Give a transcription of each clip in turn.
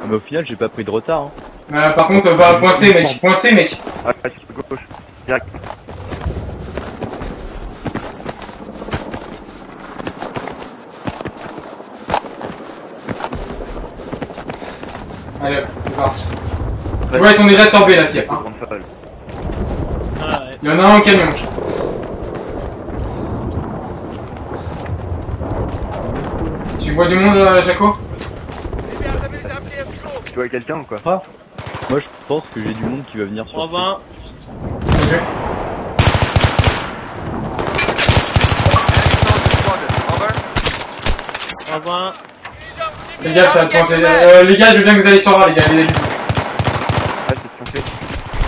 Mais au final, j'ai pas pris de retard. Hein. Par contre, va coincer, mec. Coincé, mec. Ah, gauche. Direct. Allez hop, c'est parti. Ouais, ils sont déjà sur B là, Sief. Hein. Ah ouais. Il y en a un au camion. Tu vois du monde, Jaco? Tu vois quelqu'un ou quoi? Ah. Moi, je pense que j'ai du monde qui va venir sur. 320. Over. 320. Les gars, ça va pointer. Les gars, je veux bien que vous allez sur A, les gars. Ah, c'est planté.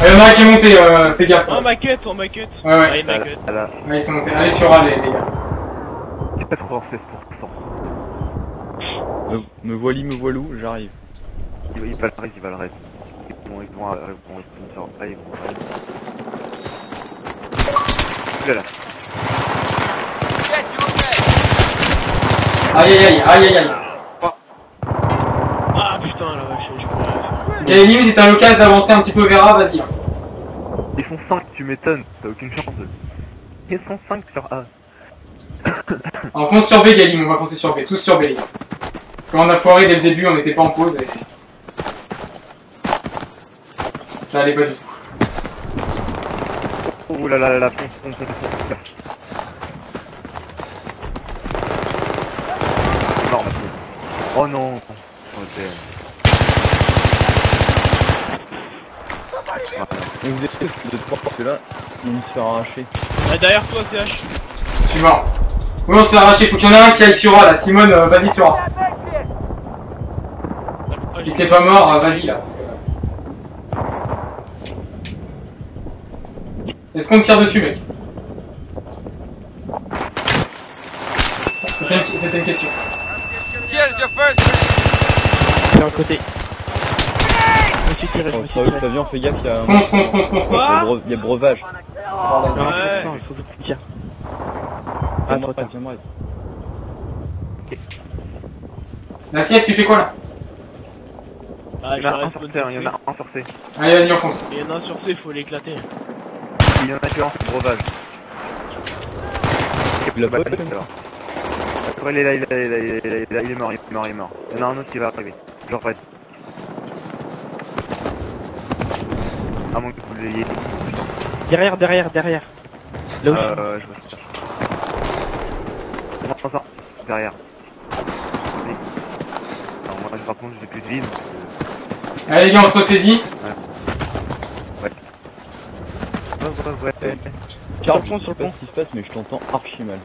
Il y en a un qui est monté, fais gaffe. On maquette, on maquette. Ouais, ouais. il maquette. Là. Ouais, ils sont montés. Allez sur A, les gars. C'est pas trop en 16%. Me voilou, j'arrive. Il va le reste, il va le reste. Ils vont sur A, ils vont. Là. Get your head. Aïe aïe aïe, aïe aïe aïe. Ah putain, la vache, je peux rien. Gaëlim, si t'as l'occasion d'avancer un petit peu vers A, vas-y. Ils sont 5, tu m'étonnes, t'as aucune chance. Ils sont 5 sur A. On fonce sur B, Gaëlim, on va foncer sur B. Tous sur B, les gars. Quand on a foiré dès le début, on n'était pas en pause et. Ça allait pas du tout. Oh là là là là, fonce. Non, oh non. Donc vous êtes sûr de trois parce que là, ils vont se faire arracher. Ah, derrière toi, CH. Je suis mort. Oui, on se fait arracher. Faut qu'il y en ait un qui aille sur A là. Simone, vas-y sur A. Si t'es pas mort, vas-y là. Parce que... Est-ce qu'on me tire dessus, mec? C'était une question. Here's your first aid. C'est un côté. Je me suis tiré, je me suis tiré. L'avion, fais gaffe, il y a un. Fonce. Il y a breuvage. Bordel. Ouais. Non, il faut que tu tires. Ah, trop tard. Tiens-moi. La Sief, tu fais quoi là? Ah, Il y en a un sur C, il y en a un sur C. Allez, vas-y, on fonce. Il y en a un sur C, faut l'éclater. Il y en a que un sur breuvage. Il a pas Après, il est là, il est mort. Il y en a un autre qui va arriver. Genre red. À moins que vous l'ayez. Derrière. Là où Je vois ça. Non, derrière. Oui. Alors, moi, par contre, j'ai plus de vie. Donc, Allez, les gars, on se ressaisit. ouais. Sur le pont, je sais pas ce qui se passe, mais je t'entends archi mal.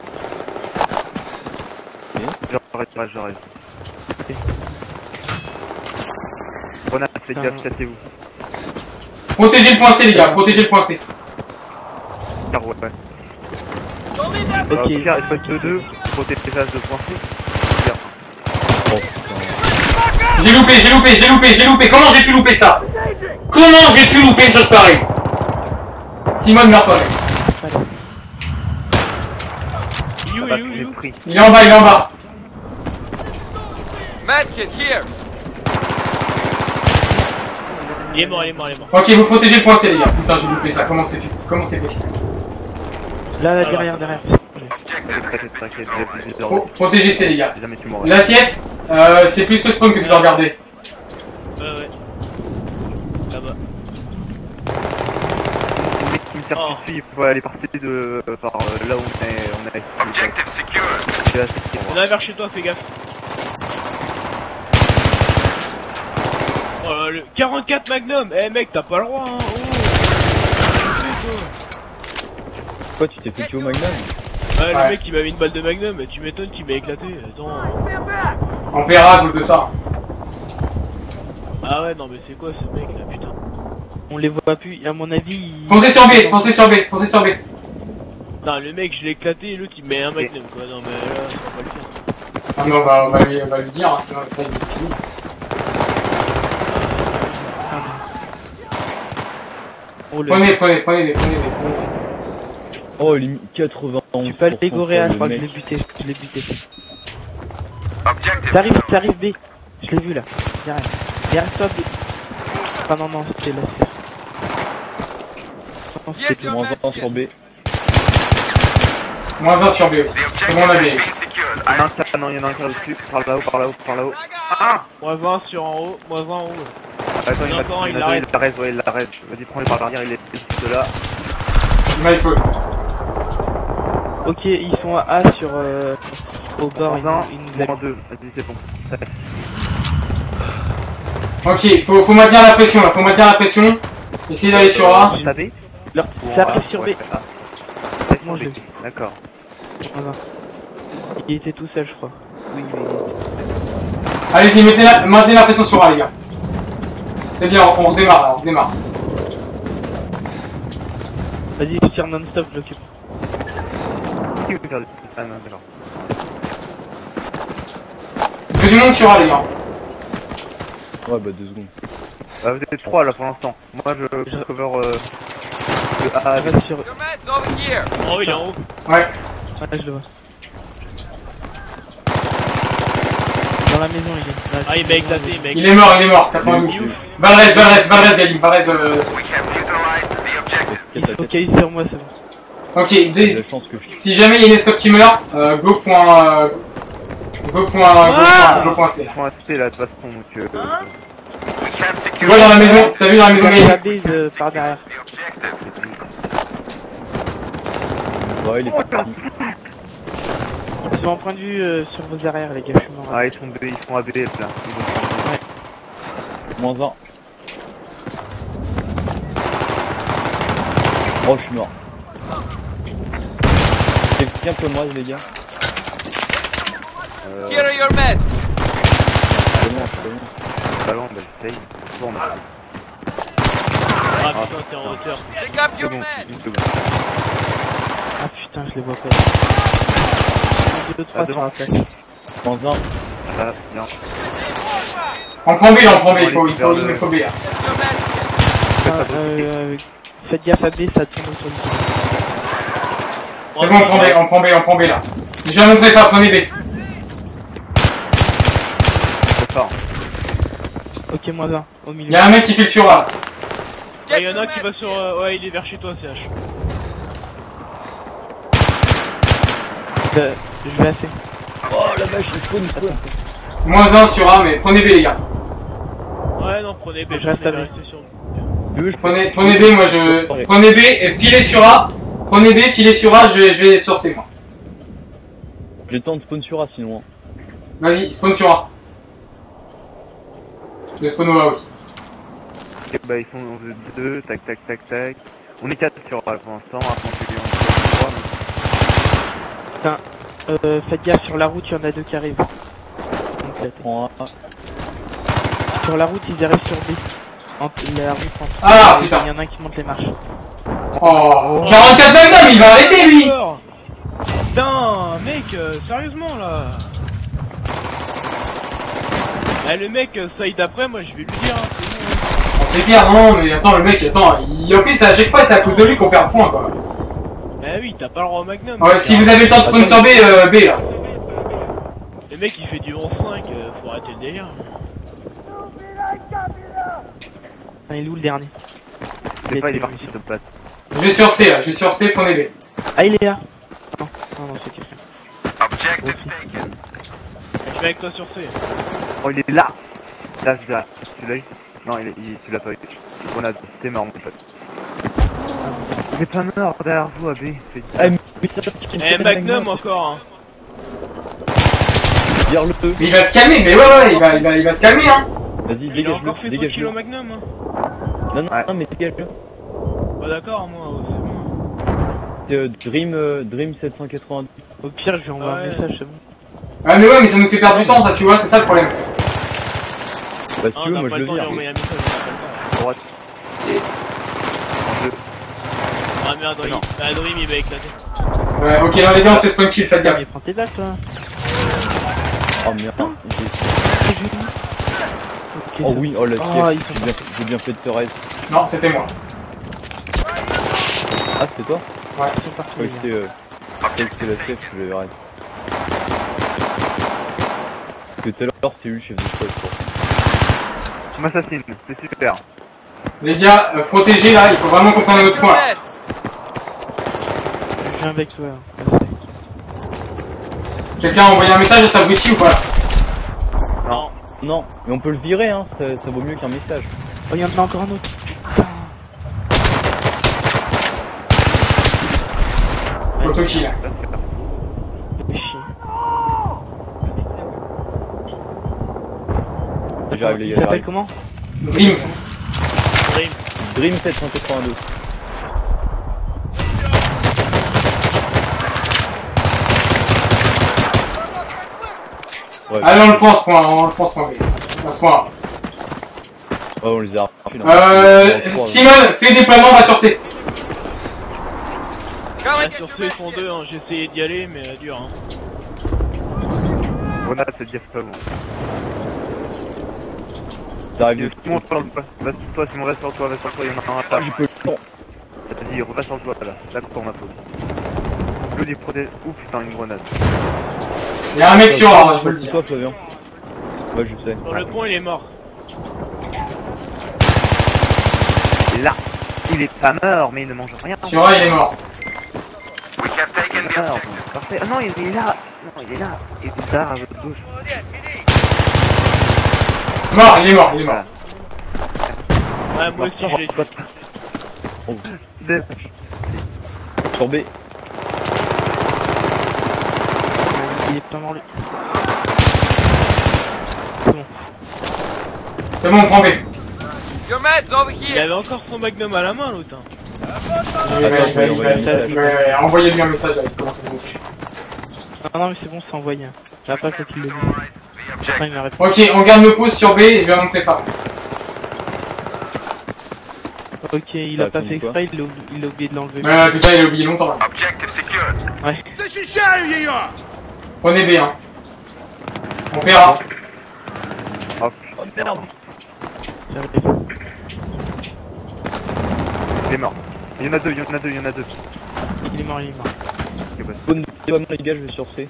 J'arrête. Grenade, faites gaffe, cassez-vous. Protégez le point C, les gars, protégez le point C. Car ouais. Ok. Pierre, espace de 2, protégez les phases de point C. Oh putain. J'ai loupé. Comment j'ai pu louper ça? Comment j'ai pu louper une chose pareille? Simone meurt pas. You. Il est en bas. Medkit here. Il est mort. Ok, vous protégez le point C, les gars. Putain, j'ai loupé ça. Comment c'est possible? Là, derrière. Protégez C, les gars. Jamais tu m'aurais. La Sief, c'est plus le spawn que tu dois regarder. Ouais. Là-bas. Qui me tire dessus, il faut aller par là où on est. Objective secure. C'est là, c'est qui, Il y en a vers chez toi, fais gaffe. Oh là, le 44 Magnum. Eh mec, t'as pas le droit, hein. Pourquoi tu t'es fait tuer au Magnum? Ouais, le Ouais. mec il m'a mis une balle de Magnum, mais tu m'étonnes qu'il m'a éclaté. Attends. On paiera à cause de ça. Ah ouais, non, mais c'est quoi ce mec là, putain. On les voit plus, à mon avis. Foncez sur B. Non, le mec, je l'ai éclaté et l'autre il me met un Magnum quoi. Non, mais là, ça va pas le faire. Ah mais on va lui dire, hein, sinon ça il est fini. Oh, le... Prenez. Oh, limite 91. Tu peux le pégorer, je crois que je l'ai buté. Objective. Ça arrive B. Je l'ai vu là. Derrière. Derrière toi, B. Ah non, non, c'était la sphère. Non, Here's c'était your Moins 1 medkit. sur B. Moins 1 sur B aussi. C'est bon, on a B. Il y en a un qui- non, il y en a un qui est dessus. Par là-haut, par là-haut, par là-haut. Moins 20 sur en haut, moins 20 en haut. Attends, il y en a Encore, il il y en a deux, l'arrête. il l'arrête, ouais, il l'arrête. Vas-y, prends-le par l'arrière, il est juste là. Il m'a explosé. Ok, ils sont à A sur au bord, Moins 1, ils nous moins 2. Vas-y, c'est bon. Ok, faut maintenir la pression là, faut maintenir la pression. Essayez d'aller sur A. T'as B? leur ça arrive sur B. Ouais, ah. C'est sur Moi, B. je- D'accord. Moins 1. Il était tout seul, je crois. Oui, oui. Allez-y, maintenez la pression sur A les gars. C'est bien, on redémarre là, on redémarre. Vas-y, tire non-stop, je l'occupe. Qui veut faire du... Ah non, d'accord. Je veux du monde sur A les gars. Ouais, bah 2 secondes. Bah, vous êtes 3 là pour l'instant. Moi, je cover le A. Reste sur. Your med's over here. Oh, il est en haut. Ouais. Ah, je le vois. Dans la maison, il est. Là, Ah, il m'a éclaté, mec. Il est mort, 92. Valrez, Galim, Valrez. Il se focalise sur moi, c'est bon. Ok, J'ai dès- la chance que je si jamais il y a une escorte qui meurt, go point C. Ils sont restés là de toute façon, donc Tu vois dans la maison, t'as vu dans la maison Il y a la Galim? base par derrière. Ouais, il est parti. Ils sont en point de vue sur vos arrières, les gars, je suis mort. Ah, ils sont à B là. Ils Moins 1. Oh, je suis mort. Quelqu'un peut me raser, les gars? Here are your meds. C'est bon, c'est bon. ont ballon, bah j'essaye. Bon, bah, Ah putain, t'es en hauteur. Pick up c'est your bon, meds. une seconde. Ah putain, je les vois pas. 2, 3 Ah, sur la place. Moins 1. Ah, bien. On prend B là, on prend B, il me faut B là. Here's your medkit. Faites gaffe à B, ça tourne autour du sol. C'est bon, on prend B là. J'ai un autre préfère, prenez B. C'est fort. Ok, moins 1, au milieu. Il y a un mec qui fait le sur A là. Ah, Get il y en a your un qui va meds. sur. Ouais, il est vers chez toi, CH. Je vais assez. Oh la vache, il spawn, il spawn. Moins 1 sur A, mais prenez B les gars. Ouais, non, prenez B, Je reste je vais avec. rester sur. Tu veux, je Prenez B, moi je. Prenez B et filez sur A. Prenez B, filez sur A, je vais sur C moi. J'ai le temps de spawn sur A sinon. Vas-y, spawn sur A. Je spawn au A aussi. Ok, bah ils sont 2, tac. On est 4 sur A pour l'instant, après on fait des 3. Faites gaffe, sur la route, il y en a 2 qui arrivent. Donc, là, Prends A. sur la route, ils arrivent sur B. La route entre. Ah, putain. Il y en a un qui monte les marches. Oh, 44 Magnum, il va arrêter lui. Putain, mec, sérieusement là. Eh, le mec, ça y d'après, moi je vais lui dire, hein, c'est bon. Oh, c'est clair, non, mais attends, le mec, en plus à chaque fois c'est à cause de lui qu'on perd le point quoi. Bah oui, t'as pas le droit au Magnum. Ouais, si vous avez le temps de spawn sur B, B là. Le mec il fait du 11-5, faut arrêter le délire. Il est où le dernier? C'est pas, il est parti, top passe. Je vais sur C là, je vais sur C, prenez B. Ah, il est là. Non, c'est quelqu'un. Je suis avec toi sur C. Oh, il est là. Là, tu l'as eu? Non, tu l'as pas eu. On a, c'est mort, mon pote. Il est pas mort derrière vous, AB. Eh, Magnum encore, hein. Tire-le. Mais il va se calmer, mais ouais, il va se calmer hein. Vas-y, Il a dégage-le. encore fait 2 Dégage-le. kilos Magnum, hein. Non, Ouais. non, mais dégage-le. Bah d'accord, moi, c'est bon. C'est Dream 790. Au pire, je lui envoie un Ouais. message, c'est bon. Ah mais ouais, mais ça nous fait perdre du temps ça, tu vois, c'est ça le problème. Bah, si Ah, tu veux, on moi n'a pas je le le temps de lui vire. envoyer un message, on a pas le temps. Droite. Ah merde, Non. Dream il va éclater. Ouais, ok, non les gars, on se fait spawn kill, faites gaffe. Mais prends tes dates, toi. Oh merde. Ok, Oh oui, oh la Oh, fièvre. ils sont J'ai bien fait de te raise. Non, c'était moi. Ah, c'était toi? Ouais. ils sont partout. Ouais, les gars. c'était la fièvre, je l'avais raise. Parce que tout à l'heure, c'est lui le chef de squad, quoi. On m'assassine, c'est super. Les gars, protégez là, il faut vraiment qu'on prenne notre Your point. meds. Je viens avec toi. Quelqu'un a envoyé un message à cet abruti ou pas? Non, mais on peut le virer, hein, ça vaut mieux qu'un message. Oh, il y en a encore un autre. Autokill. Fais chier. J'arrive les Il gars, s'appelle j'arrive. comment? Dreams. Dream 782. Ouais, Allez, on le prend ce point, on le prend ce point. À ce point. ouais, on les a arrachés, là. Simone, fais déploiement, on va sur C. Come and Ah, get sur your ce, ils sont meds. deux, hein. J'ai essayé d'y aller, mais dur, hein. Grenade, c'est dire pas bon. T'arrives de Simon, sur le toit. Va sur toi, Simon, reste sur toi, reste sur toi, il y en a un à Ah, table. j'ai peu le temps. Vas-y, repasse sur le toit là. D'accord, on a pause. Je dis protège. Ouh putain, une grenade. Il y a un mec sur A, je veux le dire. Toi, Flavien. Ouais, je sais. Sur le pont, il est mort. Et là, il est pas mort, mais il ne mange rien. Sur A, il est mort. Il est mort, parfait. Ah non, il est là. Non, il est là. Il est tard à votre gauche. Mort, il est mort, il est mort. Ouais, moi aussi, je l'ai tué. Dead. Sur B. Il est pas mort lui. C'est bon, on prend B. Your meds over Il here. avait encore son magnum à la main, l'autre. Hein. Envoyez-lui un message avec comment ça gonfler. Non, mais c'est bon, c'est envoyé. Là, pas faut qu'il le dise. Après, il m'a répondu. Ok, on garde nos pauses sur B et je vais montrer Fab. Ok, il a Ça pas compte fait quoi exprès, il a oublié de l'enlever. Putain, il a oublié longtemps là. Ouais. Prenez B, hein. On paiera. Oh merde. Ça arrive. Il est mort. Il y en a deux, il y en a deux, il y en a deux. Il est mort, il est mort. Ok, bah, Bonne déploiement, les gars, je vais sur C.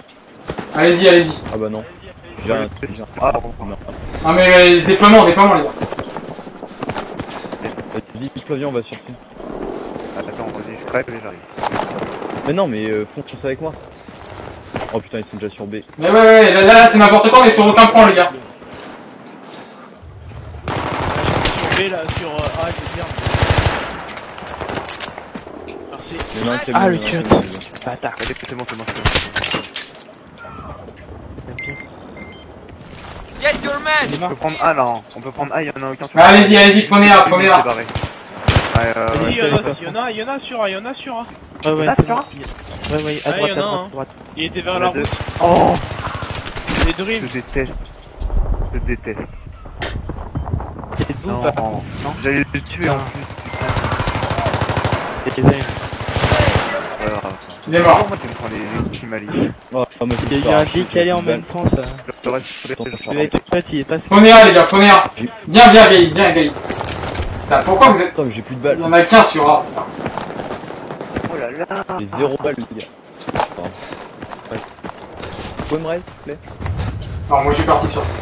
Allez-y, allez-y. Ah bah non. J'ai un. Ah, Non. Non mais déploiement, déploiement les gars. Vas-y, Flavien, on va sur C. attends, vas-y, je crève et j'arrive. Mais non, mais fonce avec moi. Oh putain, ils sont déjà sur B. Mais ouais, là c'est n'importe quoi, on est sur aucun point les gars. Sur B, là, sur A, c'est bien. Merci. Il y en a un qui est Ah, bon, le il y en a un cut. qui est bon. Bâtard. Allez, c'est bon, c'est bon, c'est bon. J'aime bien. Get your Il est meds. On peut mort. prendre A là, hein. On peut prendre A, il y en a aucun sur Bah, allez-y, allez-y, prenez A, prenez A. C'est barré. Ouais, Il y en a, il y en a sur A, il y en a sur A. Ouais, Ah, c'est tu bon. vois Ouais, à Ah, droite, il y en a à un. droite, à droite. Il était vers Il y en la a deux. route. Oh, Les Dreams. je déteste. Je déteste. C'est tout, Non, pas non. J'allais le tuer en plus. C'est des Alors, Il est mort. moi qui me prends les qui m'allient. Oh, ah, moi, Il y a un décalé en même temps, ça. Le reste, Le mec, en fait, il est passé. Prenez A les gars, prenez A. Viens, viens Gaï, viens Gaï. Putain, pourquoi vous êtes... Putain, mais j'ai plus de Il balles. y en a qu'un sur A, putain. Oh là là. J'ai 0 balles, les gars. Pardon. Ouais. Vous pouvez me reste, s'il vous plaît? Non, moi je suis parti sur C.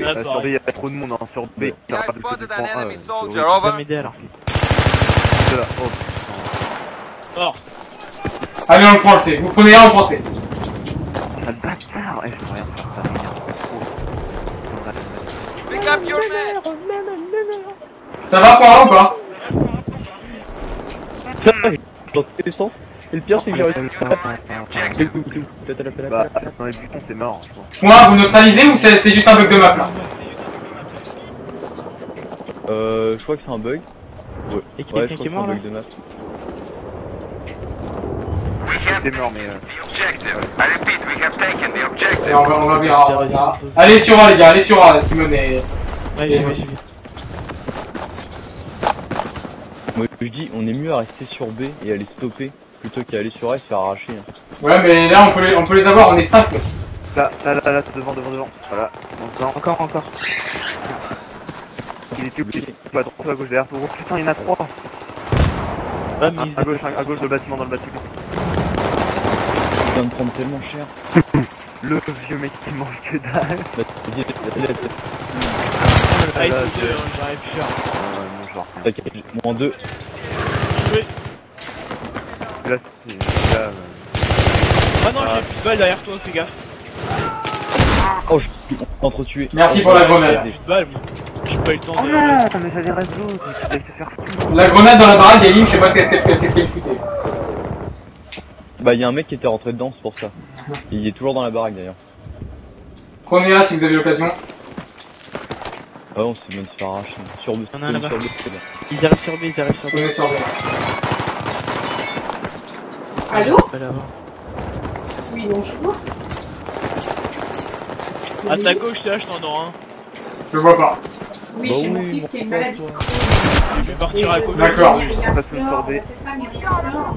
Ah, Sur B, pareil. il y a trop de monde, hein. Sur B, il y I aura pas de spotted que an du point A, enemy c'est soldier. horrible. Va Over. m'aider alors. C'est là. Oh, Mort. Allez, on le prend le C. Vous prenez A, on prend C. putain, le bâtard. Eh, je peux rien faire, ça m'énerve. Pick up your meds. Ça va pour A ou pas? Dans tous les sens. Et le pire, c'est que j'ai réussi à Bah, dans les butons, c'est mort. Point A, vous neutralisez ou c'est juste un bug de map là? Je crois que c'est un bug. Ouais, Et qu'il y a ouais, quelqu'un je crois qui est que c'est mort un là. bug de map. C'est mort, mais Et on va vers A, on va vers A. Allez sur A les gars, allez sur A, Simone et... Ouais, Et ouais, moi. ouais. Moi, je dis, on est mieux à rester sur B et aller stopper plutôt qu'à aller sur A et se faire arracher. Hein. Ouais mais là on peut les avoir, on est 5 mec. là, devant. Voilà. Encore. Il était oublié. À droite, à gauche, derrière. Oh putain, il y en a 3. Ouais, mais À gauche, dans le bâtiment, dans le bâtiment. Il vient de prendre tellement cher. Le vieux mec qui mange que dalle. Bah, vas-y, Ah, ils là, sont c'est- deux, hein, j'arrive plus à faire. mon genre. T'inquiète, moins 2. Là, c'est. Là, Ah non, j'ai plus de balles derrière toi, fais gaffe. Oh, je suis entretué. Merci pour la grenade. J'ai plus de balles, moi. J'ai pas eu le temps oh de. non, mais j'allais reste l'autre, mais tu dois te faire foutre. La grenade dans la baraque, Elim, je sais pas qu'est-ce qu'elle foutait. Bah, y'a un mec qui était rentré dedans, c'est pour ça. Il est toujours dans la baraque d'ailleurs. Prenez-la si vous avez l'occasion. Ah non, c'est bien de se faire arracher. Sur deux, Il y en a un là-bas. sur deux, c'est bon. Ils arrivent sur B, ils arrivent sur B. Prenez sur B. Allô? Pas là-bas. Oui, bonjour. À ta gauche, là, je t'en aurai un. Je le vois pas. Oui, Bah j'ai mon oui, fils qui a une bon, maladie toi. de Crohn. Je vais partir à côté. D'accord. Myriam Passe une Flore, sorbet. c'est ça, Myriam Flore?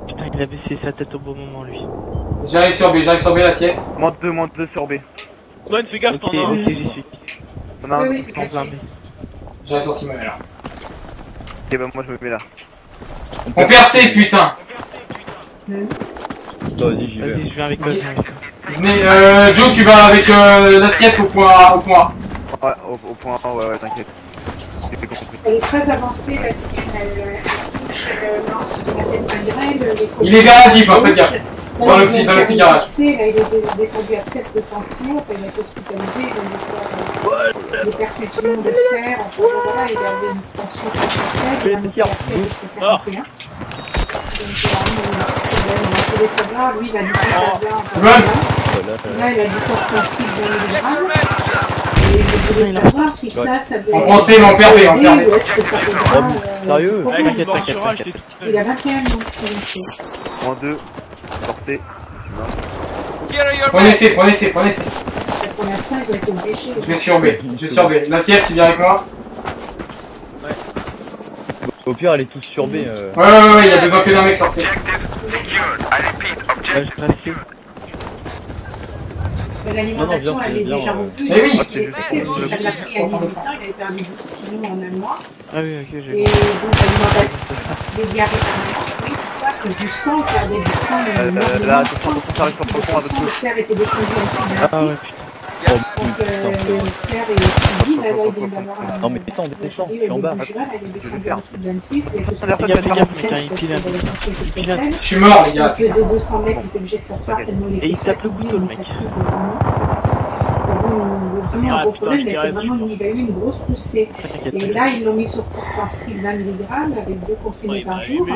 Putain, il a baissé sa tête au bon moment, lui. J'arrive sur B, la siège. Moins 2 sur B. Bonne, fais gaffe, Ok, t'en as un. ok, j'y suis. On a un. Oui, tout à En plein fait. B. J'arrive sur Simone là. Ok, bah moi je me mets là. On percé, putain. Vas-y, j'y vais. Vas-y, je viens avec toi, je viens avec toi. Venez, Joe, tu vas avec la siège au point A. Ouais, au point A, ouais, t'inquiète. J'ai compris. Elle est très avancée, la sienne. Elle touche, elle lance de l'intestin grêle. Il est vers la Jeep, hein, faites gaffe. Dans le petit garage. Là, il est descendu à 7 de tension. Il va être hospitalisé. Il va lui faire des perfusions de fer. Enfin, voilà, il avait une tension très faible. Il a monté à 7 de 41. Donc, on voulait savoir. Lui, il a du Pantazin en permanence. Là, il a du Cortensil dans le grave. Et je voulais savoir si ça devait... On prend C, mais on perd B, on perd B. Ou est-ce que ça Oh, posera, sérieux problème. T'inquiète, t'inquiète, t'inquiète. Il a 21 ans, pour l'instant. Moins 2, sortez. Here are your Prenez meds. C, prenez C, prenez C. Pour l'instant, ils ont été empêchés. Je vais sur B, La siège, tu viens avec moi? Au pire, elle est tous sur B. Ouais, il a besoin que d'un mec sur C. Là, je passe C. L'alimentation, Non, non, elle est bien, déjà bien, revue. Mais oui. Il était ça l'a pris à 18 ans, il avait perdu 12 kilos en un mois. Ah oui, ok, j'ai Et compris. donc, l'alimentation, des diarrhées permanentes, oui, c'est ça, que du sang, qu'il y avait du sang, énormément Là, de sang. attention, ça arrive sur le Le fond avec sang, le eux. fer était descendu en dessous Ah d'un ouais, 6. Oh, Donc, putain, le fer est suivi, là, il vient d'avoir un... Non, mais descends, descends, je suis en bas. Début juin, elle est descendue en dessous de 26. Il a Fais gaffe, fais gaffe, putain, il pile un peu. il pile un peu. Je suis mort, les il gars. faisait 200 mètres, il était obligé de s'asseoir tellement il était Et il tape le fatigué, couteau, le une mec. fatigue immense. Et bon, vraiment un Ah, gros putain, problème, je il a dirais eu une grosse poussée. T'inquiète, Et t'inquiète. là, ils l'ont mis sur Cortensil 20 mg avec 2 comprimés Ouais, par bah, jour. oui.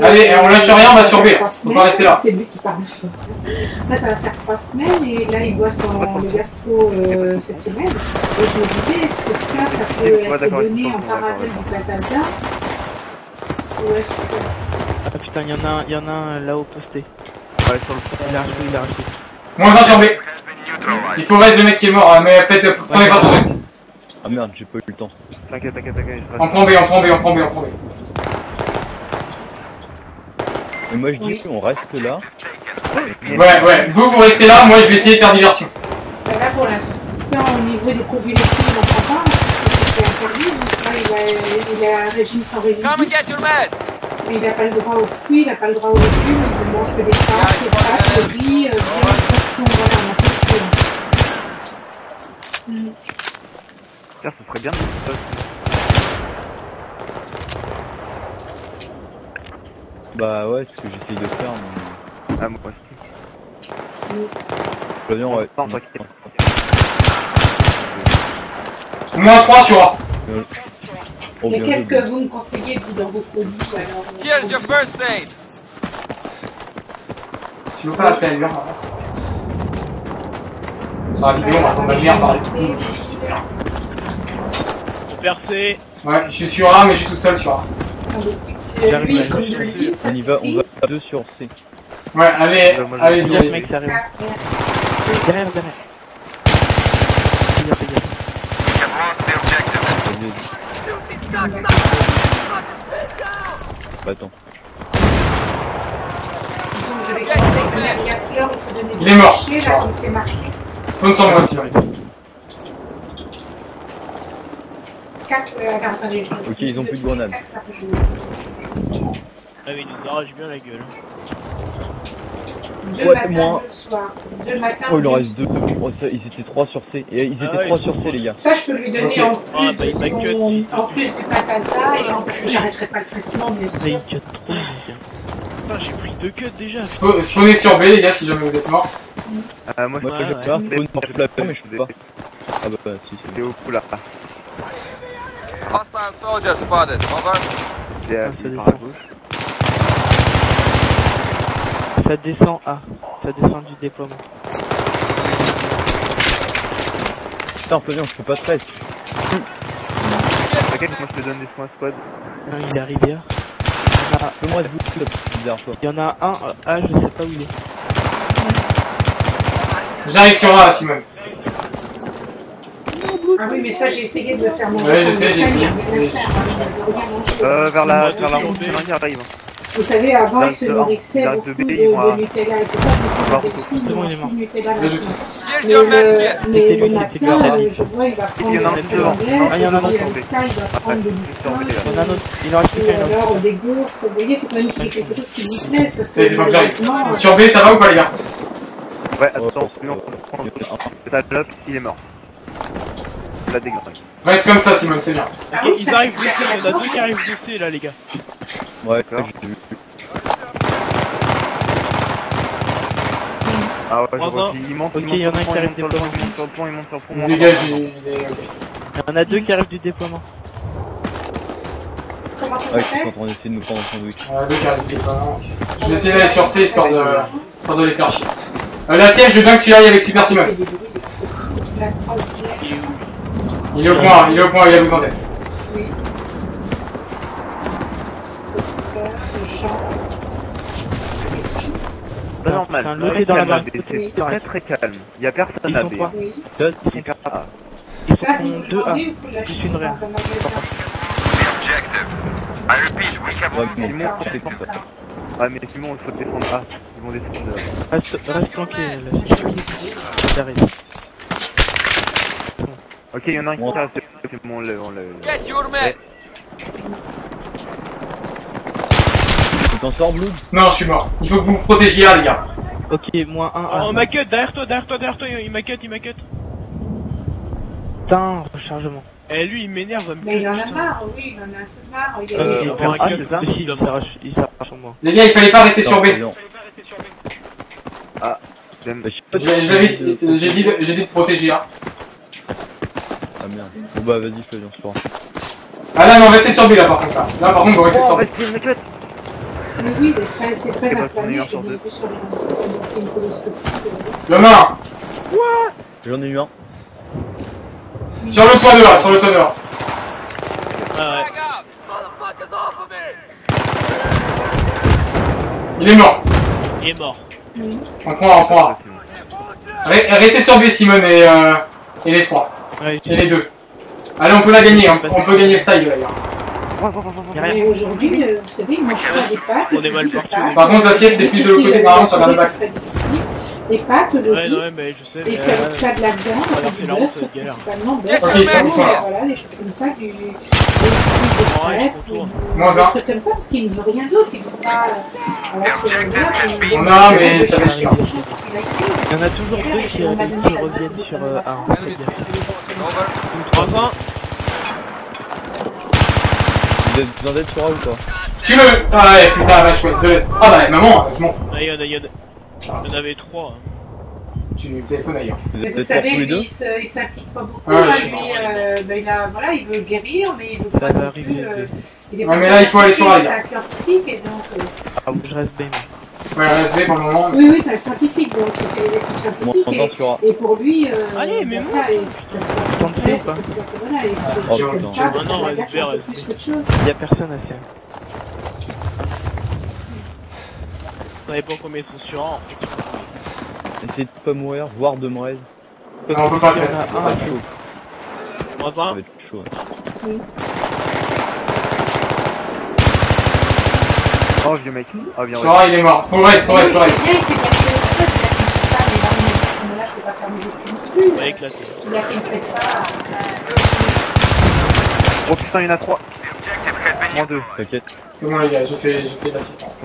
Allez, on lâche rien, on va sur B. Trois Faut pas rester là. C'est lui qui parle fort. Là, ça va faire 3 semaines et là, il voit le gastro cette semaine. Et je me disais, est-ce que ça peut Ouais, être d'accord, donné en d'accord, parallèle d'accord. du Platasa? Ou est-ce que... Ah putain, il y en a un là-haut posté. Ouais, sur le fond. Il a racheté, il a racheté. Moins 1 sur B. Il faut reste le mec qui est mort, mais prenez pas trop de risques. Ah merde, j'ai pas eu le temps. T'inquiète. On prend B. Mais moi, je dis Oui. qu'on reste là. Ouais, vous restez là, moi je vais essayer de faire diversion. Là, pour l'instant, au niveau des produits laitiers, il n'en prend pas, parce que c'est interdit. Donc là, il a un régime sans résidus. Come and get your meds. Mais il n'a pas le droit aux fruits, il n'a pas le droit aux légumes, il ne mange que des pâtes, des pâtes, des riz, viande, poisson, voilà, on a fait le tour. Tiens, ce serait bien. Bah ouais, c'est ce que j'essaye de faire. Mais... Ah, moi aussi. L'avion, ouais. Non, t'inquiète. Moins 3 sur A. Oh, Mais bien qu'est-ce joué. que vous me conseillez, vous, dans vos produits alors Here's your first aid. Tu veux pas appeler à l'heure avant sur la vidéo, on va entendre ma mère parler. Super. Percé. Ouais, je suis sur A, mais je suis tout seul sur A. J'arrive Lui, à comme gauche. de l'huile, ça On y va, suffit. on va 2 sur C. Ouais, allez-y, Regarde, mec, allez-y. ça arrive. Ah, merde. Derrière. Fais gaffe, fais gaffe. Vas-y, bah attends. Donc, je vais commencer avec la Gafleur, il faut donner Il est mort. cachet, là, comme c'est marqué. Spawn sur moi aussi. 4, attendez, je... Ok, ils ont plus de grenades. 4 par jour. Ah oui, il nous arrache bien la gueule. 2 Ouais, matins, moi. 2 le soir. 2 matins. Oh, il en deux. reste 2. Oh, ils étaient 3 sur C. Et ils étaient Ah ouais, 3 ils sur sont C, les gars. Ça, je peux lui donner Ok. en Ah, plus bah, de il m'a cut. en plus du patasa et en parce que j'arrêterai pas le traitement, bien Ça, il sûr. cut trop, les gars. Putain, j'ai pris 2 cuts déjà. Spawnez sur B, les gars, si jamais vous êtes morts. Moi, Moi, Ouais, je ouais. vais faire spawn sur la mais je peux pas. Ah bah, si, c'est suis au coup là. Hostile soldier spotted. Over. Il est Ah, ça par la descend. gauche. Ça descend A. Ça descend du déploiement. Putain, Flavien, je peux pas 13. T'inquiète, moi je te donne des soins squad. Non, il est arrivé là. Fais-moi ce bout derrière toi. Il y en a un A, je sais pas où il est. J'arrive sur A, Simone. Ah oui, mais ça, j'ai essayé de le faire manger. Ouais, je sans sais, j'ai déconner, essayé. il y a rien à faire, hein, il y a rien manger. Vers la Moi, route, je c'est qui arrive. Vous savez, avant, Dans ils se le nourrissaient dans le beaucoup B, de ils vont Nutella et tout ça, mais voir c'est ici, ils C'est ne bon, il est mangent mort. plus de Nutella Je sais. maintenant. Here's your medkit. Mais C'était le lui, matin, c'était Bernard. je vois, il va prendre Il y en a un des petit devant. anglaise, Ah, il y en a un et puis autre avec ça, il va prendre des sur biscuits, B, là. Il y en a un autre. Il en reste ou plus qu'un. alors des gaufres, vous voyez, il faut quand même qu'il y ait quelque chose qui lui plaise, parce que Il faut que j'arrive. malheureusement, Sur B, ça va ou pas, les gars? Ouais, attends, lui on prend ta top, il est mort. La déglingue. Reste comme ça, Simone, c'est bien. par Ok, contre, ils ça, arrivent je de suis C, pas on a d'accord. 2 qui arrivent de C là, les gars. Ouais, D'accord. j'ai vu. Ah ouais, je Trois, vois un. qu'il monte, Ok, il il y en a un monte qui arrive sur le pont, déploiement. il monte sur le pont, il monte sur le pont. Dégage, il est. Il y en a 2 qui arrivent du déploiement. Comment ça Ouais, je suis s'appelle en train d'essayer de nous prendre un sandwich. Deux carrés, il est pas loin. Je vais essayer d'aller sur C histoire de les faire chier. La siège, je veux bien que tu ailles avec Super Simone. La troisième, Il est au point, il est au point, il a besoin d'aide. oui. Jean. C'est qui? C'est normal. C'est un loté dans la calme, barre. c'est très très calme. Il y a personne Ils à sont B. quoi Oui. Ils Ça, sont vous me 2 A. demandez ou faut l'acheter Plus une réa. dans un magasin? Ouais, mais Simon, D'accord, c'est quand d'accord. Ah mais Simon, il faut défendre A. Ils vont descendre. Reste planqué là. J'arrive. Ok, il y en a un qui reste. C'est bon, on l'a. Get your meds. tu t'en sors, Blood? Non, je suis mort. Il faut que vous vous protégiez là, les gars. Ok, moins 1 A. Oh, ma cut, derrière toi, il m'a cut. Putain, rechargement. Eh, lui, il m'énerve. Mais il en a marre, oui, il en a un peu marre. Il y a Euh, des je gens. prends un Ah, cut, c'est ça. si, Il s'arrache sur moi. Les gars, il fallait pas rester sur B. Non. J'aime. J'ai dit de protéger A. Ah merde. Bon bah vas-y, Flavien, c'est pas grave. Ah là, non, restez sur B là par contre. Là par contre, vous restez Oh, sur B. restez, mec, Mais oui, c'est très C'est pas inflammé. son J'ai meilleur vu sur les une coloscopie. Le main. J'en ai eu un. Sur le toit dehors, sur le toit dehors. Ah ouais. Back up. Motherfuckers off of me. Il est mort. Il est mort. On prend A. Restez sur B, Simone et les trois. Ouais, Et les deux. Allez, on peut la gagner, hein. On peut gagner le side là, les gars. Mais aujourd'hui, vous savez, ils mangent pas des pâtes. On est mal je dis des parti. pâtes. Par contre, Assiette, t'es plus de l'autre côté, normalement, tu regardes le bac. C'est très difficile. Des pâtes, le Ouais, riz, ouais, mais je sais. et puis avec ça de la viande, alors, du c'est la honte, bœuf, galère. principalement bœuf, Ok, ils sont là. voilà, des choses comme ça, des Ouais, crêpes, je contourne. Moins des un. trucs comme ça, parce qu'ils ne veulent rien d'autre, ils ne veulent pas... Alors c'est la guerre, et... On a, mais ça va être chiant. Il y en a toujours 2 qui reviennent sur A. Enemy species. Over. 3-1. Vous avez besoin d'aide sur A ou pas? Tu le. Ah ouais, putain, la chouette. Ah bah, maman, je m'en fous. Ah, il y en avait 3. Tu téléphones ailleurs. Mais vous êtes savez, tous les lui, deux? il s'implique pas beaucoup. Ouais, Hein, je suis lui, il a, voilà, il veut guérir, mais il veut Ça pas va non plus. arriver. Il est Ouais, pas mais là, il faut aller sur la scientifique, gare. c'est un scientifique, et donc. Ah, je reste B. Ouais, reste B pour le moment. Oui, oui, c'est un scientifique, donc il fait des études Moi, scientifiques. encore sur A. Et pour lui, Allez, mais voilà, et que ça soit Tente concret, ou pas que ça soit que voilà, et que Oh, des choses comme putain. ça, parce Non, que la non, guerre, c'est un peu reste plus qu'autre chose. Il y a personne à faire. Ça dépend combien ils sont sur un. Essayez de pas mourir, voire de me raise. Non, on peut pas Il y en faire ça. a un à chaud. Moins Ça 1. va être chaud. Ouais. Oh, vieux mec. Oh, bien, Sora, il est mort. Faut reste, faut Oui, reste, faut c'est reste. bien, il s'est bien fait. C'est vrai qu'il a fait une prépa, mais là, à ce moment-là, je peux pas faire mes études non plus. Ouais, éclaté. Il a fait une prépa. Oh putain, il y en a 3. Moins 2. T'inquiète. C'est bon les gars, j'ai fait l'assistance.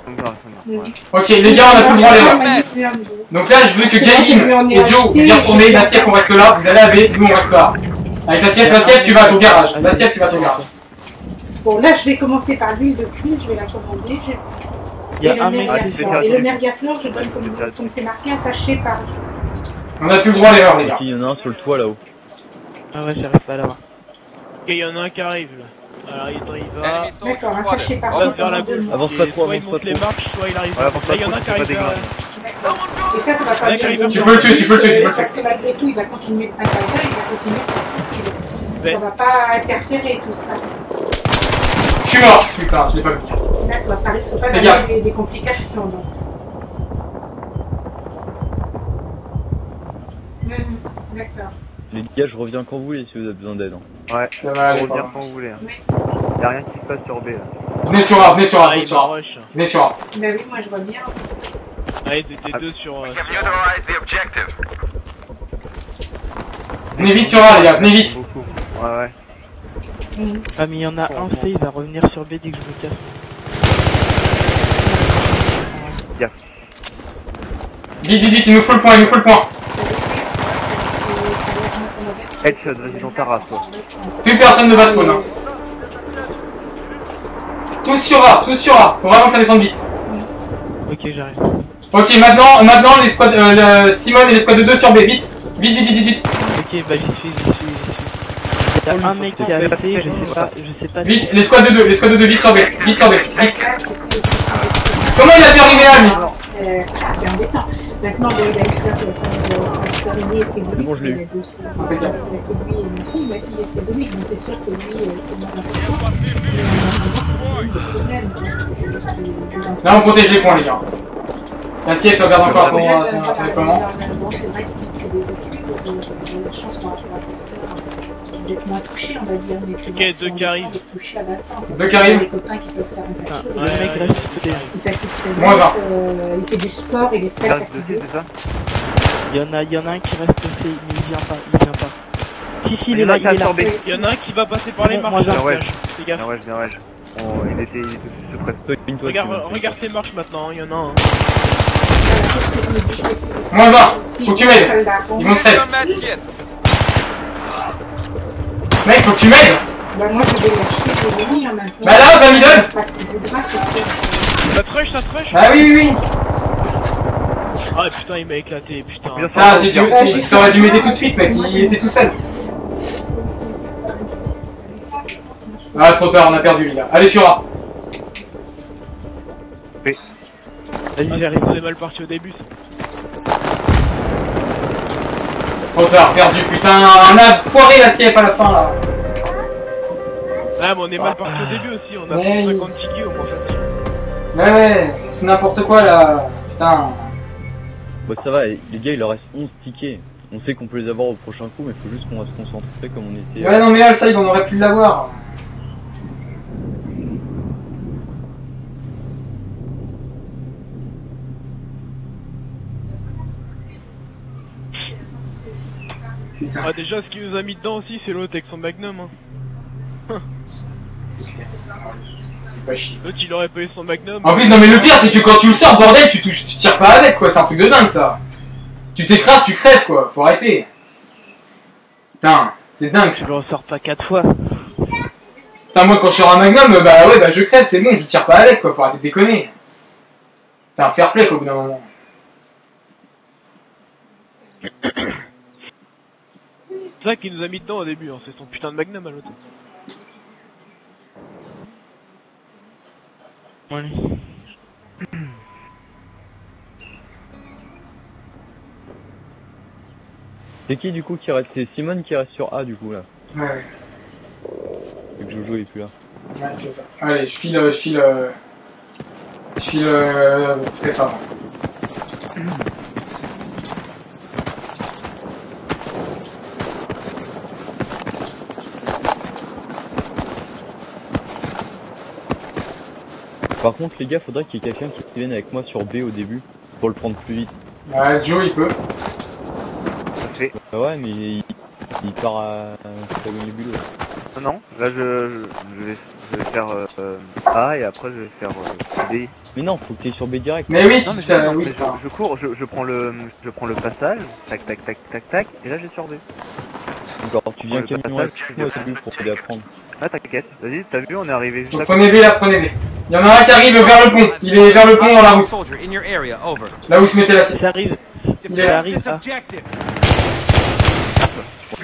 Ouais. Ok les gars, on a plus le droit à l'erreur. Donc là, je veux que Gaëline et Joe, vous y retournez. La CF, on reste là. Vous allez à B, nous on reste là. Avec la CF, tu vas à ton garage. La CF, tu vas à ton garage. Bon, là, je vais commencer par l'huile de cuir, je vais la commander. Il y a un mec Et le mergafleur, je donne comme c'est marqué un sachet par. On a plus le droit à l'erreur, les gars. Il y en a un sur le toit là-haut. Ah ouais, j'arrive pas à l'avoir. Ok, il y en a un qui arrive là. Alors il va. Enemy soldier D'accord, un sachet spotted. par Va jour vers la pendant 2 gauche. mois. Avance pas trop, Soit il avance monte pas les trop. marches, soit il arrive. Ouais, avance Là, pas il y en a un trop, qui arrive c'est pas vers. D'accord. Et ça va pas Mec, durer arrive, deux tu mois peux le tuer, de tu peux le plus, tuer, tu peux le Parce que malgré tout, il va continuer le printemps, il va continuer le possible. Ouais. Ça va pas interférer tout ça. Je suis mort. Putain, je l'ai pas vu. D'accord, ça risque pas Fais gaffe. d'avoir des complications donc. D'accord. Les gars, je reviens quand vous voulez si vous avez besoin d'aide. Hein. Ouais, Ça va aller. on revient quand vous voulez. Y'a rien qui se passe sur B là. Venez sur A, venez sur A, Ah, venez il sur A. rush. Venez sur A. Bah oui, moi je vois bien. Allez, t'es deux sur. Venez vite sur A, les gars, venez vite. Beaucoup. Ouais, ouais. Ah mais il y en a un, c'est il va revenir sur B dès que je me casse. Vite, vite, vite, il nous faut le point, il nous faut le point. Headshot, vas-y dans ta race toi. Plus personne ne va spawn. Hein. Tous sur A, tous sur A. Faut vraiment que ça descende vite. Ok, j'arrive. Ok, maintenant les squads, Simone et les squads de 2 sur B, vite. Vite, vite, vite, vite. Ok, bah j'y suis. Il y a un mec qui a fait, je sais pas. Vite, les squads de 2, vite sur B, vite sur B, vite. Comment il a pu arriver là, lui? C'est embêtant. Maintenant, bon, il a une sœur, sa sœur aînée est prisonnière. C'est bon, je l'ai eu. Il y a deux sœurs. Impeccable. Il n'y a que lui et ma fille est prisonnière. Donc c'est sûr que lui, c'est moins important. Mais le problème, c'est Là, on protège les points, les gars. La CF regarde encore ton déploiement. Bon, c'est vrai qu'il fait des études, il a la chance par rapport à sa sœur d'être moins touché, on va dire. Mais c'est Ok, vrai que deux c'est qui arrivent. embêtant d'être touché à 20 ans. Deux qui arrivent. Il y a des copains qui peuvent faire un tas de Ah, choses. le mec reste côté. Il s'active très Moins vite, un. il fait du sport, il est très T'arrives fatigué. dessus, c'est ça? Il y en a un qui reste côté, mais il vient pas. Si, il est là, il est là. sur B. Il y en a un qui va passer par les Bon, marches. moi, là, ouais. Fais gaffe. Bien ouais, bien ouais. Il était tout près. Toi, une toi, Regarde ces marches maintenant, il y en a un. Moins un. Faut que tu m'aides. Ils vont se Your reste. medkit. Mec, faut que tu m'aides. Bah moi je vais l'acheter, je vais venir maintenant. Bah là, va middle. Parce qu'il voudra, c'est sûr. Ça trush, ça trush. Ah oui, oui, oui. Ah putain, il m'a éclaté, putain. Bien sûr. Ah, t'aurais dû m'aider tout de suite, mec. Il était tout seul. Ah, trop tard, on a perdu, les gars. Allez sur A. Vas-y, j'arrive. On est mal parti au début. Trop tard, perdu, putain. On a foiré la CF à la fin, là. Ah, mais on est mal parti au début aussi, on a Ouais. 50 tickets au moins facile. Ouais, c'est n'importe quoi, là. Putain. Bah ça va, les gars, il leur reste 11 tickets. On sait qu'on peut les avoir au prochain coup, mais il faut juste qu'on va se concentrer comme on était. Ouais, non, mais Alside, on aurait pu l'avoir. Putain, Ah, déjà, ce qui nous a mis dedans aussi, c'est l'autre avec son magnum. Hein. c'est clair. C'est pas chier. L'autre, il aurait pas eu son magnum. En plus, non, mais le pire, c'est que quand tu le sors, bordel, tu tires pas avec, quoi. C'est un truc de dingue, ça. Tu t'écrases, tu crèves, quoi. Faut arrêter. Putain, c'est dingue, ça. Je le ressors pas 4 fois. Putain, moi, quand je sors un magnum, bah ouais, bah je crève, c'est bon, je tire pas avec, quoi. Faut arrêter de déconner. T'as un fair play, quoi, au bout d'un moment. C'est ça qui nous a mis dedans au début, hein. C'est son putain de magnum à l'autre. Ouais. C'est qui du coup qui reste? C'est Simone qui reste sur A du coup là. Ouais, Vu que Jojo est plus là. ouais, c'est ça. Allez, je file très fort. Par contre les gars, faudrait qu'il y ait quelqu'un qui vienne avec moi sur B au début pour le prendre plus vite. Ouais, Joe, il peut. Ça fait. Bah ouais, mais il part à Pentagon Bulot. Non, là je vais faire A et après je vais faire B. Mais non, faut que t'ailles sur B direct. Mais oui, Non mais, oui, je cours, je prends le passage, tac tac tac tac tac, et là j'ai sur B. Encore, tu viens Le camion passage, avec moi au début pour t'aider à prendre. Ah t'inquiète, vas-y, t'as vu, on est arrivé juste à prenez B là, prenez B. Il y en a un qui arrive vers le pont, il est vers le pont dans la route. Soldier in your area, over. Là où se mettait l'acier. Ça arrive. Il est là. Ça arrive. This objective.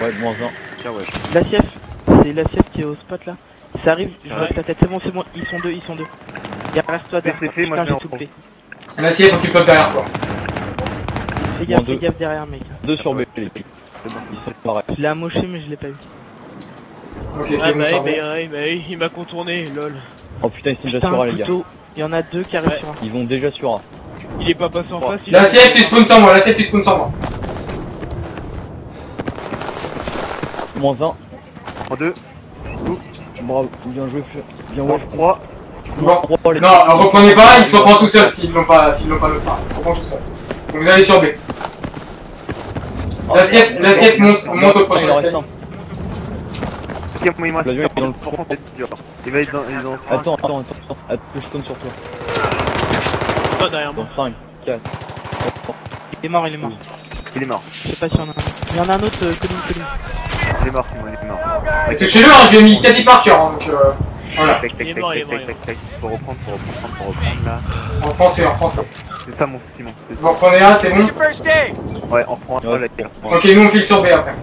Ouais, moins 1. Tiens, ouais. L'assiette. C'est l'assiette qui est au spot là. Ça arrive, je vois ta tête. C'est bon, ils sont deux. Derrière toi, derrière toi. C'est fait, moi, Putain, je j'ai vais tout en coupé. L'acier, faut que tu tombes derrière toi. Fais gaffe derrière, mec. 2 sur B, les filles. C'est bon, ils sont pareils. Je l'ai amoché, mais je l'ai pas eu. Ok, c'est bon, sur B. il m'a contourné, lol. Oh putain, ils sont déjà Putain, sur A, un les gars. couteau. Il y en a deux qui arrivent sur A. Ils vont déjà sur A. Il est pas passé en face. L'assiette, tu spawns sans moi, l'assiette, tu spawns sans moi. Moins 1. En 2, Bravo, bien joué, bien en ouais. 3, Bon. Oh, les- Non, reprenez pas, il se reprend tout seul s'ils l'ont pas notre arme. Il se reprend tout seul. Donc vous allez sur B. L'assiette monte au prochain Il en reste escalier. un. ok, moi il m'a L'avion est dans le par contre c'est dur. Il va être dans Attends, attends. Attends, je tourne sur toi. Pas derrière moi. Dans 5, 4. Il est mort. Il est mort. Je sais pas s'il y en a un. Il y en a un autre, Colline. Il est mort, Simon, il est mort. Touchez-le, hein, je lui ai mis 4 hit marqueurs, hein, donc voilà. Tac, tac, Il est tac, mort, il est tac, mort, tac, tac, tac. Faut reprendre là. En français, en français. C'est ça mon Simon. Vous reprenez là, c'est bon. It's your first day. Ouais, on reprend Ouais, là. Ok, nous on file sur B après.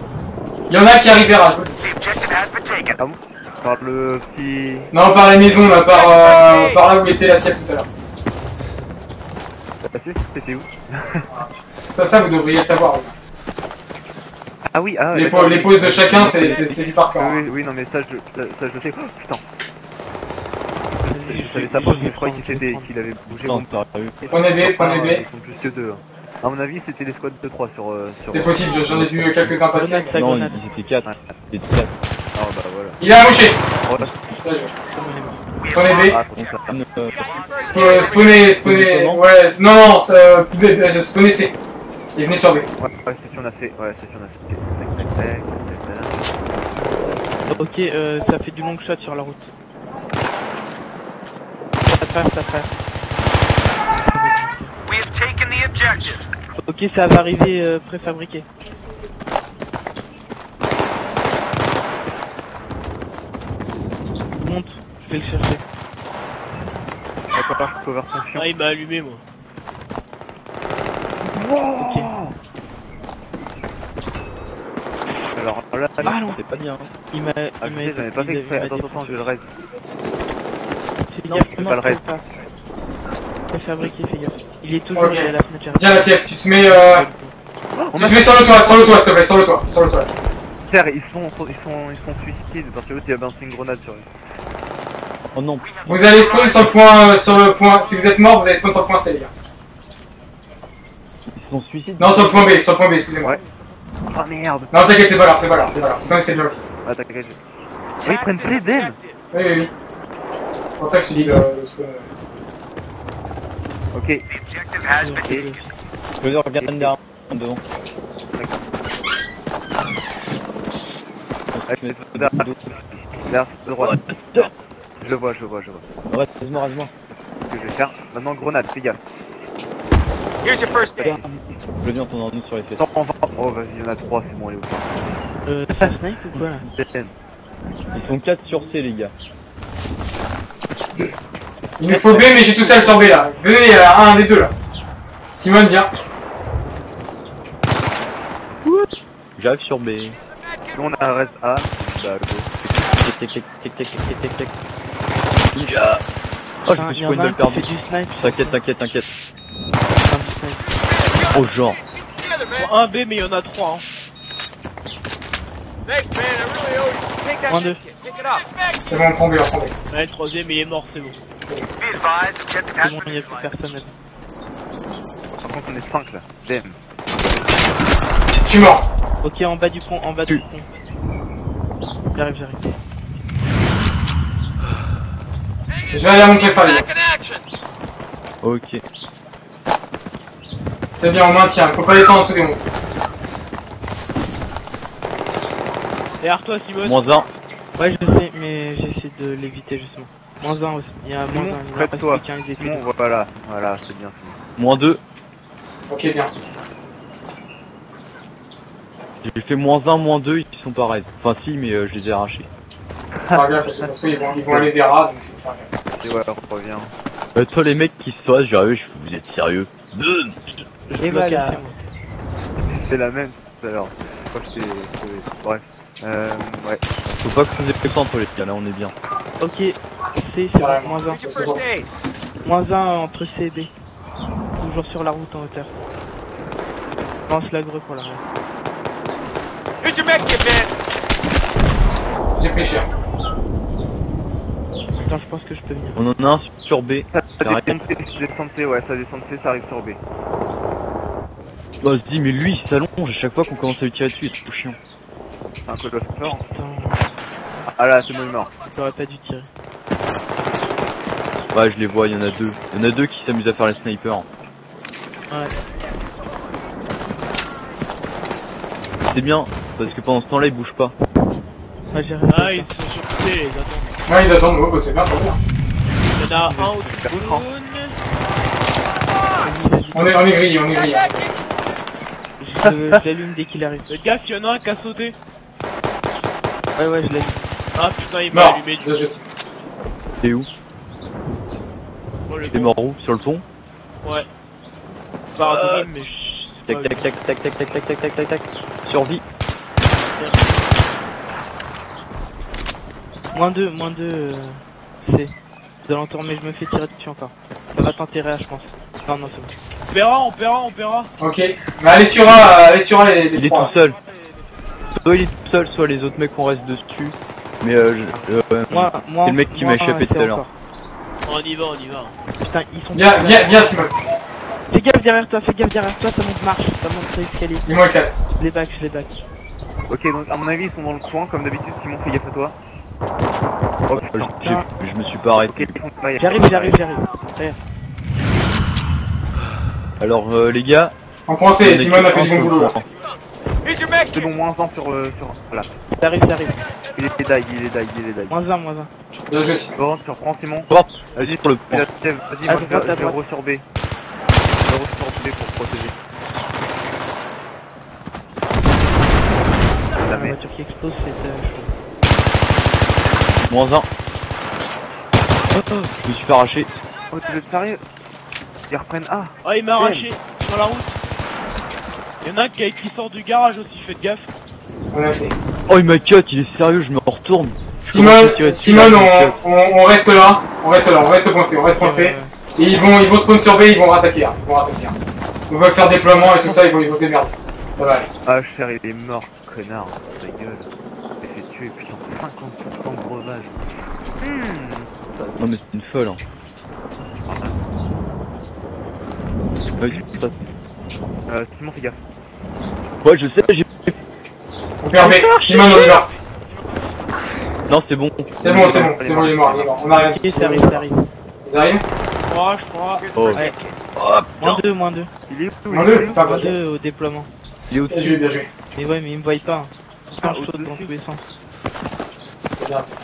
Il y en a qui arrivent vers A, je vous le dis. Ah bon? Par le petit... Non, par la maison, là, par là où était l'assiette tout à l'heure. T'as passé? C'était où? Ça, vous devriez le savoir. Oui. Ah oui, ah Les pauses de chacun, c'est du par cœur. Oui, non mais ça je sais. Oh, putain. Je savais ça pas, je croyais qu'il avait bougé. Non, t'as vu. Prenez B, prenez B. Ils sont plus que deux. À mon avis, c'était les squads de 3 sur... C'est possible, j'en ai vu quelques-uns passer. Non, ils étaient 4. Ils étaient 4. Ah bah voilà. Il est amoché. Voilà. Bien joué. Prenez B. Ah, bon, ça. Spawnez. Ouais, non, spawnez C. Et venez sur B. Ouais, c'est sûr on a fait. Tac. Ok, ça fait du long shot sur la route. Ça traverse. Ok, ça va arriver préfabriqué. Monte, je vais le chercher. D'accord, cover fonction. Ah, il m'a allumé, moi. Ok. Alors là, Ah non, C'est pas bien. Hein. il m'a... j'en ai pas fait exprès. Attends, je le reste. Fais Non, gaffe, c'est pas le reste. Préfabriqué, fais gaffe. Il est toujours Ok. à la fenêtre. Viens, l'assiette, tu te mets sur le toit, s'il te plaît, sur le toit. Frère, ils sont suicides parce que l'autre il a balancé une grenade sur eux. Oh non. Vous allez spawn sur le point, si vous êtes mort, vous allez spawn sur le point C, les gars. Ils sont suicides. Non, sur le point B, excusez-moi. Ouais. Oh merde. Non, t'inquiète, c'est pas grave. Ça, c'est bien aussi. Ah t'inquiète. Ils prennent plus d'aide. Oui. C'est pour ça que je t'ai dit de spawn. Ok. Je veux dire, regarde derrière. Devant. Là, de droite. Je le vois. Reste-moi. Ce que je vais faire. Maintenant, grenade, fais gaffe. Here's your first aid. Je veux dire, ton ordi sur les fesses. Attends, oh vas-y, il y en a 3, c'est bon, allez, Ça snipe ou quoi là? Ils sont 4 sur C, les gars. Il nous faut B, mais je suis tout seul sur B là. Venez, un des deux là. Simone, viens. J'arrive sur B. Nous on a un reste A. Bah, go. Tic. Oh, je me suis Il y en poigné a de un le qui perdre. fait du snipe. T'inquiète. Enfin, du snipe. Oh, genre. Un B, mais il y en a 3. Hein. Thanks, man. I really owe you. Take that One, two. kit. Pick it up. C'est bon, on prend B. Ouais, le troisième, il est mort, c'est bon. C'est bon, il n'y a plus personne là. Par contre, on est 5 là. Damn. Je suis mort. Ok, en bas du pont. J'arrive. Je vais aller à mon préfat, les gars. Back in action. Ok. C'est bien, on maintient. Faut pas descendre en dessous des montes. Derrière toi, Simone. Moins 1. Ouais, je sais, mais j'essaie de l'éviter justement. -1 aussi. Il y a -1, il y a pas toi. quelqu'un qui Bon, voilà, voilà, c'est bien. -2. Ok, bien. J'ai fait -1, -2, ils sont pas raides. Enfin si, mais je les ai arrachés. Faire gaffe, parce que ça se trouve, ils vont aller vers A, donc il faut faire gaffe. Et voilà, on revient. Toi les mecs qui se passent, j'arrive, vous êtes sérieux? Et voilà. C'est la même tout à l'heure. Je crois que c'est... Bref. Ouais. Faut pas que vous ayez peur entre les gars, là on est bien. Ok, c'est Carrément. -1. Here's your first aid. -1 entre C et B. Toujours sur la route en hauteur. Lance la grue pour la route. Here's your med kit, man. J'ai pris cher. Attends, je pense que je peux venir. On en a un sur B. Ça Arrête. descend de C, ouais, ça descend de C, ça arrive sur B. Bah, on se dit, mais lui il s'allonge à chaque fois qu'on commence à lui tirer dessus, c'est trop chiant. C'est un colosse fort. Putain, Ah là, c'est bon, il est mort. t'aurais pas dû tirer. Ouais, je les vois, il y en a deux. Il y en a deux qui s'amusent à faire les snipers. Ouais. C'est bien, parce que pendant ce temps-là, ils bougent pas. Ouais, j'ai Ah, ils sont sur C, ils attendent. Ouais, ils attendent, oh, c'est bien, trop bien. Il y en a un au drone. On est grillé, on est grillé. J'allume dès qu'il arrive. Faites gaffe, il y en a un qui a sauté. Ouais, je l'allume. Ah putain, il m'a Mort, allumé. là, je sais. T'es où? Oh, le T'es con. mort où? Sur le pont? Ouais. Par drone, mais je... Tac tac tac tac tac tac tac tac tac tac tac. Survie. -2, C. Vous allez entendre, mais je me fais tirer dessus encore. Ça va t'enterrer, je pense. Non, c'est bon. On paiera. Ok. Mais allez sur A les Il est trois. tout seul. Soit il est tout seul, soit les autres mecs on reste dessus. Mais Moi, c'est le mec qui m'a échappé tout à l'heure. On y va. Putain, ils sont... Viens Simon. Fais gaffe derrière toi, ça monte marche, ça monte sur l'escalier. Ils m'ont éclaté. Je les back. Ok, donc à mon avis, ils sont dans le coin, comme d'habitude, Simon, fais gaffe à toi. Oh, je me suis pas arrêté. Ok, ils sont pas- J'arrive. Regarde. Alors les gars, En français, on est Simon a fait du bon un boulot là. peu Here's your med C'est kit. bon, -1 sur... Voilà. J'arrive. Il est die. -1. Bien joué Simon. Bon, tu reprends Simon. Porte, vas-y sur le pont. Vas-y, À moi droite, je à vais droite. re sur B. Je vais re sur B pour protéger. La voiture qui explose, c'est -1. Je me suis fait arracher. Oh, tu veux être sérieux? Ils reprennent A. Ah, il m'a arraché sur la route. Il y en a un qui sort du garage aussi, faites gaffe. On a assez. Oh il m'a cut, il est sérieux, je me retourne. Simon, on reste là. On reste coincé. Et ils vont spawn sur B, ils vont rattaquer A. On va faire déploiement et tout ça, ils vont se démerder. Ça va aller. Ah, cher, il est mort, connard. Ta gueule. Il s'est tué, putain, 50% de breuvage. Non mais c'est une folle hein. Vas-y, Simon, fais gaffe. ouais je sais, j'ai... On perd B. Simon, on y va. Non c'est bon. C'est bon, il est mort. On a rien dit. ça arrive. Ils arrivent? Je crois. Oh, Ouais. -2. Il est où? -2, putain, bien joué. -2 au déploiement. il est au Bien joué. Mais ouais, mais ils me voient pas. Quand je saute au-dessus. dans tous les sens. C'est bien ça.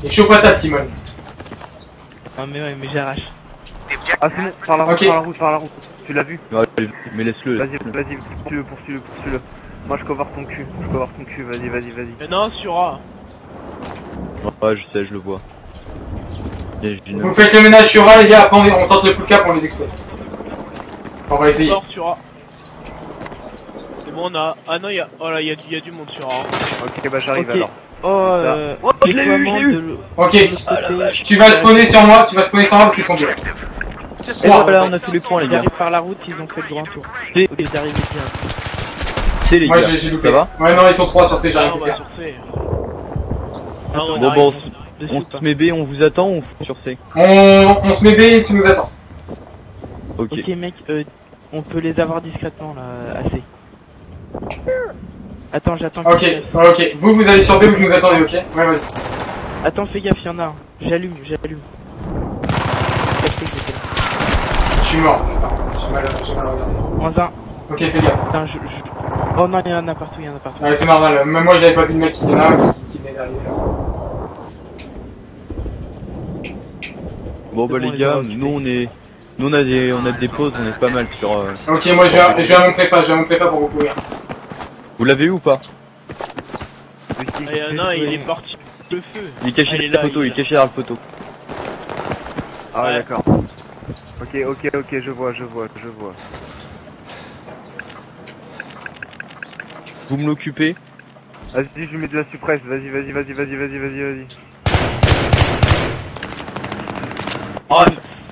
Et chaud patate, Simon. Ah mais j'arrache. Ah, Simon, par la route, Ok. par la route. Tu l'as vu? Ouais, mais laisse-le. Vas-y, poursuis-le. Moi, je cover ton cul. Vas-y. Il y en a un sur A. Ouais je sais, je le vois. J'ai une... Vous faites le ménage sur A, les gars. Après, on tente le full cap, on les exploite. On va essayer. Sort sur A. C'est bon, on a... Ah non, il y a... Oh là, il y a du monde sur A. Ok, bah j'arrive Ok. alors. Oh, je l'ai eu. Ok, tu vas spawner sur moi parce qu'ils sont deux. Just Et Trois. voilà, on a tous les points les gars. J'arrive par la route, ils ont fait le grand tour. C'est Ok, j'arrive direct. c'est les Moi gars. j'ai loupé. Ça va? Ouais, non, ils sont 3 sur C, Ah, j'arrive on plus va faire. sur C. Attends, Bon arrive. bon, Dessus on ou pas se met B, on vous attend ou on sur C? On se met B et tu nous attends. Ok. Ok mec, on peut les avoir discrètement là, assez. Attends, j'attends. Ok. Vous allez sur B, vous nous attendez, ok? Ouais, vas-y. Attends, fais gaffe, y'en a un. J'allume. Je suis mort, putain. J'ai mal regardé. -1. Ok, fais gaffe. Putain, Oh non, il y en a partout, il y en a partout. Ouais, c'est normal, même moi j'avais pas vu le mec, il y en a un qui venait d'arriver là. Bon bah les gars, nous on a des pauses, on est pas mal sur... Ok, moi je vais à mon préfa, pour vous courir. Vous l'avez eu ou pas? Non, il est parti le feu. Il est caché Ah, il est derrière là, le poteau, il il est est caché derrière le poteau. Ah ouais, Ouais. d'accord. Ok, je vois. Vous me l'occupez? Vas-y, je lui mets de la suppresse, vas-y.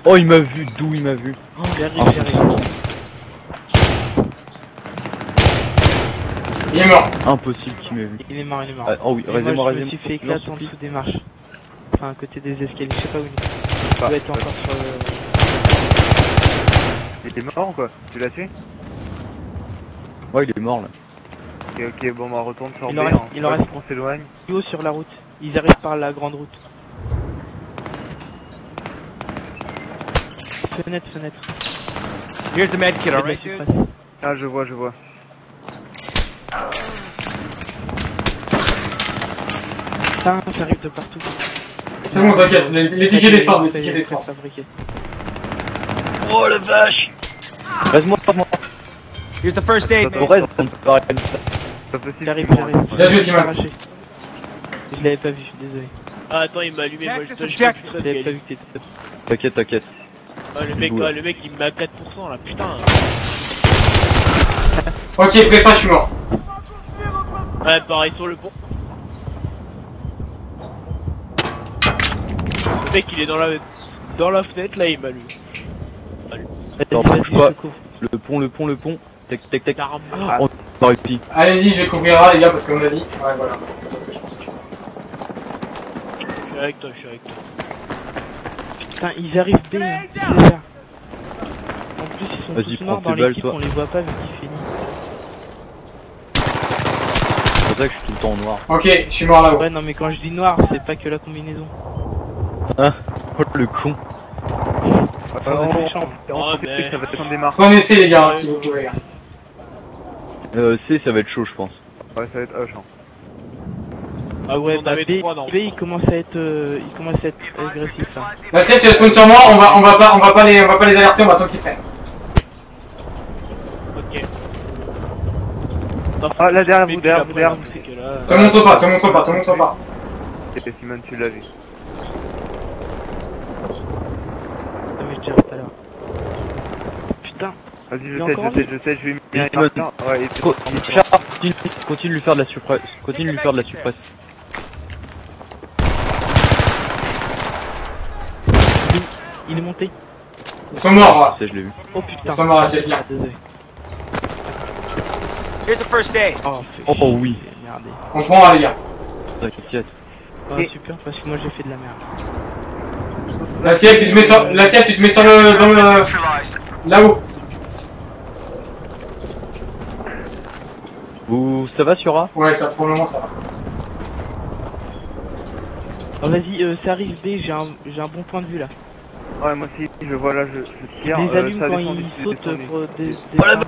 Oh il m'a vu, d'où il m'a vu? J'arrive. Il est mort. Impossible qu'il m'ait vu. Il est mort. Ah, oh oui, Et moi, raisez-moi. je me suis fait éclater en dessous des marches. Enfin, à côté des escaliers, je sais pas où il est. Il doit être encore sur le... Il est mort ou quoi? Tu l'as tué? Ouais, il est mort là. Ok, bon, bah retourne sur B, il en reste. on s'éloigne. Plus haut sur la route. Ils arrivent par la grande route. Fenêtre. Here's the med kit, Il y a de la alright, dude? surface. Ah, je vois. Putain, ça arrive de partout. C'est bon, t'inquiète, les tickets descendent, Fabriqués. Oh la vache! Reste-moi. Here's the first aid, Au man. reste, ça me paraît... Pas possible. J'arrive. Bien joué, Simon. Arraché. Je l'avais pas vu, désolé. Ah, attends, il m'a allumé. Moi, Jack, je this is suis Jack. Je l'avais pas vu que t'étais... T'inquiète. Ah, le mec, il me met à 4% là, putain. Ok, préfa, je suis mort. Ouais, pareil sur le pont. Le mec, il est dans la fenêtre là, il m'a allumé. Attends, Vas-y, bouge pas. je cours. Le pont. Tac. Carrément. Ah. On aurait pu. Allez-y, je vais couvrir A, les gars, parce qu'à mon avis... Ouais, voilà, c'est pas ce que je pense. Je suis avec toi. Putain, ils arrivent B, hein, déjà. En plus, ils sont Vas-y, tous prends morts tes dans balles, l'équipe, toi. on les voit pas vu qu'il fait nuit. C'est pour ça que je suis tout le temps en noir. Ok, je suis mort là-haut. Ouais, non, mais quand je dis noir, c'est pas que la combinaison. Hein? Oh le con. Faut être méchant. Oh, mais... Ça va descendre des marches. Prenez C, les gars, si vous pouvez. C, ça va être chaud, je pense. Ouais, ça va être H. Ah ouais, On bah avait B, trois dans le B, il commence à être agressif là. La C, tu vas spawn sur moi, on va pas les alerter, on va attendre qu'ils prennent. Ok. Ah, là, derrière vous. C'est que là... Te montre pas. Et Simon, tu l'as vu. Ah, mais je dirais tout à l'heure. Putain, Vas-y, Il est encore en je sais, je vais Il mettre un marqueur. Ouais, Continue de lui faire de la suppresse. il est monté. Ils sont morts, là. Ça, je l'ai vu. Oh putain. Ils sont morts là, c'est bien. Désolé. Here's the first aid. Oh, Oh, oui. Merde. On prend A, les gars. T'inquiète. Oh, super, parce que moi j'ai fait de la merde. La ciel, tu te mets sur le... Là-haut. Ça va sur A? Ouais, ça, pour le moment, ça va. Oh, vas-y, ça arrive B, j'ai un bon point de vue là. Ouais, moi aussi, je vois là, je tire. Les allume ça quand descend, ils c'est sautent descendu. pour des Oh la ouais.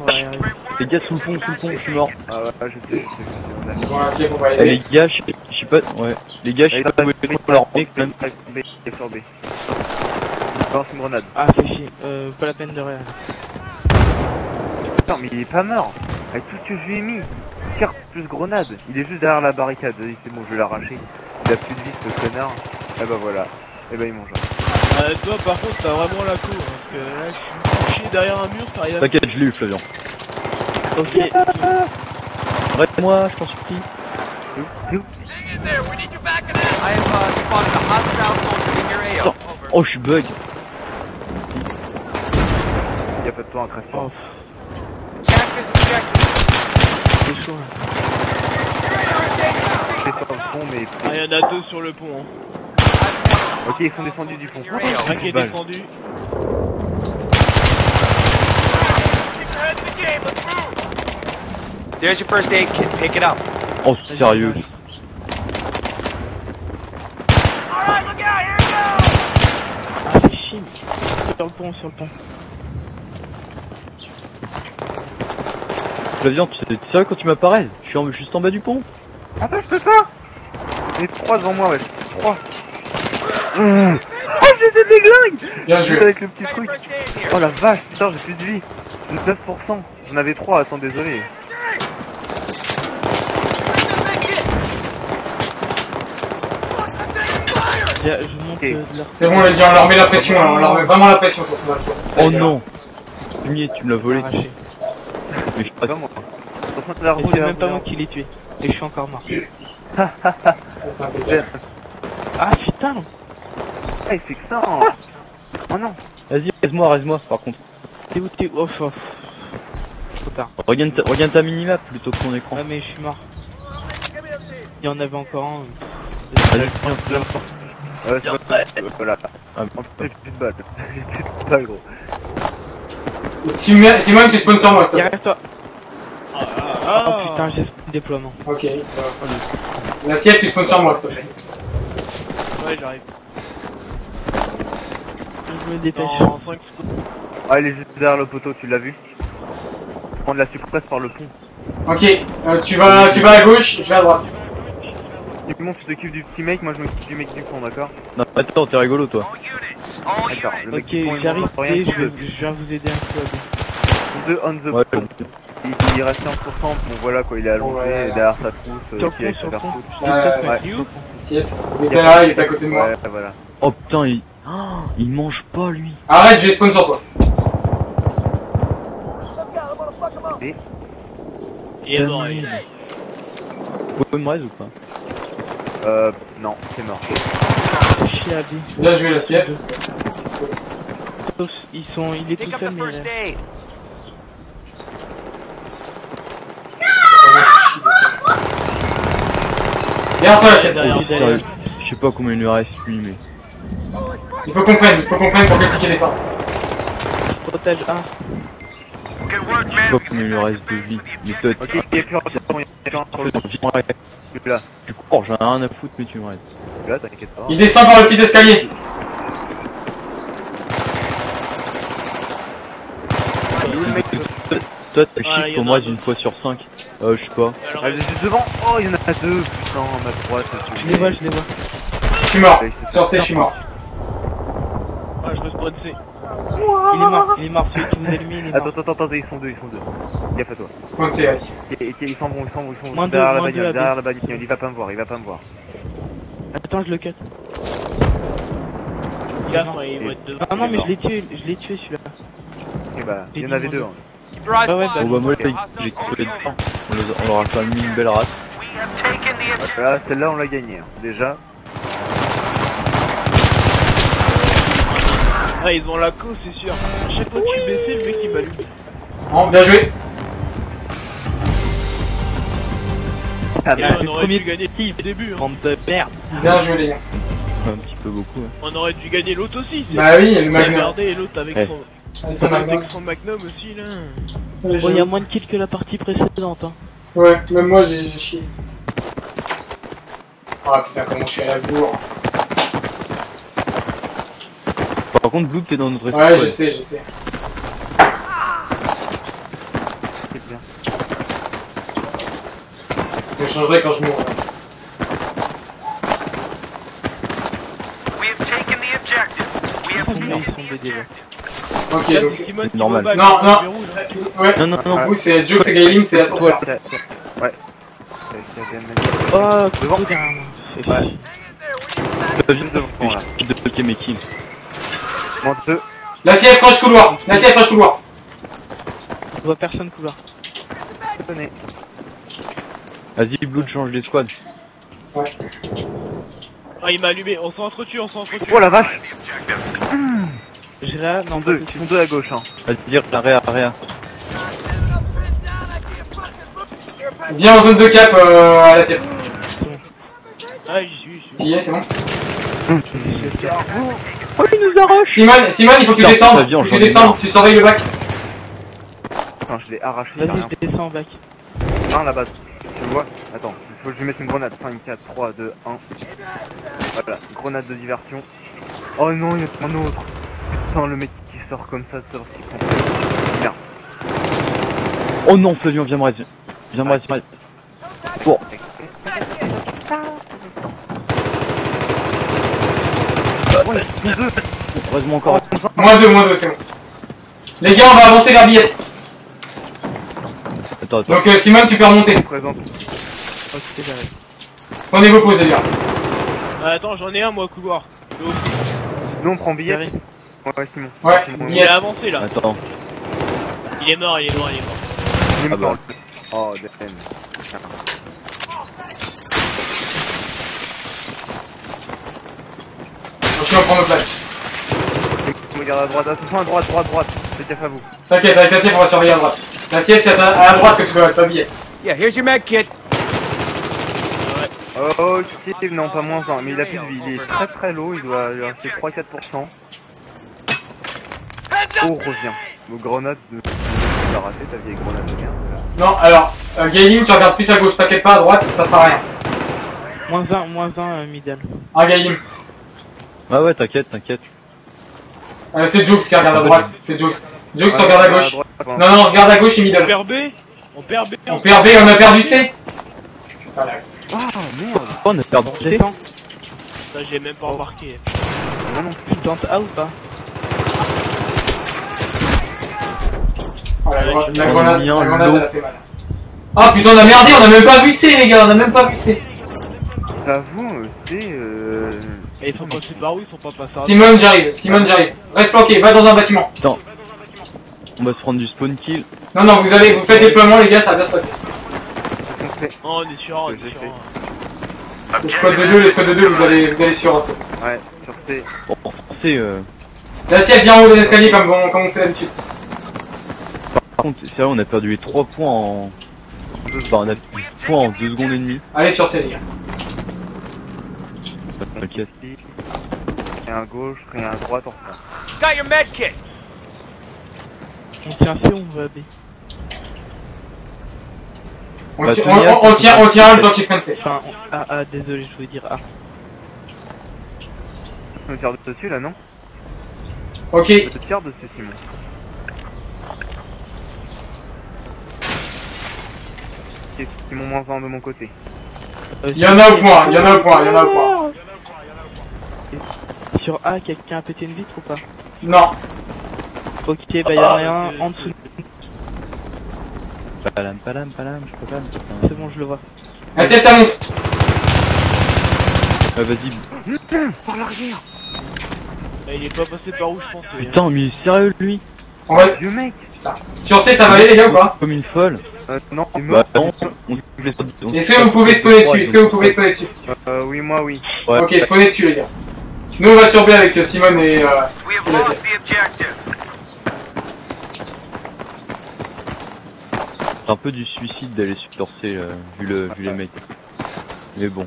Les gars, sous le pont, je suis mort. Ah ouais, je sais. Bon, la ciel, faut pas Eh, aider. les gars, je sais pas. Ouais. Les gars, je sais pas où ils mettre leur mec même. B, sur B. Lance une grenade. Ah, fait chier, pas la peine de réagir. Putain, mais il est pas mort. Avec tout ce que je lui ai mis. Tire plus grenade. Il est juste derrière la barricade. Vas-y, c'est bon, je vais l'arracher. Il a plus de vie, ce connard. Et bah voilà. Et bah il mange. toi, par contre, t'as vraiment la cour. Parce que là, je suis couché derrière un mur, t'arrives à... T'inquiète, je l'ai eu, Flavian. Ok, Arrête-moi, je t'en supplie. C'est où? I have spotted a hostile soldier in your AO. Over. Oh, je suis bug. Y'a pas de temps à cracher. oh, Attack this objective. c'est chaud là. C'est sur le pont, mais. Ah, y'en a deux sur le pont. Hein. Ok, ils sont descendus du pont. Un qui est balle. défendu. There's your first aid kit. Pick it up. Oh, sérieux. Ah, c'est chier. Sur le pont. Flavien, tu sais quand tu m'apparais? Je suis juste en bas du pont. Attends, je peux pas. Il y a 3 devant moi, ouais. 3. Oh, j'ai des déglingues. Bien joué. Avec le petit truc. Oh la vache, putain, j'ai plus de vie. J'ai 9%. J'en avais 3, attends, désolé. Je monte de leur... C'est bon, les gars, on leur met la pression, là. On leur met vraiment la pression sur ce Oh non. Fumier, tu me l'as volé. arraché. Mais je suis C'est pas pas moi. Et c'est même pas moi qui l'ai tué. Et je suis encore mort. C'est impeccable. Ah putain. Ah, il fait que ça. Hein. Oh non. Vas-y, reste-moi par contre. T'es où? Oh, trop tard. Regarde ta minimap plutôt que ton écran. Ah mais je suis mort. Il y en avait encore un. Vas-y, viens. Ouais, c'est pas... Voilà. Ah, J'ai plus de balles. J'ai plus de balles, gros. Simone, tu spawns sur moi, s'il te plaît. Derrière toi. Oh putain, j'ai fait le déploiement. Ok. La siège, tu spawns sur moi, s'il te plaît. Ouais, j'arrive. Je me dépêche. Dans 5 secondes. Ah, il est juste derrière le poteau, tu l'as vu? Prendre la suppresse par le pont. Ok, tu vas à gauche, je vais à droite. Simon, tu t'occupes du petit mec, moi je m'occupe du mec du pont, d'accord? Non, attends, t'es rigolo toi. D'accord, le mec Ok, du pont, il j'arrive, m'entend rien, je viens vous aider un peu. deux on the Ouais, pont. Il reste 15%, bon voilà quoi, il est allongé, Ouais. derrière sa trousse, Sur qui avec le sa pont, perso. Ouais. Sief, il était là, il était à côté de moi. Ouais, voilà. Oh putain, il mange pas lui. Arrête, je vais spawn sur toi. Et bon, allez. Vous pouvez me raise ou pas? Non, c'est mort. Chier à B. Bien joué, la Sief. Il est tout Pick up seul the mais... first aid. Derrière toi, la Sief. Putain, je sais pas combien il lui reste lui, mais. Il faut qu'on prenne pour que le ticket descende. Protège 1. Je sais pas combien il lui reste de vie. Mais toi, Ok, il y a plus rien sur le pont. Là, tu cours, j'en ai rien à foutre, mais tu me restes. là, t'inquiète pas. Il descend par le petit escalier. Toi, t'as Ah, chiffre y pour en moi a d'une fois sur 5. Je sais pas. Alors, Ah, juste devant. Oh, il y en a 2. Putain, ma droite. Je les vois, je les vois. Je suis mort. Sur C, je suis mort. ah, je me spawn C. Il est mort, celui qui vous a allumé, il est mort. Attends, ils sont deux. Gaffe à toi. Spawn C, vas-y. Ils s'en vont. Moins Derrière deux, la moins deux, bagnole, il va pas me voir. Attends, je le cut. Gaffe, il va être devant. Ah non, mais je l'ai tué celui-là. Ok, bah, il y en avait 2. Hein. Keep your eyes Ouais, ouais, wide. Bon bah moi Hostile j'ai coupé soldier dedans. On leur a quand même mis une belle race. Là, celle-là, on l'a gagnée. Hein. Déjà. Ah, ils ont la cause, c'est sûr. Je sais pas où tu baissais, le mec il m'allume. Bon, bien joué. Ah, Et on aurait dû gagner qui au début. Hein. Bande de merde. Bien joué, les gars. Un petit peu beaucoup. Ouais. On aurait dû gagner l'autre aussi. Bah oui, le Il a Magnum. gardé et l'autre avec Ouais. Avec son Magnum. avec son Magnum aussi là. Bon, il y a moins de kills que la partie précédente. Hein. Ouais, même moi, j'ai chié. Oh putain, comment je suis à la bourre. Par contre, Blue, t'es dans notre équipe. Ouais, je sais. c'est bien. Je changerai quand je mourrai. Ils sont deux déjà. Ok, Là, donc. c'est Simone qui normal. va au bac, Non, avec non. le rouge, hein. Ouais. Non, non. Vous, c'est Joke, c'est Gailim, c'est l'ascenseur. Ouais. Oh, Devant. couteau derrière moi. Ouais. Juste devant, là. de bloquer mes kills. Monte 2. La CF franche couloir. Je vois personne couloir. Tenez. Vas-y, Blue, change les squads. Ah, il m'a allumé, on s'entretue. Oh la vache. J'ai là, non, Ils sont deux à gauche. Hein. Vas-y, arrêt. Viens en zone de cap à la CF. Ah, j'y suis. T'y es, c'est bon. Oh, il nous arrache. Simone, il faut que tu Putain, descendes. avion, Faut que tu j'en ai descendes, marre. tu surveilles le bac. Putain, je l'ai arraché. y a rien. Vas-y, je descends en bac. Un là-bas. Tu le vois? Attends, il faut que je lui mette une grenade. 5, 4, 3, 2, 1. Voilà, grenade de diversion. Oh non, il y a un autre. Putain, le mec qui sort comme ça, sort qui prend. Merde. Oh non, Flavien, viens me raise. Viens me raise. Bon. Heureusement encore. -2, c'est bon. Les gars, on va avancer vers Billette. Attends. Donc Simone, tu peux remonter. Présente. Ok, j'arrive. Prenez vos pauses, les gars. Attends, j'en ai un moi, couloir. Nous on prend billet. J'arrive. Ouais, Simon. Ouais, Simon. Il est Billette. avancé là. Attends. Il est mort. Ah bah. Oh, DN. Ok, on prend nos places. Regarde à droite, attention à droite. Faites gaffe à vous. T'inquiète, avec la CF, on va surveiller à droite. La CF, c'est à droite que tu dois être, pas Billette. Yeah, here's your med kit. Oh, Steve, non, pas moins 1, mais il a plus de vie. Il est très low, il doit lui rester 3-4%. Oh, reviens. Vos grenades de. Tu l'as raté, ta vieille grenade de merde. Non, alors, Gailim, tu regardes plus à gauche, t'inquiète pas, à droite, ça se passera rien. -1, middle. Hein, Gailim. Ouais, t'inquiète. C'est Jokes qui regarde à droite, c'est Jokes. Jokes, Ouais, regarde à gauche. droite, Non, regarde à gauche et On middle. perd B. On perd B. On perd B, on a perdu C. Putain, la... Ah, merde. Oh, on a perdu C. Descends. Ça, j'ai même pas remarqué. Non, non. Tu tentes A ou pas? Oh, la grenade, elle a fait mal. Ah putain, on a merdé, on a même pas vu C, les gars, on a même pas vu C. J'avoue, c'est. Et ils sont passés par où? Ils sont pas passés à Simone, j'arrive. Reste planqué, va dans un bâtiment. On va se prendre du spawn kill. Non, vous faites déploiement, les gars, ça va bien se passer. Oh, on est sûr. Les squads de 2, vous allez sur C. Ouais, sur C. Bon, c'est La CF vient en haut de l'escalier comme on fait d'habitude. par contre, sérieux, on a perdu les 3 points en. Enfin, on a perdu 2 points en 2 secondes et demie. Allez sur C, les gars. Ok. Rien à gauche, rien à droite, enfin. Got your med kit. On tient C ou on va B? On tient le temps qu'ils prennent C. Enfin, désolé, je voulais dire A. On me tire dessus là, non? Ok. Je te tire dessus, Simon. Ok, Simon -1 de mon côté. Il y en a au point, Sur A, quelqu'un a pété une vitre ou pas? Non. Ok, bah y'en a un en dessous. Palam, je peux pas. C'est bon, je le vois. La CF, ça monte. Vas-y. Par l'arrière. Il est pas passé par où je pense. Putain, mais il est sérieux lui? On va... Vieux mec. Sur C, ça va aller, les gars, ou pas? Comme une folle. Non, il est Bah mort. non, Est-ce que vous pouvez spawner dessus? Oui, moi, oui. Ouais. Ok, spawnez dessus, les gars. Nous, on va sur B avec Simone et We have la lost CF. the objective. C'est un peu du suicide d'aller sur C vu les mecs. Mais bon.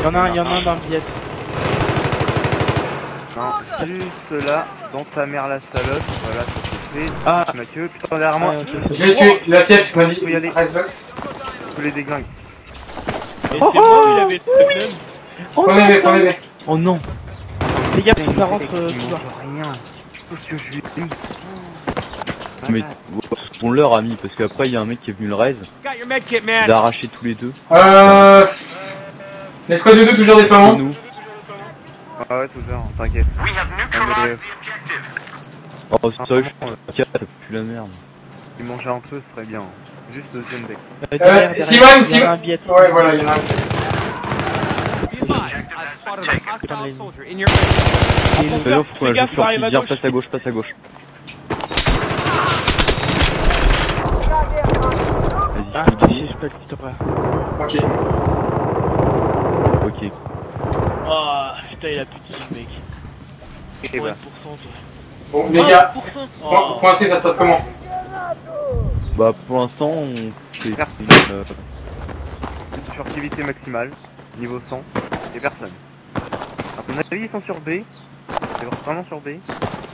Y'en a un dans le billet. Non, juste là, dans ta mère la salope. Voilà, ça se fait. Ah, Mathieu, putain, derrière moi. Je l'ai tué, la CF, vas-y, Faut y aller. reste là. Tous les déglingues. Et c'est moi où il avait le même. Prenez B. Oh non. les gars, ça rentre Il tout bas. mange rien. Tout ce que je lui ai dit. Mais on leur a mis parce qu'après il y a un mec qui est venu le raise. Got your med kit, Il a man. arraché tous les deux. Les squads de 2, toujours déploiement. Nous. Ah ouais, toujours, t'inquiète. We have neutralized the objective. Oh sérieux, je ça pue la merde. Il mangeait un peu, ce serait bien. Juste deuxième deck. Simone, il y en a un billet. Ouais, voilà, il y en a un. Be advised, I've spotted a hostile soldier in your D'ailleurs faut qu'on Fais gaffe, ajoute sur arrive à viens, gauche. passe à gauche. Ah, Vas-y, je peux le tutorer. Ok. ok. Oh putain, il a plus de kill, mec. Et bah. 1%, toi. Bon, les gars, 1%. Oh. point C, ça se passe comment? Bah pour l'instant on fait Furtivité maximale, niveau 100, et personne. A mon avis, ils sont sur B. C'est vraiment sur B.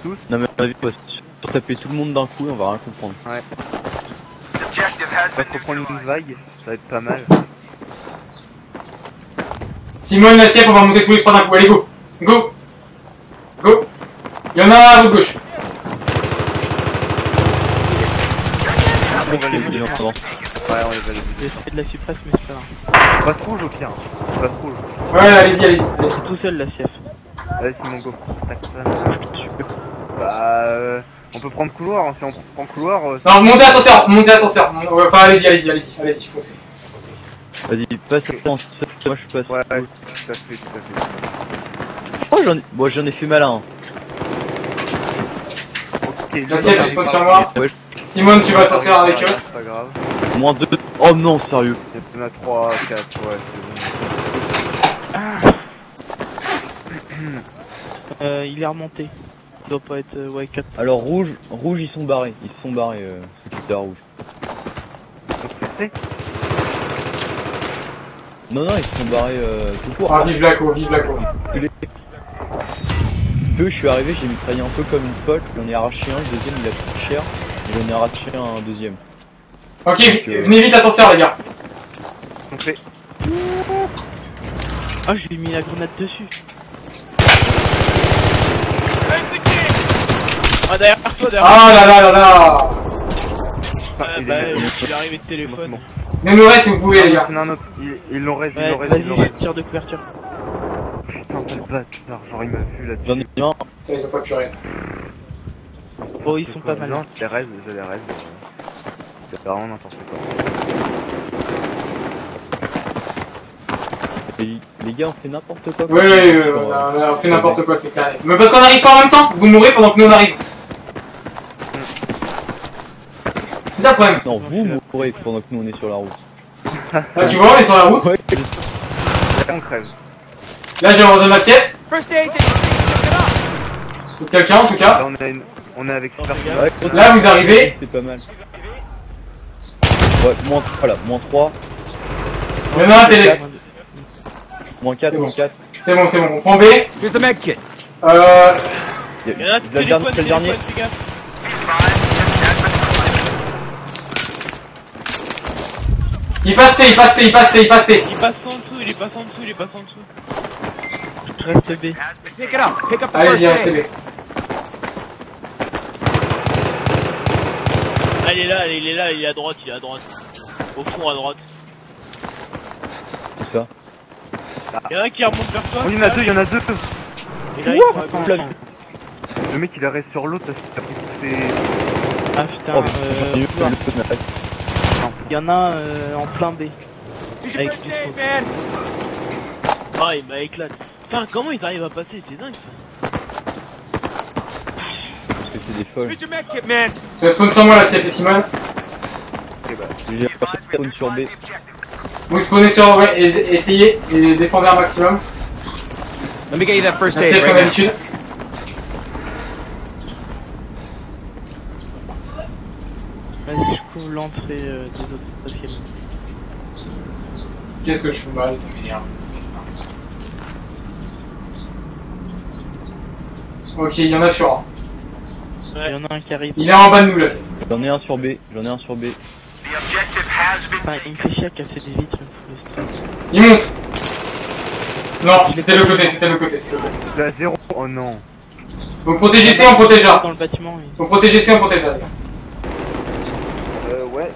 Tous. Non mais à mon avis on va se taper tout le monde d'un coup et on va rien comprendre. Ouais. objective On has va been se reprendre une vague, ça va être pas mal. Simone, la CF, on va monter tous les 3 d'un coup. Allez, go. Go. Il y en a un à votre gauche. on va les il est en avance. Ouais, on les va les J'ai fait de la suppresse, mais c'est pas grave. Passe rouge au pire. Passe rouge. Ouais, allez-y, allez-y. C'est tout seul la CF. Allez, c'est mon go. Tac, tac. Bah, on peut prendre couloir, hein. Si on prend couloir. Non, montez ascenseur, montez ascenseur. Enfin, allez-y, foncez. Vas-y, passe moi je passe. Ouais, tout à fait. Oh, j'en ai fait malin. Ok, La CF, je compte sur moi. Ouais, Simone, tu vas ascenseur avec eux. C'est pas grave. moins 2. Oh non, sérieux. Il y en a 3, 4, ouais, c'est bon. Il est remonté. Il doit pas être ouais 4. Alors rouge, ils se sont barrés, ceux qui étaient à rouge. Non, ils se sont barrés tout court. Ah, vive la co. Je suis arrivé, j'ai mitraillé un peu comme une folle, j'en ai arraché un, le deuxième il a pris cher, et j'en ai arraché un deuxième. Ok, venez vite ascenseur, les gars. On fait. Ah, j'ai mis la grenade dessus. Ah, derrière toi, Ah là. il est arrivé de téléphone. Venez nous reste si vous pouvez, les gars. Non, ils l'ont reste, Ouais, vas-y, tire de couverture. Putain, quel bâtard, genre il m'a vu là-dessus. J'en ai un. Putain, ils ont pas pu rester. Oh, ils sont pas mal. Non, j'ai les raids. C'est vraiment n'importe quoi. Et les gars, on fait n'importe quoi. Oui, on fait n'importe quoi, c'est clair. Mais parce qu'on arrive pas en même temps, vous mourrez pendant que nous on arrive. C'est ça le problème. Non, vous mourrez pendant que nous on est sur la route. Ah, tu vois, on est sur la route. Ouais. On crève. Là, j'ai un zone assiette. First aid! Ou quelqu'un en tout cas. Là, on est avec super gars. Ouais, Là, vous arrivez. c'est pas mal. Ouais, moins 3. Il y en a un télé. Moins 4, moins 4. C'est bon, on prend B. Here's the med kit. Il y en a Le téléphone, c'est le dernier. fais gaffe. Il passe. Il passe en dessous. Reste B. Pick it up. Pick up the Allez-y, first restez aid. B. Ah, il est là, il est à droite. Au fond, à droite. C'est ça. Il y en a un qui remonte vers toi. Oh, il y en a deux. Et là, il prend Ouah, Le mec il arrête sur l'autre parce qu'il a pris tous ses. Ah putain, Oh, couloir. il y en a un en plein B. Here's your Avec first du aid, smoke. man. Ah, il m'a éclaté. Putain, comment ils arrivent à passer? C'est dingue ça. Parce que c'est des folles. Here's your med kit, man. Tu vas spawn sur moi là, CF et Simone. J'ai passé spawn sur B. Vous spawnez sur ouais, essayez et défendez un maximum. Let me get you that first La aid CF comme right now. d'habitude. Vas-y, je couvre l'entrée des autres parce qu'il y a- Qu'est-ce que je fous mal, ça m'énerve. Ok, il y en a sur un. Il y en a un qui arrive. Il est en bas de nous là. CF. J'en ai un sur B. Enfin, il me fait chier à casser des vitres, il me fout le stress. Il monte. Non, c'était le côté. Il a 0. Oh non. Donc protégez C, on protège A. Dans le bâtiment, Donc protégez C, on protège A. Ouais.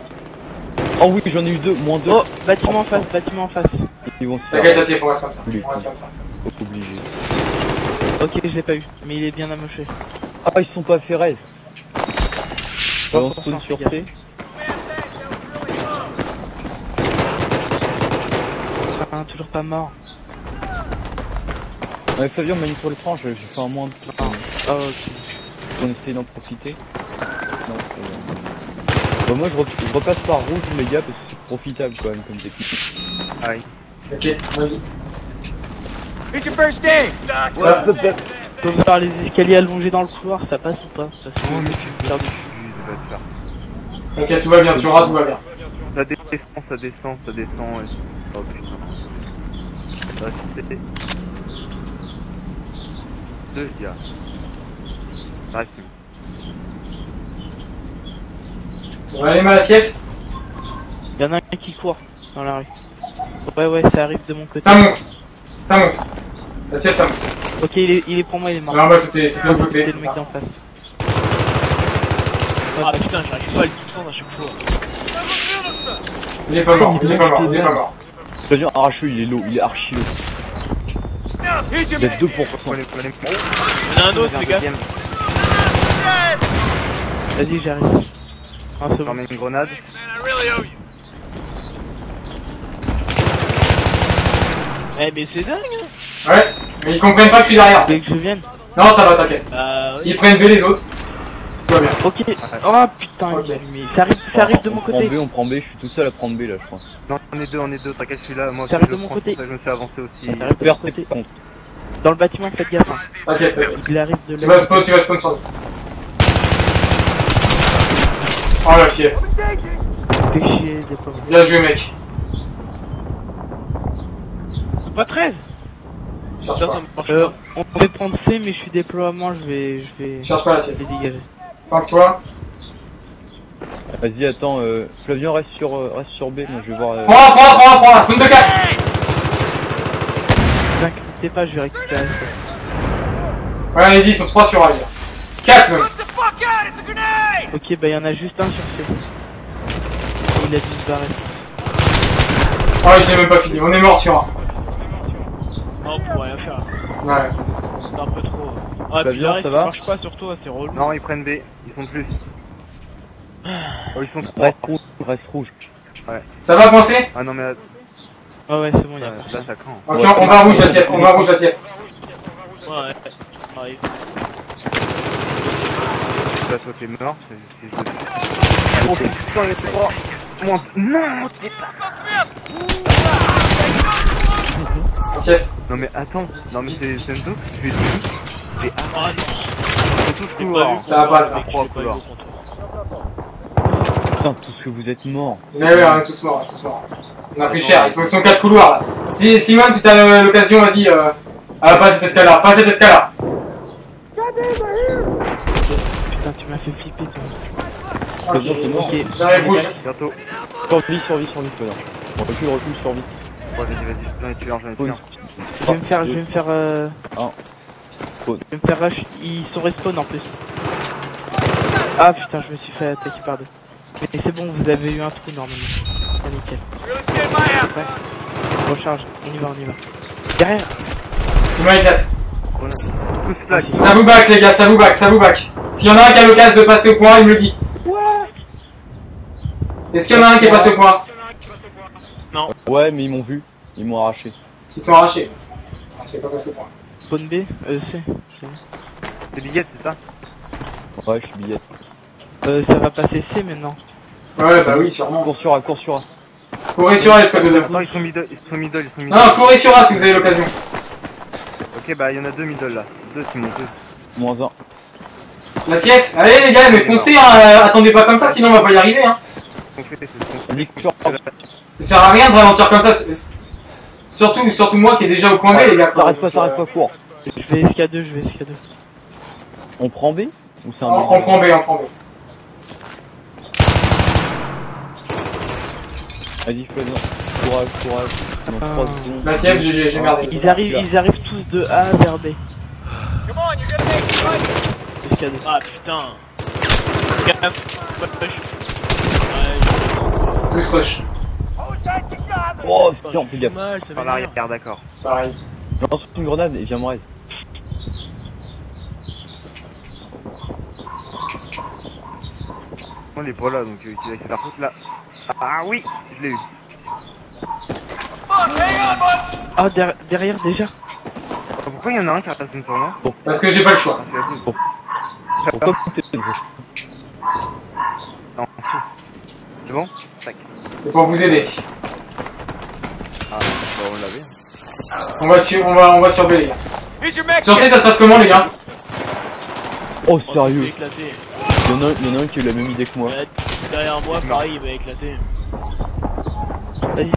Oh oui, j'en ai eu 2, moins 2. Oh, bâtiment en face. Ils vont se T'inquiète, faire. la CF, on reste comme ça. On reste comme ça. Obligé. Ok, je l'ai pas eu, mais il est bien amoché. Ah, ils sont pas fait raise. On spawn sur C. Ah, toujours pas mort. Ouais, Fabien m'a mis sur le franc, j'ai fait un moins de temps. Ah, ok. On essaye d'en profiter. Non, bon, moi je repasse par rouge les gars parce que c'est profitable quand même comme technique. Aïe. T'inquiète, vas-y. Here's your first aid. Faut voir les escaliers allongés dans le couloir, ça passe ou pas? Ça se Oh, mais tu perdu. T'inquiète, tout va bien, sur A, tout va bien. Ça descend. Et... Oh putain. Ça c'était. 2 gars. Ça reste On va aller mal à CF. Il y en a un qui court dans la rue. Ouais, ça arrive de mon côté. Ça monte. La CF, ça monte. Ok, il est pour moi, il est mort. Non, bah c'était de l'autre côté. C'était le mec d'en face. Ah putain, j'arrive pas à le descendre à chaque fois. Il est pas mort, il est pas mort, il est pas mort. Flavien arracheux, il est low, il est archi low. Il y a 2%. On est- Il y en a un autre, les gars. Vas-y, j'arrive. Ah, c'est Je bon. remets une grenade. Eh, mais c'est dingue, hein. Ouais, mais ils comprennent pas que je suis derrière. Dès que je vienne. Non, ça va, t'inquiète. Oui. Ils prennent B les autres. Tout va bien. Ok. Oh putain, Ok. il m'a allumé. Ça arrive de mon côté. On prend B, je suis tout seul à prendre B là, je crois. Non, on est deux, t'inquiète, je suis là. Moi, Ça aussi, arrive je de mon prends, côté. c'est pour ça que je me suis avancé aussi. Ça arrive de mon côté. Dans le bâtiment, faites gaffe. Hein. T'inquiète, t'inquiète. Il arrive de Tu là. vas spawn sur nous. Oh la fièvre. Fais chier, des pauvres. Bien joué, mec. Pas 13. Cherche Ça, ça pas. marche pas. On peut prendre C, mais je suis déploiement, je vais Cherche pas la fièvre. dégager. Planque-toi. Vas-y, attends, Flavien reste sur B, moi je vais voir. Prends-la. Zone de 4. Ne vous inquiétez pas, je vais récupérer ça. Ouais, allez-y, ils sont 3 sur A, les gars. 4 même. Ok, bah y'en a juste un sur C. Il a disparu. Oh, je l'ai même pas fini. On est mort sur A. Non, on pourrait rien faire. Ouais. C'est un peu trop. Ah, Ça puis vient, l'arrêt, ça ça va marche pas sur toi, c'est relou. Non, ils prennent B. Ils sont plus. Oh, ils sont 3. Reste rouge. Ça va coincer? Ah non, mais là, Ah ouais, c'est bon, y'a là, ça craint. Ok, on va rouge la CF. On va rouge la CF. Ouais, arrive. Là, toi, t'es mort. C'est oh putain, il était mort. Non, t'es pas. CF. Non, mais attends. Non, mais c'est une dope. Je lui ai dit. C'est Ah non, c'est tout j'ai couloir. pas vu. Ça va pas, ça. Mec, j'ai pas vu au comptoir. Putain, tous que vous êtes morts. Mais ouais, on est tous morts, On a pris cher, ils sont 4 couloirs là. Si, Simone, si t'as l'occasion, vas-y. Ah, pas cette escalade, Putain, tu m'as fait flipper, toi. Ok, Ok. j'arrive rouge. Bientôt. Survie, Flavien. Recule, survie. Ouais, vas-y. J'en ai tué un. Je vais me faire, Un. je vais me faire rush. Ils sont respawn en plus. Ah putain, je me suis fait attaquer par deux. Mais c'est bon, vous avez eu un trou normalement. C'est nickel. Ouais. Recharge, on y va. Derrière. Il m'éclate. Tous flag. Ça vous back, les gars, ça vous back. S'il y en a un qui a l'occasion de passer au point, il me le dit. Est-ce qu'il y en a un qui est passé au point? Ouais, mais ils m'ont vu. Ils m'ont arraché. Ils t'ont arraché. Ah, t'es pas passé au point. Spawn B, C. C'est Biguette, c'est ça? Ouais, je suis billette. Ça va passer C maintenant. Ouais, bah oui, sûrement. Cours sur A. Courez sur A, l'escouade de 2. Attends, ils sont middle. Non, courez sur A si vous avez l'occasion. Ok, bah, il y en a 2 middle là. 2, Simon, 2. -1. La CF. Allez, les gars, mais foncez, hein. Attendez pas comme ça, sinon on va pas y arriver, hein. Ça sert à rien de ralentir comme ça. Surtout moi qui est déjà au point B, les gars. S'arrête pas, cours. Je vais SK2, On prend B ou c'est un On prend B. Vas-y, Flavien. Courage. Dans 3 secondes. La CF, j'ai merdé. Ils arrivent tous de A vers B. SK2. Ah putain. Gaffe. Tous rush. Oh, putain, fais gaffe. Mal, ça Par m'énerve. l'arrière, d'accord. Pareil. Lance une grenade et viens me raise. On est pas là, donc tu vas faire foutre là. Ah oui, je l'ai eu. Ah, derrière déjà. Pourquoi il y en a un qui a passé une sur moi? Parce que j'ai pas le choix. Pourquoi t'es Non, c'est bon? Tac. C'est pour vous aider. Ah, bah on l'avait. On va sur B, les gars. Sur C, ça se passe comment, les gars? Oh, Oh, sérieux. il m'a éclaté. Il y en a un qui a eu la même idée que moi. Ouais, derrière moi, pareil, il m'a éclaté. Vas-y,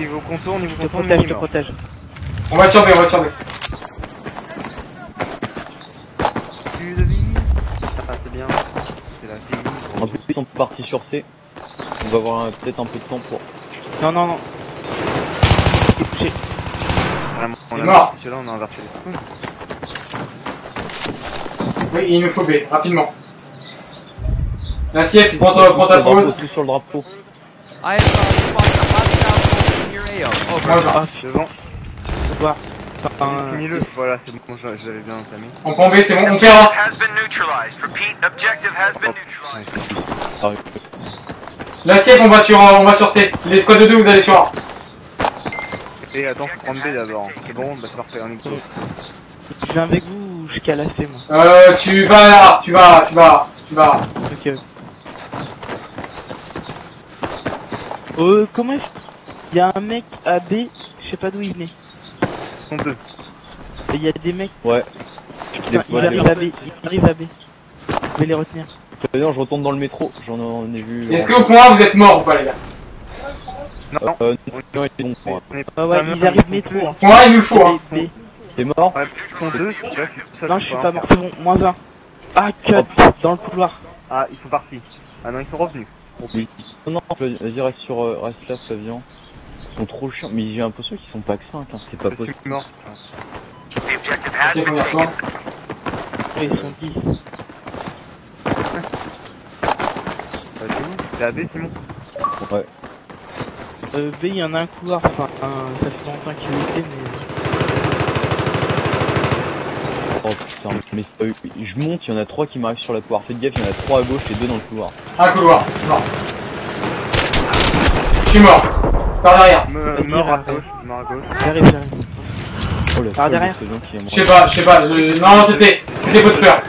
Il vous contourne, je te protège. On va sur B. Plus de vie. Ah, c'est bien. C'est la fille. En plus, ils sont partis sur C. On va avoir peut-être un peu de temps pour. Non. Vraiment, on Il est a mort. inversé celui-là, on a inversé les spawns. Oui, il nous faut B, rapidement. La CF, prends ta pause. Tout sur le drapeau. I have spotted a hostile soldier near AO. Over. Moins un. Ah, Devant. faut voir. Enfin, Finis-le. Voilà, c'est bon, je l'avais bien entamé. On prend B, c'est bon, on perd un. Has been neutralized. Repeat, objective has been neutralized. Pareil. La CF, on va sur C. Les squads de 2, vous allez sur A. Et attends, faut prendre B d'abord. C'est bon, bah c'est parfait, on est go. je viens avec vous ou jusqu'à la C, moi. Tu vas là, tu vas là. Ok. Comment est-ce qu'il y a un mec à B, je sais pas d'où il venait. Ils sont deux. Et il y a des mecs, Ouais. putain, il arrive à B, il arrive à B. Je vais les retenir. D'ailleurs, je retourne dans le métro, j'en ai vu. Est-ce qu'au point A, vous êtes mort ou pas, les gars? Non, non, il est bon. on est Ah ouais, ils arrivent métro. Hein. Point A, il nous le faut, hein. B, B. T'es mort? Ouais, ils sont deux, tu vois, ça, Non, je suis pas mort, c'est bon, moins 1. Ah, cut, dans le couloir. Ah, ils sont partis. Ah non, ils sont revenus. Oui. Non, vas-y, reste là, Flavien. Ils sont trop chiants, mais j'ai l'impression qu'ils sont pas que 5, hein. C'est pas Je possible. suis mort. The objective La has CF, been on y retourne. Ils sont 10. C'est où? C'est AB, Simon? Ouais. B, il y en a un couloir, enfin, ça fait longtemps qu'il était, mais... Oh putain, mais c'est pas eu. Je monte, il y en a 3 qui m'arrivent sur la couloir. Faites gaffe, il y en a 3 à gauche et 2 dans le couloir. Un couloir, mort. Je suis mort. Par derrière. Mort à gauche, mort à gauche. J'arrive. Oh la Par folle derrière. de ce gens qui Je sais pas, non, c'était pot de fleurs.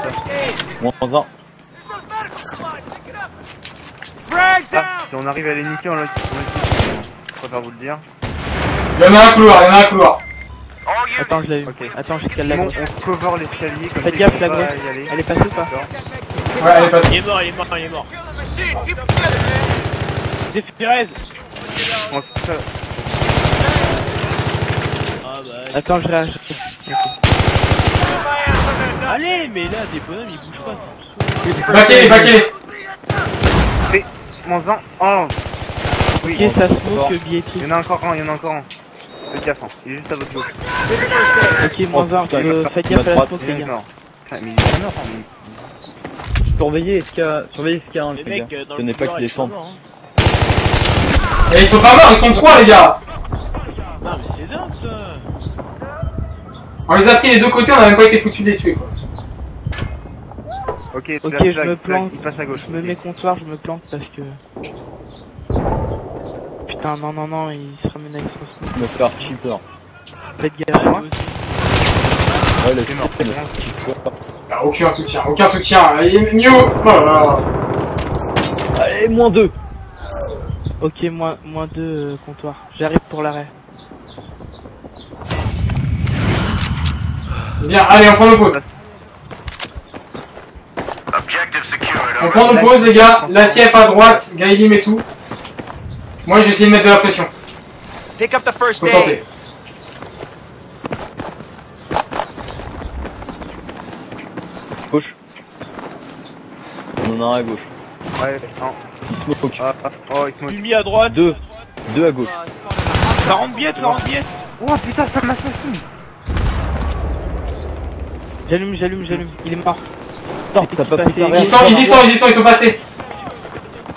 Moins 1. Frags Ah, out! si on arrive à les niquer, on je préfère vous le dire. Il y en a un couloir, all units. Attends, je l'ai eu. Ok. Attends, jusqu'à la Simon, gauche. on cover l'escalier comme Faites ça, gaffe, ils la vont gauche. pas y aller. Elle est passée ou pas? Ouais, elle est passée. Il est mort, il est mort, il est mort. C'est Pérez. On se- Ah bah. Attends, je réagis. Allez, mais là, des bonhommes ils bougent pas. Baquez-les. C'est moins 1. Oh. Oui, Ok, ça smoke, billetterie. il y en a encore un. Faites gaffe, hein. Il est juste à votre gauche. Ok, moins 1, faites gaffe à la smoke, les Il est gars. mort. Putain, mais il est mort, hein. Surveillez SK1, Les les gars. mecs, dans Ce le n'est pas couloir, qu'ils ils sont descendent. morts, hein. Et ils sont pas morts, ils sont 3, les gars. Non, mais c'est dingue ça. On les a pris les deux côtés, on a même pas été foutus de les tuer, quoi. Ok, Ok, flag, je flag, me flag, plante. il passe à gauche. Je me mets comptoir, je me plante parce que... Putain, non, il se ramène avec son smoke. Me faire cheaper. Faites gaffe. Moi aussi. Ouais, le C'est mort. système, le cheaper. Ah, aucun soutien. Mew. Oh là là. Allez, moins 2. Ok, moins 2 comptoir. J'arrive pour l'arrêt. Bien, allez, on prend nos pauses. Objective secured. On Over. prend nos pauses, les gars. La CF à droite, Gailim et tout. Moi, je vais essayer de mettre de la pression. Pick up the first Faut aid. tenter. Gauche. On en a un à gauche. Ouais, non. Il smoke. Ah, ah, oh, il se moque. Mis à droite. 2 à gauche. Ça rentre biette, ça rentre biette. Oh putain, ça m'assassine. J'allume. Il est mort. Putain, t'as pas pris ta Ils y sont passés.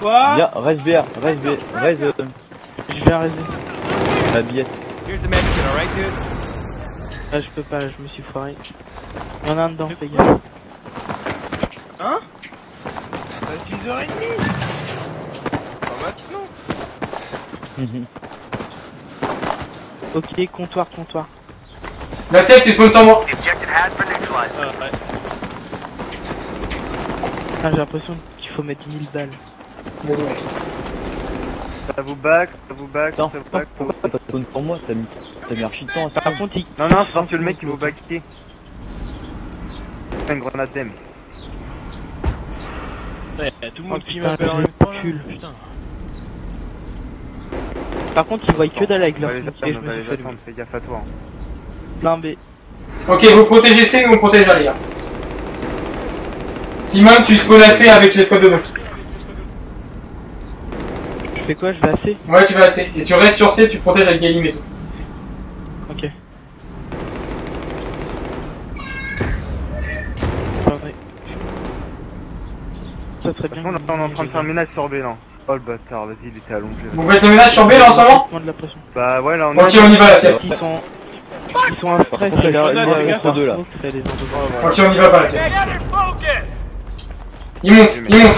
Quoi? Bien, reste BR, reste Je vais arrêter. la billette. Here's the medkit, alright, dude? Ah, je peux pas, je me suis foiré. Il y en a un dedans, fais gaffe. Hein? 6h30. Pas maintenant. Ok, comptoir. La CF, tu spawns sur moi. The objective has been neutralized. Ouais. Putain, j'ai l'impression qu'il faut mettre 1000 balles. Ça vous back. Putain, pourquoi t'as pas spawn pour moi? T'as mis archi de temps à ça. Par contre, Non, c'est parce que le mec il vous backer. C'est une grenade d'aime. Ouais, tout le monde Oh, qui putain, m'appelle en j'ai même temps là. cul. Putain. Par contre, ils voient que dalle avec On leur va les smoke et je attendre, on va me les suis fait attendre, fais gaffe à toi. plein B. Ok, vous protégez C, nous on protège A, les gars. Simon, tu spawns à C avec les squads de 2. Je fais quoi? Je vais assez? Ouais, tu vas à C. Et tu restes sur C, tu protèges avec Gailim et tout. Ok. Attendez. ça serait bien. On est en train de faire un ménage sur B là. Oh le bâtard, vas-y, il était allongé. Vous faites le ménage sur B là en ce moment? De la pression. Bah ouais, là on Ok, on y va la CF. Ils sont à stress, contre, il a il y a entre deux, là. Ok, on y va pas la CF. Il monte, il monte.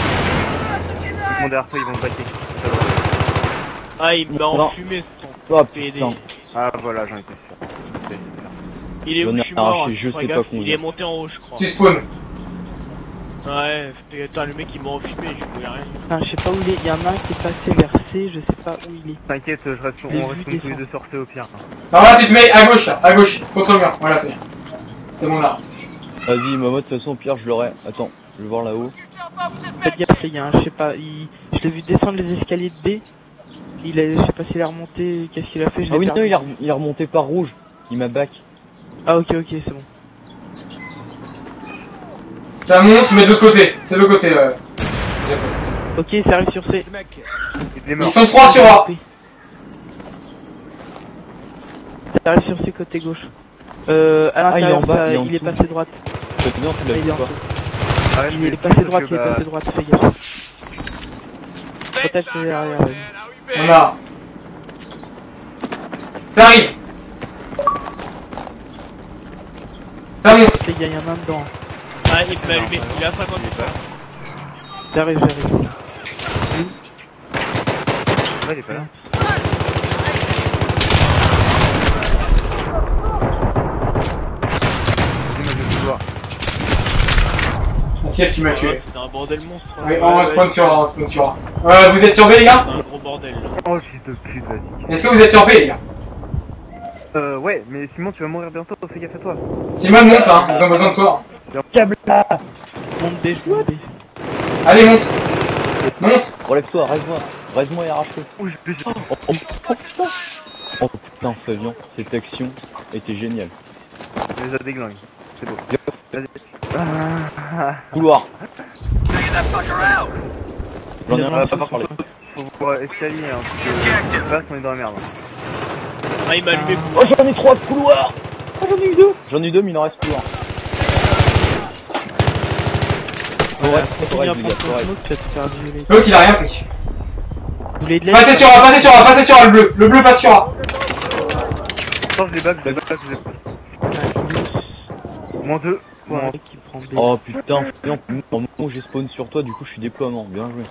Ils vont derrière toi, ils vont te baquer. Ah, il m'a Non. enfumé son Oh PD. putain. Ah voilà, j'en étais sûr. Il est où? J'en ai Je suis mort. arraché, je fais sais gaffe, pas combien. il est monté en haut, je crois. Tu spawns. Ouais, putain, le mec il m'a enfumé, je pouvais rien. Enfin, je sais pas où il est, il y en a un qui est passé vers C, je sais pas où il est. T'inquiète, on reste tous les deux sortis au pire. Alors là, tu te mets à gauche là, à gauche, contre le mur. Voilà, c'est bien. C'est bon là. Vas-y, Momo, de toute façon, au pire, je l'aurai. Attends, je vais voir là-haut. Faites gaffe les gars, je sais pas, je l'ai vu descendre les escaliers de B. Je sais pas s'il a remonté, qu'est-ce qu'il a fait, je Ah l'ai oui, non, perdu. il est remonté par rouge. Il m'a back. Ah ok, c'est bon. Ça monte, mais de l'autre côté. C'est le côté. Ok, ça arrive sur C. Ils sont 3 sur A. Ça arrive sur C côté gauche. À il est l'intérieur, en bas, il est passé droite. C'est bien, tu Il est l'as en vu pas. dessous. Il est passé droite, fais gaffe. Protège derrière. On a. Ça arrive. Ça monte. Les gars, il y en a un dedans. Ah, il m'a allumé, il est à 50 J'arrive. Ouais, il est pas là. La CF, tu m'as tué. C'est un bordel monstre. Oui, on spawn sur A, on spawn sur A. Vous êtes sur B les gars? C'est un gros bordel là. Oh, fils de pute, vas-y. Est-ce que vous êtes sur B les gars? Ouais, mais Simon, tu vas mourir bientôt, fais gaffe à toi. Simone monte, hein, ils ont besoin de toi. Monte B, je monte B. Allez, monte. Monte. Relève-toi, reste-moi et arrache-le. Ouh, je Oh putain, Fabian, cette action était géniale. les a déglingués. C'est beau. Vas-y. Couloir. Figure that fucker out. J'en ai un Par pas contre, parler. faut voir escalier, hein, parce que là, on est dans la merde. Ah, il m'a allumé. Oh, j'en ai 3 couloirs. Oh, j'en ai eu 2. J'en ai eu 2, mais il en reste plus un. Correct, les gars, correct. L'autre il a rien pris. Vous voulez de l'aide? Passez sur A, passez sur A, passez sur A, le bleu. Le bleu passe sur A. Attends, je les back. Moins 2. Ouais, qui prend B. Oh putain, Fabian, au moment où j'ai spawn sur toi, du coup je suis déploiement. Bien joué.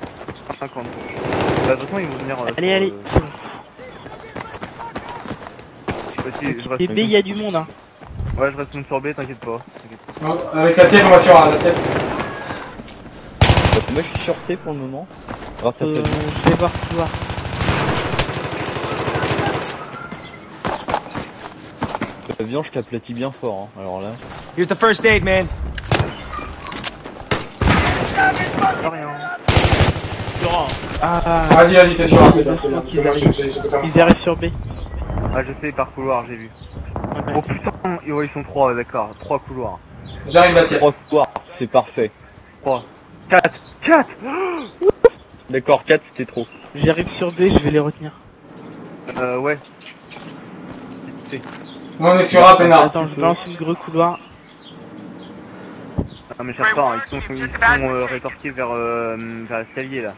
50. Bah, de toute façon, ils vont venir. Allez. Je reste Et B, il y a du monde, hein. Ouais, je reste sur B, t'inquiète pas. Bon, avec la CF, on va sur A, la CF. Moi je suis sur T pour le moment. Grâce à Fabian. Je vais voir couloir. Fabian, je t'aplatis bien fort, hein. Alors là. Here's the first aid, man. Rien. Ah, Vas-y, t'es sur A, c'est bien, c'est bien. C'est bien, j'ai totalement. ils arrivent sur B. Ah, je sais, par couloir, j'ai vu. Oh putain, ouais, ils sont 3, d'accord. 3 couloirs. J'arrive la CF. 3 couloirs, c'est parfait. 3. 4. D'accord, 4 c'était trop. J'arrive sur B, je vais les retenir. Ouais. On est sur A, peinard. Attends, je lance une gros couloir. Ah, mais cherche pas, hein, ils sont rétorqués vers l'escalier là.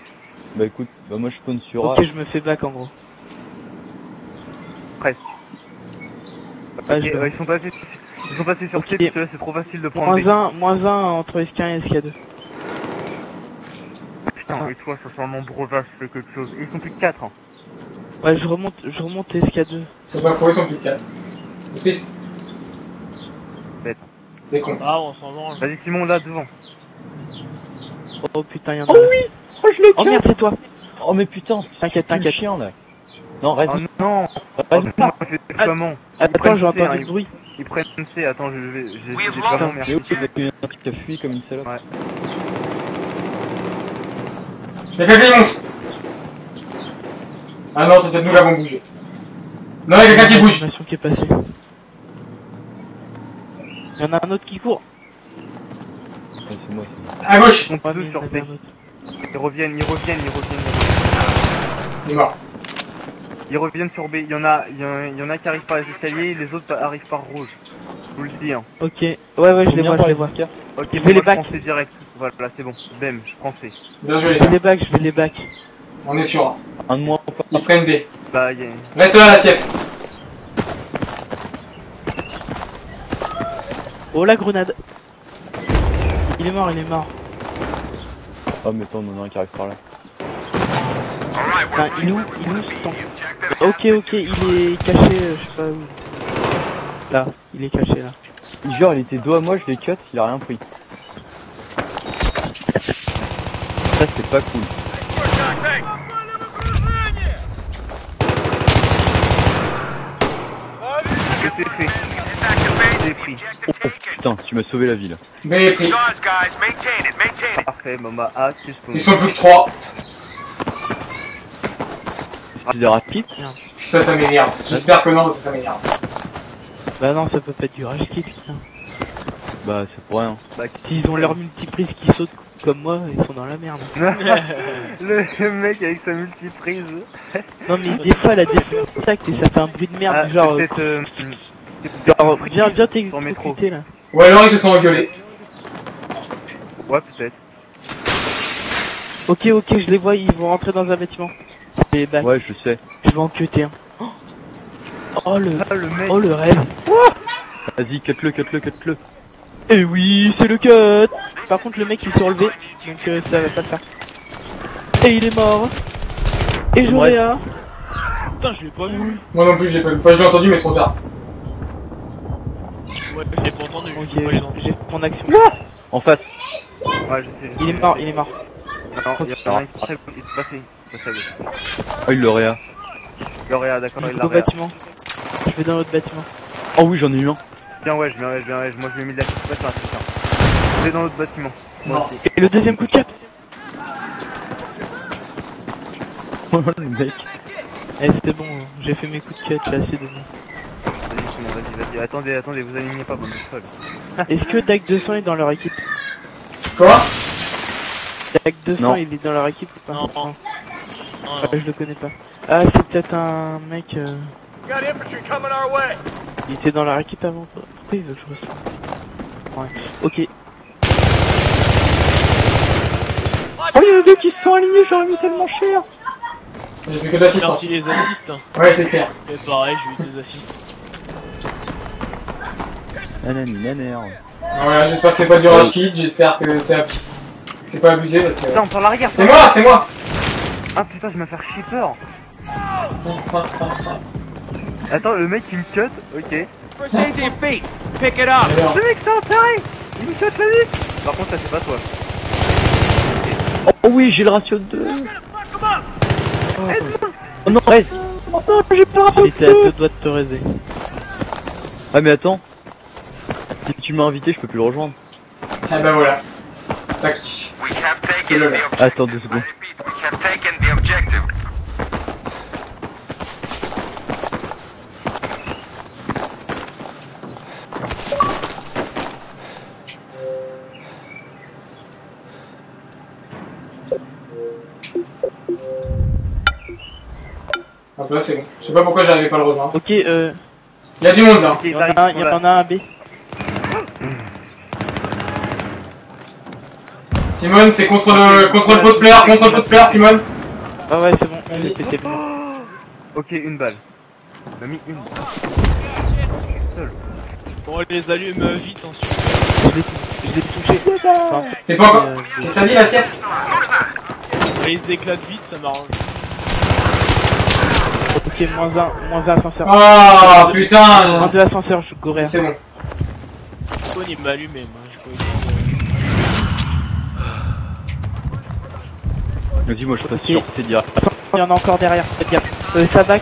Bah écoute, bah moi je spawn sur A. Ok, je me fais back en gros. Presque. Ah, Ok, je- ils sont passés sur Ok. C, parce que là c'est trop facile de prendre. Moins 1 entre SK1 et SK2. Putain, et toi, ça sent un nombre vaste, fait quelque chose. Ils sont plus que 4. Hein. Ouais, je remonte SK2. Ils sont pas faux, ils sont plus de 4. C'est triste. Bête. C'est con. Ah, on s'en venge. Vas-y, Simon, là devant. Oh putain, y'en a. Oh oui! Oh, je le tiens! Oh merde, c'est toi! Oh mais putain, T'inquiète, c'est le t'inquiète. chien là. Non, reste. Oh non! Reste Moi, c'est déploiement. Attends, j'ai entendu le bruit. Ils prennent C, attends, j'ai We déploiement, lost merci. Mais ok, il y a un qui a fui comme une salope. Ouais. Y'a quelqu'un qui monte. Ah non, c'est peut-être nous l'avons bougé. Non, y'a quelqu'un qui bouge. L'animation qui est passée. Y'en a un autre qui court. Ouais, c'est moi. À gauche. Ils sont tous sur C. Ils reviennent. Il est mort. Ils reviennent sur B. Il y en a qui arrivent par les escaliers, les autres arrivent par rouge. vous le dis, hein. Ok, ouais, je les vois, je les vois. Ok, Je vais les back. Je prends C direct. Voilà, c'est bon. Bam, je prends C. Bien joué, les Je vais gars. les back, je vais les back. On est sûr. Un de moins. Ils prennent B. Bah, y'a... Reste là, la CF. Oh la grenade. Il est mort, il est mort. Oh, mais attends, on en a un qui arrive par là. Alright, Enfin, we're il est où ready. Il est où ce temps Objective Ok, il est caché, je sais pas où. Là, il est caché là. Genre, il était dos à moi, je l'ai cut, il a rien pris. Ça, c'est pas cool. C'est fait. J'ai pris. Oh putain, tu m'as sauvé la vie là. B est pris. Stars, guys. Maintain it. Maintain it. Parfait, Mama A, c'est spawn. Ils sont plus que 3. C'est des rapides. Ça m'énerve. J'espère que non, parce que ça m'énerve. Bah non, ça peut pas être du rage kit, putain. Bah, c'est pour rien. S'ils ont leur multiprise qui saute comme moi, ils sont dans la merde. Le mec avec sa multiprise. Non mais des fois, elle a des contacts et ça fait un bruit de merde, Ah, genre... peut-être, genre, viens dans métro. t'exécuter là. Ou alors ils se sont engueulés. Ouais, peut-être. Ok, je les vois, ils vont rentrer dans un bâtiment. Et bah, Ouais, je sais. je vais en cuter un. Oh le... Ah, le mec. Oh le rêve. Vas-y, cut-le. Et oui, c'est le cut. Par contre, le mec il s'est relevé, donc ça va pas le faire. Et il est mort. Et j'aurais un... Putain, je l'ai pas vu. Moi non plus, j'ai pas vu. Enfin, je l'ai entendu, mais trop tard. Ouais, je l'ai pas entendu. Ok, Moi, j'ai entendu. j'ai mon action. En face. Ouais, je sais. Il est mort, il est mort. Non, il y a un qui est passé. Il est passé à gauche. Oh, il l'aurait. L'Oréa, d'accord, Il il est l'a au bâtiment. Je vais dans l'autre bâtiment. Oh oui, j'en ai eu un. Tiens, ouais, je viens, moi je lui ai mis de la petite passe, putain. Je vais dans l'autre bâtiment. Non. Et le deuxième coup de cap. Oh le mec. Eh c'était bon, hein. J'ai fait mes coups de cut, j'ai assez donné. Vas-y. Attendez, vous alignez pas, bande de folle. Est-ce que DAC 200 est dans leur équipe? Quoi? DAC 200 Non. il est dans leur équipe ou pas? Non. Ah, je le connais pas. Ah c'est peut-être un mec... Got infantry coming our way. Il était dans leur équipe avant. Pourquoi il veut jouer ça? Ouais. Ok. Oh il y en a deux qui se sont alignés, j'aurais mis tellement cher. J'ai fait que de l'assistance. Merci les assists. Hein. Ouais, c'est clair. Et pareil, j'ai eu des assists. Nanère. Voilà, j'espère que c'est pas du rage kit, j'espère que c'est pas abusé parce que... Putain, on prend l'arrière. C'est moi. Ah putain, je vais me faire chier peur. Attends, le mec il me cut, ok. First aid to your feet. Pick it up. Alors, Le mec c'est un taré. Il me cut la vie. Par contre, ça c'est pas toi. Oh oui, j'ai le ratio de 2. Oh non, reste. Oh non, j'ai pas j'étais à deux doigts de te raiser. Ah mais attends. Si tu m'as invité, je peux plus le rejoindre. ah bah voilà. Tac. We have C'est taken le the là. objective. Attends 2 secondes. I repeat, we have taken the objective. Hop là, c'est bon. Je sais pas pourquoi j'arrivais pas à le rejoindre. Ok, Il y a du monde là. Ok, il y en a un B. Simone, c'est contre le pot de fleurs, Simone. Ah ouais, c'est bon, Vas-y. j'ai pété le mur. Ok, une balle. Il m'a mis une balle. Bon, les allume vite ensuite. Je l'ai touché. Enfin, T'es pas encore... euh, Qu'est-ce que ça dit la siège? Et ils éclatent vite, ça m'arrange. ok, moins un ascenseur. Oh putain. Moins 2 ascenseurs, je courais. C'est bon. Spawn il m'a allumé, moi. Je croyais Vas-y, moi je passe sur C direct. Il y en a encore derrière, faites gaffe. Ça back.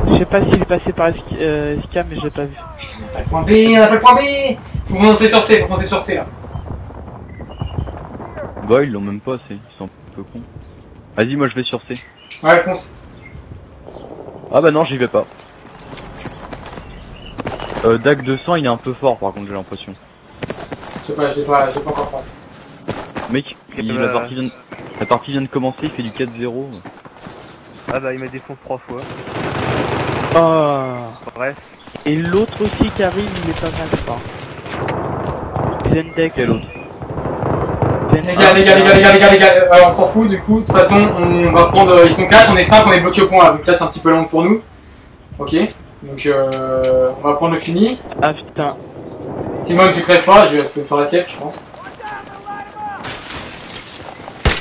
Je sais pas s'il est passé par SK, mais je l'ai pas vu. On a pas le point B, on a pas le point B. Faut foncer sur C, là. Bah ils l'ont même pas, ils sont un peu cons. Vas-y, moi je vais sur C. Ouais, fonce. Ah bah non, j'y vais pas. DAC 200 il est un peu fort par contre, j'ai l'impression. Je sais pas, je l'ai pas encore croisé. Mec, la partie vient de commencer, il fait du 4-0. Ah bah il m'a défoncé 3 fois. Oh. Bref. Et l'autre aussi qui arrive, il est pas mal, je crois. Zendek. Quel autre? Les gars, on s'en fout du coup. De toute façon, on va prendre. Ils sont 4, on est 5, on est bloqué au point là. Donc là, c'est un petit peu lent pour nous. Ok. Donc, on va prendre le fini. Ah putain. Simone, tu crèves pas, je vais sponsor la siège, je pense.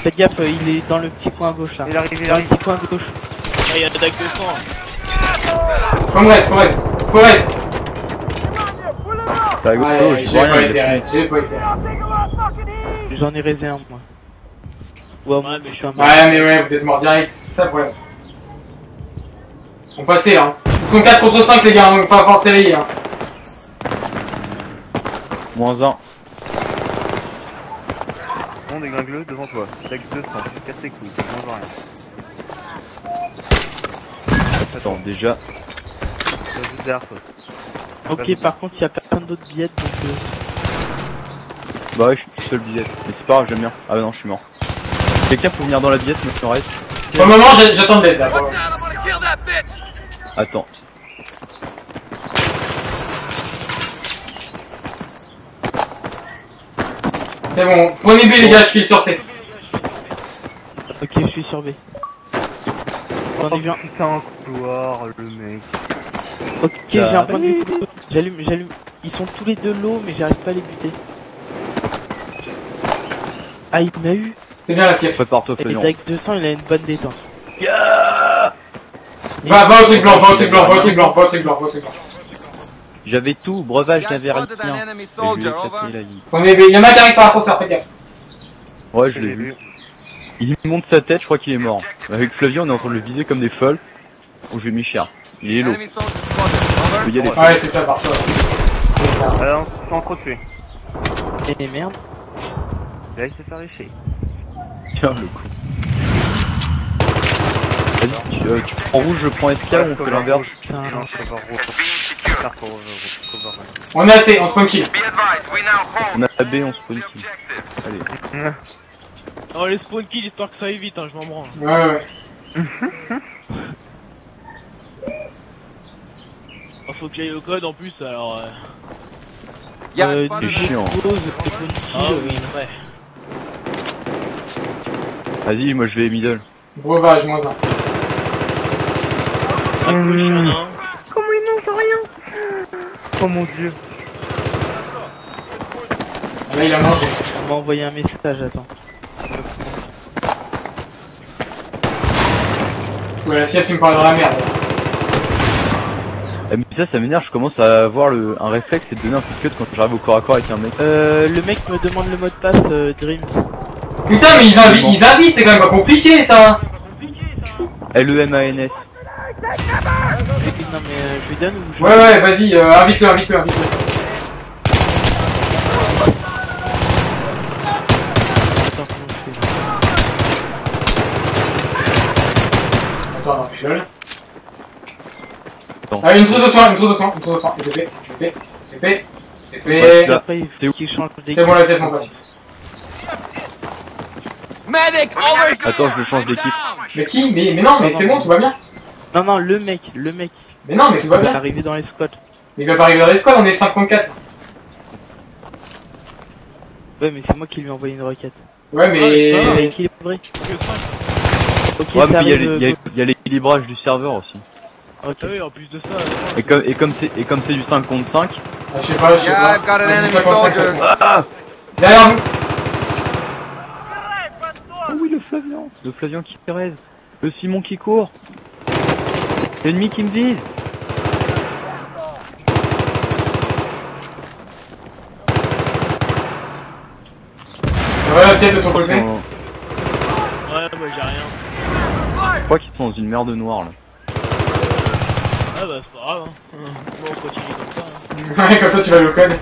Faites gaffe, il est dans le petit coin gauche là. Il arrive, il Dans le arrive. petit coin gauche. Ah, il y a d'attaque de sang. Forest. T'as à gauche, Ouais, je j'ai vois pas rien, été raide, j'ai pas été raide. J'en ai raisé un moi. Ouais, Ouais, mais je suis un Ouais, mais ouais, vous êtes mort direct, c'est ça le problème. Ils sont passés là. Ils sont 4 contre 5 les gars, donc il va falloir s'éveiller. Hein. Moins 1. Bon, déglingue-le devant toi. Tac 200, casse tes couilles, ça change rien. Attends, déjà. Ça va juste derrière toi. Ok, par contre, il y a personne d'autre billette donc. Bah ouais, je suis tout seul billette. Mais c'est pas grave, j'aime bien. Ah bah non, je suis mort. Quelqu'un peut venir dans la billette, mais je reste. Pour le moment, j'attends de l'aide là. Watch out, I'm gonna kill that bitch! Attends. C'est bon, prenez B les gars, je file sur C. Ok, je suis sur B. J'en ai vu un. Putain, un couloir, le mec. Ok, j'ai un point de vue. J'allume. Ils sont tous les deux low, mais j'arrive pas à les buter. Ah, il m'a eu. C'est bien la siège. Prépare-toi, Et Flavion. avec 200, il a une bonne détente. Va au truc blanc. J'avais tout, breuvage, You guys j'avais rien. spotted an enemy Et je lui soldier, ai over. éclaté la vie. Prenez B, il y en a qui arrive par l'ascenseur, faites gaffe. Ouais, je l'ai vu. Il monte sa tête, je crois qu'il est mort. Avec Flavion, on est en train de le viser comme des folles. Oh, je vais mis cher. Il est low. Enemy soldier spotted, over. Il y a des Ouais, c'est ça, par toi. Alors, sans trop tuer. Et merde. Là, il s'est fait richer. Tiens, le coup. Vas-y, tu prends rouge, je prends escale, on fait l'inverse. Putain. Non, cover rouge. Faire cover rouge. On est assez, on spawn kill. Be advised, we now hold On a B, on se pose ici. objectives. Allez. Oh, les spawn kills, histoire que ça aille vite, hein, je m'en branle. Ouais. Oh, faut que j'aille au code en plus, alors. Yeah, Du spotted c'est chiant. Ah oui, ouais. Vas-y, moi je vais middle. Breuvage, -1. À gauche, il y en a un. Comment il mange rien? Oh mon dieu. Là, il a mangé. On m'a envoyé un message, attends. Ouais, la siège, tu me parles dans la merde. Mais ça m'énerve, je commence à avoir un réflexe et de donner un coup de cut quand j'arrive au corps à corps avec un mec. Le mec me demande le mot de passe, Dreams. Putain, mais ils invitent, c'est quand même pas compliqué ça. LEMANS. Non mais je lui donne ou je... Ouais, vas-y, invite-le. Attends, comment je fais là? Attends, non, je lol. Attends. Ah, une trousse de soin. CP. Ouais, là. Après il T'es où faut qu'il change d'équipe. C'est bon, la siège, mon pote. Medic, over here! Attends, je change I'm d'équipe. down. Mais qui? Mais non, mais c'est bon, tout va bien. Non, le mec. Mais non, mais tout va Il va bien. arriver dans les squats. Mais il va pas arriver dans les squads, on est 5 contre 4. Ouais, mais c'est moi qui lui ai envoyé une requête. Ouais, Il a mais. équilibré. Ok, Ouais, ça mais arrive, il y a l'équilibrage du serveur aussi. Ok. Ah oui, en plus de ça. Et comme c'est du 5 contre 5. Ah, je sais pas. Yeah, I've got an Vas-y, enemy 55, soldier. Ah derrière vous. Oh oui, le Flavion qui raise. Le Simon qui court. L'ennemi qui me vise. Ça va la siège de ton côté? Ouais, Ouais, bah j'ai rien. je crois qu'ils sont dans une merde noire là. Ah bah c'est pas grave, hein. Bon, on continue comme ça. Hein. Ouais, comme ça tu vas aller au code.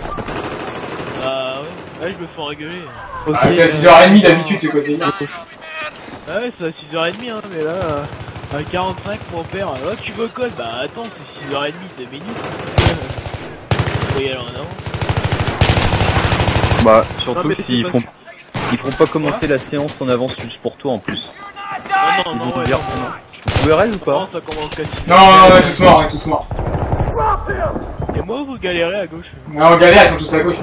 Bah ouais, je me fais engueuler. Ok, Ah, c'est à 6h30 d'habitude, c'est quoi, c'est bien. Ah ouais, c'est à 6h30, hein, mais là, à 45, mon père, là tu veux code? Bah attends, c'est 6h30, c'est béni. Faut y aller en avant. Bah, Non, surtout mais s'ils c'est feront pas commencer la séance en avance juste pour toi en plus. Ah non, Ils non, vont ouais, dire, non. Vous RL ou pas? Non, ça commence qu'à 6. Non, on est tous morts, on est tous morts. Et moi, vous galérez à gauche. Non, on galère, ils sont tous à gauche.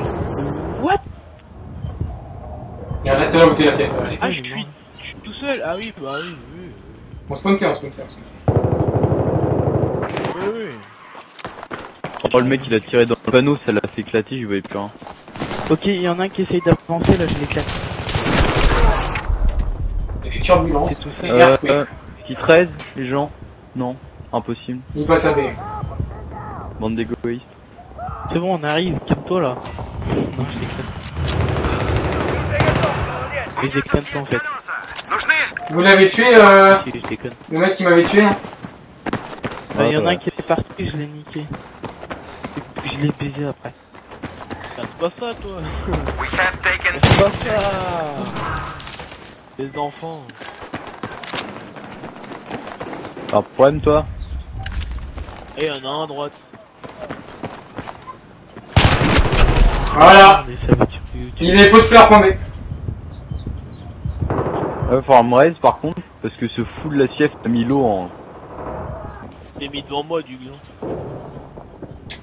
What? Il reste là où t'es la sieste, ça va aller. Ah, je suis tout seul. Ah oui, bah oui, oui. On spawn C, on spawn C, on spawn C. Oui, oui. Oh, le mec il a tiré dans le panneau, ça l'a fait éclater, je voyais plus rien. Ok, il y en a un qui essaye d'avancer, là je l'éclate. Il y a des turbulences, C'est tout. c'est Earthquake. Qui 13 les gens? Non, impossible. Il passe à B. Bande d'égoïstes. C'est bon, on arrive, calme-toi là. Non, je l'éclate. Mais j'éclate pas en fait. Vous l'avez tué, Si, je déconne. le mec qui m'avait tué hein. Il y en a un qui est parti, je l'ai niqué. Et puis je l'ai baisé après. C'est pas ça, toi. We have taken. C'est pas ça. Les enfants. T'as un problème toi? Et y'en a un à droite. Voilà. Mais ça va, tu Il est pot de fleurs .b. Ouais, faudra me raise par contre, parce que ce fou de la sieste a mis l'eau en... T'es mis devant moi, du gland.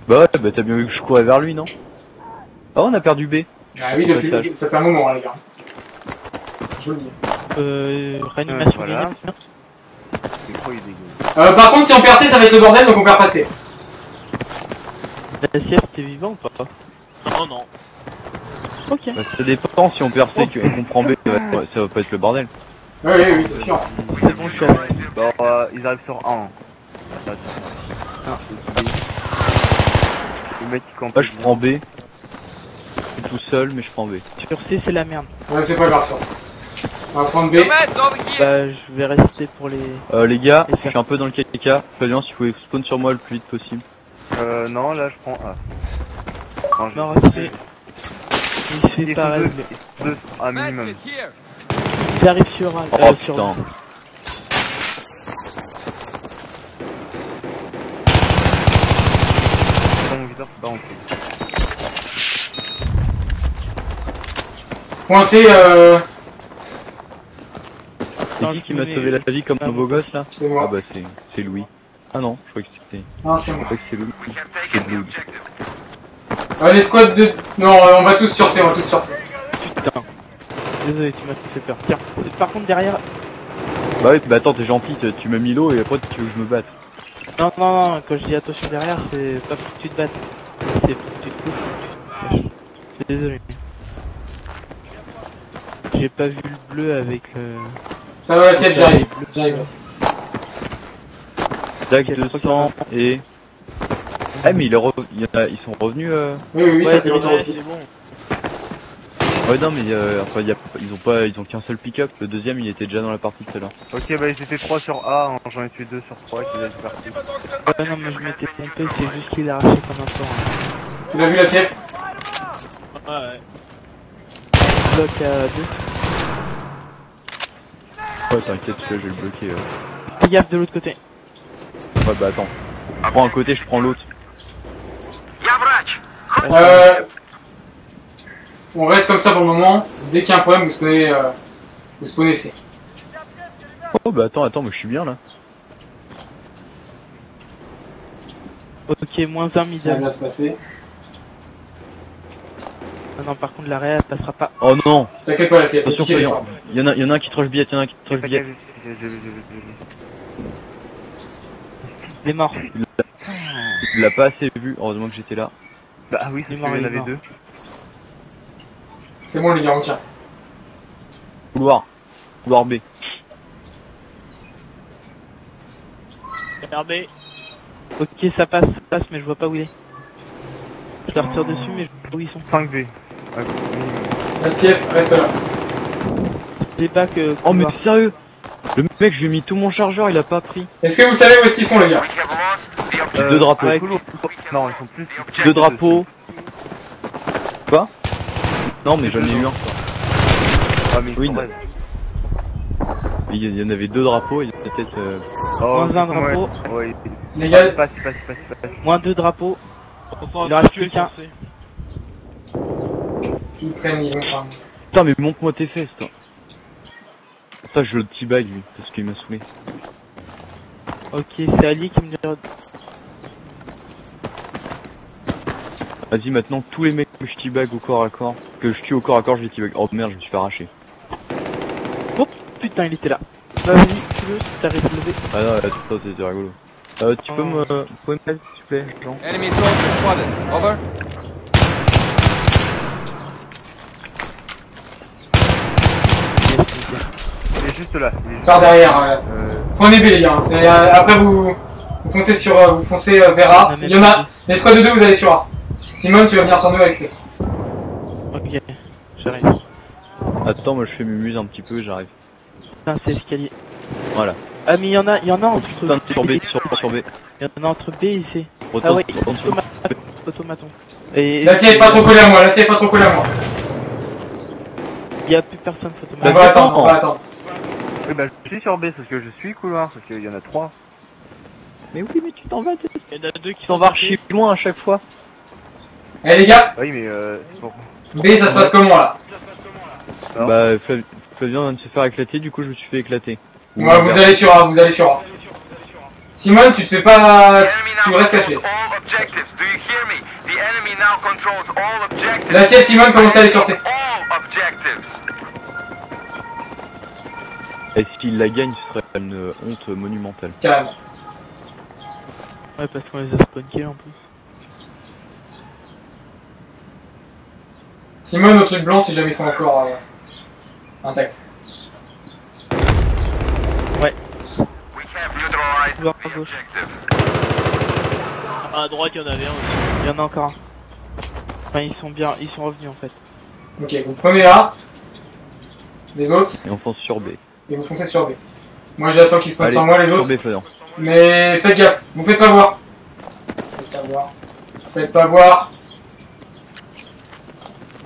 Bah ouais, bah t'as bien vu que je courais vers lui, non? Ah on a perdu B. Ah oui, depuis, ça fait un moment hein, les gars. Je vous le dis. Réanimation Voilà. minute, non? Le micro il est dégueu. Par contre, si on perd C, ça va être le bordel, donc on perd pas C. La sieste, t'es vivant ou pas? Non, non. Ok. Bah ça dépend, si on perd C et qu'on prend B, ça va pas être le bordel. Oui, oui, oui, c'est sûr. C'est bon, je suis avec. Bon, ils arrivent sur 1. Le mec qui campe. Moi je prends B. Je suis tout seul, mais je prends B. Sur C, c'est la merde. Ouais, c'est pas grave sur ça. On va prendre B. The meds over here. Bah, je vais rester pour les... Les gars, Et je suis un peu dans le KK. Faites bien si vous pouvez spawn sur moi le plus vite possible. Non, là je prends A. Non, je Non, vais- restez. Il fait Ils sont pareil. deux, mais deux un minimum. Medkit here. J'arrive sur A. Oh sur putain. Dans mon viseur, c'est pas rentré. Point C, C'est qui m'a sauvé la vie comme un beau gosse là? c'est Ah moi. bah c'est Louis. Ah non, je crois que c'était... Non, c'est Je moi. crois que c'est Louis. We have C'est taken the Blue. objective. Les squads de... Non, on va tous sur C, on va tous sur C. Putain. Désolé, tu m'as fait peur. Tiens, par contre, derrière... Bah oui, bah attends, t'es gentil, tu m'as mis l'eau et après tu veux que je me batte. Non, non, non, quand je dis attention derrière, c'est pas pour que tu te battes. C'est pour que tu te coupes. Je suis désolé. J'ai pas vu le bleu avec le... Ça va, l'assiette, j'arrive. J'arrive, l'assiette. Jack 200 et... Ah mais ils sont revenus Oui, oui, oui, ça Ouais, fait longtemps Ouais, aussi. c'est bon. Ouais non mais enfin, ils ont qu'un seul pick-up, le deuxième il était déjà dans la partie tout à l'heure. Ok, bah ils étaient 3 sur A, hein. J'en ai tué 2 sur 3 qui étaient partis. Ouais, non, mais je m'étais trompé, c'est juste qu'il a arraché comme un temps. Tu l'as vu, l'assiette? Ouais. Bloc à 2. Ouais t'inquiète, celui-là je vais le bloquer. Fais gaffe de l'autre côté. Ouais bah attends, je prends un côté, je prends l'autre. Yavrach. On reste comme ça pour le moment. Dès qu'il y a un problème, vous spawnez C. Oh bah attends, moi je suis bien là. Ok, moins 1 mis Ça va à... bien se passer. Ah non, par contre, l'arrêt, elle passera pas. Oh non. T'inquiète pas, l'assiette, Attention, faut soyons. Il y en a un qui troche billette, J'ai Il est mort. Il l'a pas assez vu, heureusement que j'étais là. Bah oui, c'est Il est mort, mort, il y en il est avait mort. 2. C'est bon, les gars, on tient. Couloir B. RB. Ok, ça passe, mais je vois pas où il est. Je leur tire dessus, mais je vois pas où ils sont. 5B. LCF, reste là. C'est pas que... Oh mais t'es sérieux? Le mec, je lui ai mis tout mon chargeur, il a pas pris. Est-ce que vous savez où est-ce qu'ils sont, les gars? We have lost the objective. Deux drapeaux. ouais. Non, ils sont plus. Deux drapeaux. Quoi? Non mais j'en ai eu un. Ah, mais ils Oui, sont non. raides. Il y en avait deux drapeaux, il y a peut-être... Oh, Moins un drapeau. Ouais. Les gars, Passe. Moins 2 drapeaux. Enfin, Il en reste tuer plus qu'un. sur C. ils prennent, ils vont prendre. Putain mais montre-moi tes fesses toi. Ça je le teabag lui, parce qu'il m'a saoulé. Ok, c'est Ali qui me dit. Vas-y, maintenant, tous les mecs que je teabag au corps à corps, que je tue au corps à corps, je les teabag. Oh merde, je me suis fait arracher. Oh putain, il était là. Vas-y, tu t'arrêtes de lever. Ah non, ça c'est rigolo. Tu peux me... Vous pouvez me mettre, s'il vous plaît, Jean? Enemy soldier spotted. Over. Il est juste là. Par derrière. Prenez B les gars. Après vous foncez sur vers A. Il y en a. Les squads de 2 vous allez sur A. Simone tu vas venir sur nous avec C. Ok, j'arrive. Attends, moi je fais mumuse un petit peu, j'arrive. Putain, c'est escalier. Voilà. Ah mais il y en a entre Putain, sur B, sur B. Il y en a entre B et C. Retourne, Ah ouais, retourne sur B. automaton. Et Là si elle est pas trop collée à moi, il y a plus personne On photomaton. va attendre, Oui, bah je suis sur B parce que je suis couloir, parce qu'il y en a 3. Mais oui, mais tu t'en vas, Il y en a deux qui tu t'en vas archi loin à chaque fois. Eh les gars, Oui, mais c'est pour... B ça se passe comment là? Alors Bah, Flavien vient de se faire éclater, du coup je me suis fait éclater. Ouais, vous allez sur A. Simone, tu te fais pas... Tu restes caché. La ciel Simone commence à aller sur C. Et s'il la gagne, ce serait une honte monumentale. Carrément. Ouais, parce qu'on les a spawnés en plus. Simone au truc blanc si jamais ils sont encore intacts. Ouais. Couloir à gauche. À droite, il y en avait un aussi. Il y en a encore un. Enfin, ils sont revenus en fait. Ok, vous prenez A. Les autres. Et on fonce sur B. Et vous foncez sur B. Moi j'attends qu'ils spawnent sur moi les autres. Sur B, Flavien. Mais faites gaffe, vous faites pas voir. Faites pas voir.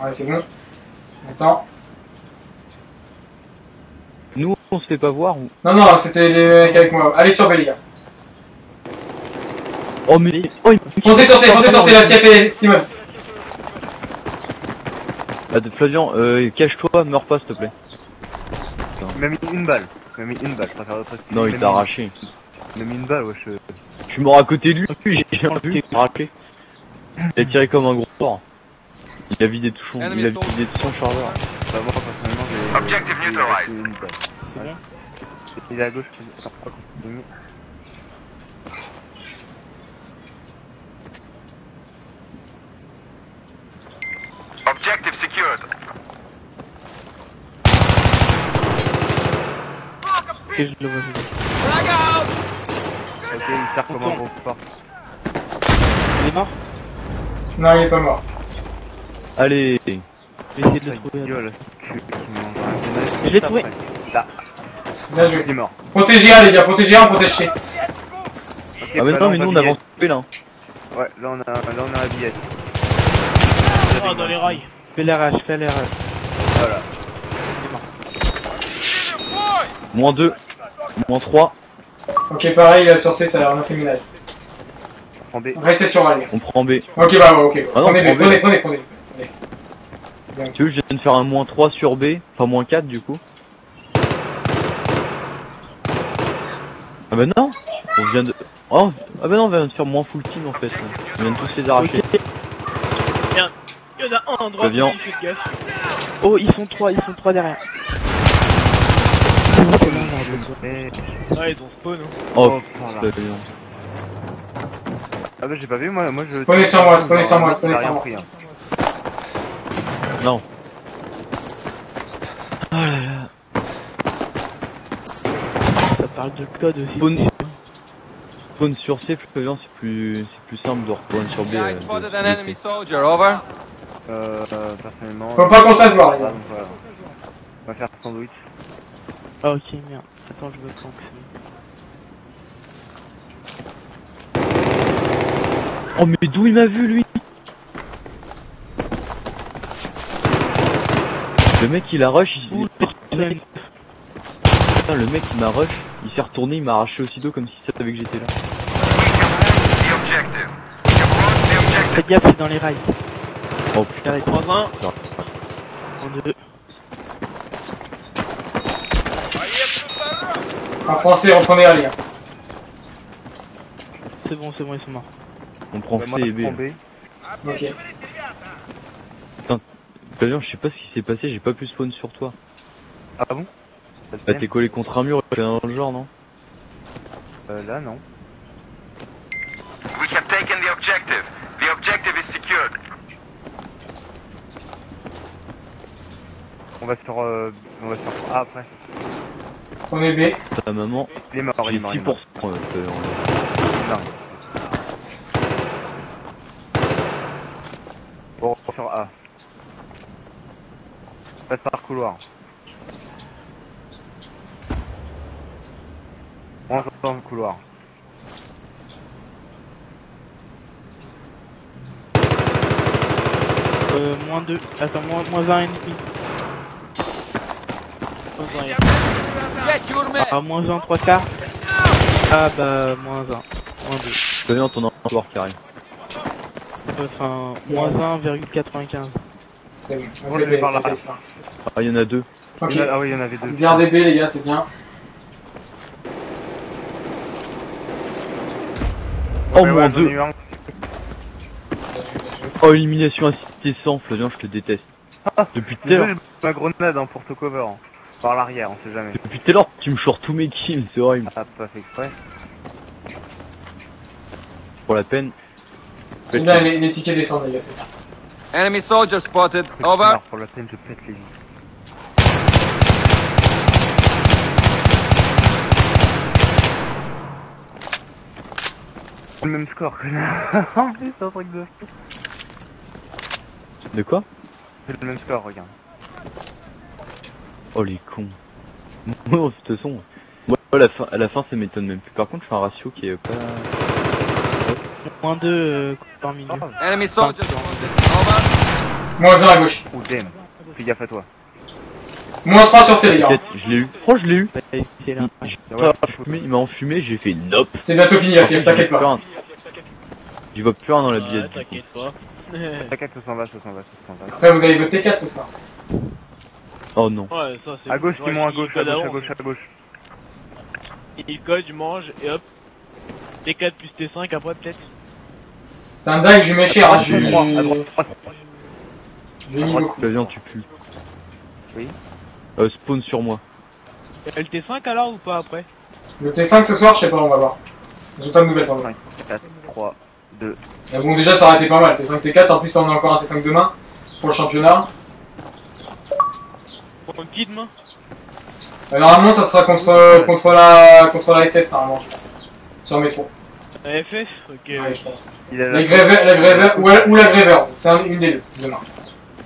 Ouais, c'est bon. Attends. Nous, on se fait pas voir ou... Non, c'était les mecs avec moi. Allez sur B, les gars. Oh, mais... Oh, Foncez sur C, la CF et Simone. Flavien, cache-toi, meurs pas, s'il te plaît. Il m'a mis une balle. Je préfère le préciser. Non, il t'a arraché. Il m'a mis une balle, wesh. Je suis mort à côté de lui, j'ai un vu, il m'a arraché. Il a tiré comme un gros porc. Il a vidé tout son chargeur. Bah, moi, personnellement, j'ai... Objective neutralized. une balle. C'est bon. Il est à gauche. Objective secured. Et je le vois. Ok, il sert comme un gros porc. Il est mort. Non, il est pas mort. Allez. Je vais essayer de le trouver. Gueule. Je l'ai trouvé. Là, Bien joué. il est mort. Protégez A, les gars, protégez A, on protège C. Ah mais non, mais nous on avance B là. Ouais, là on a la billette. Ah, dans les rails. Fais l'RH, fais l'RH. Voilà. Moins 2. Moins 3. Ok, pareil, sur C, ça on a fait le ménage. En B. Restez sur A, les gars. On prend B. Ok, bah ouais, ok. Ah non, Prenez B, prends B. prenez. Bien, Tu veux que je viens de faire un moins 3 sur B. Enfin moins 4 du coup. Ah bah non. On vient de... Oh, ah bah non, on vient de faire moins full team en fait. On vient de tous les arracher. Il y en a un à droite, Flavien. qui fait gaffe. Oh, ils sont trois derrière. Ouais, ils ont spawn. Hein. Oh, voilà. Flavien. Ah bah j'ai pas vu, moi je... Spawnez sur moi, spawnez sur moi. J'ai rien pris, hein. Non. Oh là là. Ça parle de code aussi. Spawn sur C, Flavien, c'est plus simple de reprendre sur B. I spotted an enemy soldier. Over. Personnellement... Faut pas qu'on se fasse voir, les Ah, gars. donc voilà. On va faire sandwich. Ah ok, merde. Attends, je me sens que Oh mais d'où il m'a vu lui? Le mec il a rush, Putain, le mec il m'a rush, il s'est retourné, il m'a arraché aussitôt comme si ça savait que j'étais là. The objective. You've lost the objective. Faites gaffe, c'est dans les rails. Oh putain, Carré. 3-1. En deux. En français, reprenez A, les gars. c'est bon, ils sont morts. On prend C Moi, et je prends B. B. Ok. D'ailleurs, je sais pas ce qui s'est passé, j'ai pas pu spawn sur toi. Ah bon? Bah t'es collé contre un mur, dans le genre, non? Là, non. We have taken the objective. The objective is secured. On va sur A après. Prenez B. Ta maman, Il est mort, il j'ai est mort. 6%. Non. Bon, sur A. Passe par couloir. On rentre dans le couloir. Moins 2. Attends, moins 1 et demi. Get your man! Ah, moins 1, 3 quarts. Ah bah, moins 1. Moins 2. T'as vu dans ton entourage qui arrive. Enfin, moins 1,95. C'est bon. On les met par là. C'était ça. Ah, il y en a deux. Ok. Ah oui, il y en avait deux. Gardez B les gars, c'est bien. Oh, Ouais, moins j'en ai 2. eu un. Oh, élimination assistée sans, Flavien, je te déteste. Depuis tout à l'heure. Désolé, ma grenade hein, pour te cover. Hein. Par l'arrière, on sait jamais. Depuis tout à l'heure, tu me shorts tous mes kills, c'est horrible. Ah, pas fait exprès. Pour la peine. C'est bien, les tickets descendent les gars, c'est bien. Enemy soldier spotted. Over. Alors, pour la peine, je pète les vies. C'est le même score, connard. C'est un truc de fou. De quoi? C'est le même score, regarde. Oh, les cons. Bon, de toute façon, moi, à la fin, ça m'étonne même plus. Par contre, je fais un ratio qui est pas... Moins 2 par milieu. Enemy soldier spotted. Over. Moins 1 à gauche. Oh, damn. Fais gaffe à toi. Moins 3 sur C les gars. Je l'ai eu. Oh, je l'ai eu. C'est là. Il m'a enfumé, j'ai fait nope. C'est bientôt fini la CF, t'inquiète pas. J'y vois plus rien dans la Ouais, billette. t'inquiète pas. T'inquiète, ça s'en va. Après vous avez voté 4 ce soir. Oh non. Ouais, ça c'est À gauche, bon. Simon, à Il gauche, à code gauche, à avant. gauche, à gauche. Il code, je mange et hop. T4 plus T5 après peut-être. T'as un dingue, je mets cher, hein, je À droite, à droite. je mis beaucoup. Flavien, tu pues. Oui. Spawn sur moi. Et le T5 alors ou pas après? Le T5 ce soir, je sais pas, on va voir. J'ai pas de nouvelles pour vous. 5, 4, 3, 2. Mais bon, déjà ça aurait été pas mal. T5, T4, en plus on a encore un T5 demain pour le championnat. Pour une petite main? Normalement, ça sera contre la FF, normalement, je pense. Sur métro. La FF? Ok. Ouais, je pense. Il a La Gravers, ou la Gravers, c'est une des deux, demain.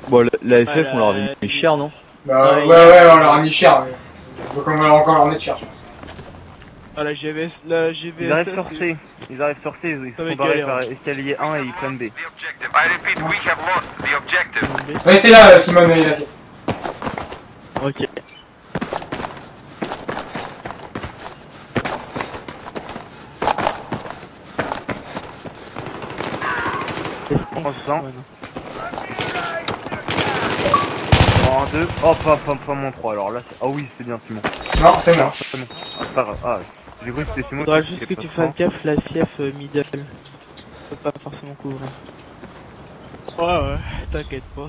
Bon, la FF, Ouais, on leur avait mis cher, non? Bah Ouais, ouais, on leur a mis cher. Donc on va encore leur mettre cher, je pense. Ah la GVS, la GVS. Ils arrivent sur C, ils Ça va sont être barrés galère. par escalier 1 et ils prennent B. The objective. I repeat, we have lost the objective. Restez là, Simone et Lassier. Ok. En 2, oh pas mon 3 alors là c'est... Ah oui c'est bien Simon. Non, c'est moi. C'est bon. Ah, c'est pas grave, ah ouais. J'ai cru que c'était Simon. Faudra qui juste était que tu pas fasses franc. gaffe, la CF middle. Faut pas forcément couvrir. Ouais, t'inquiète pas.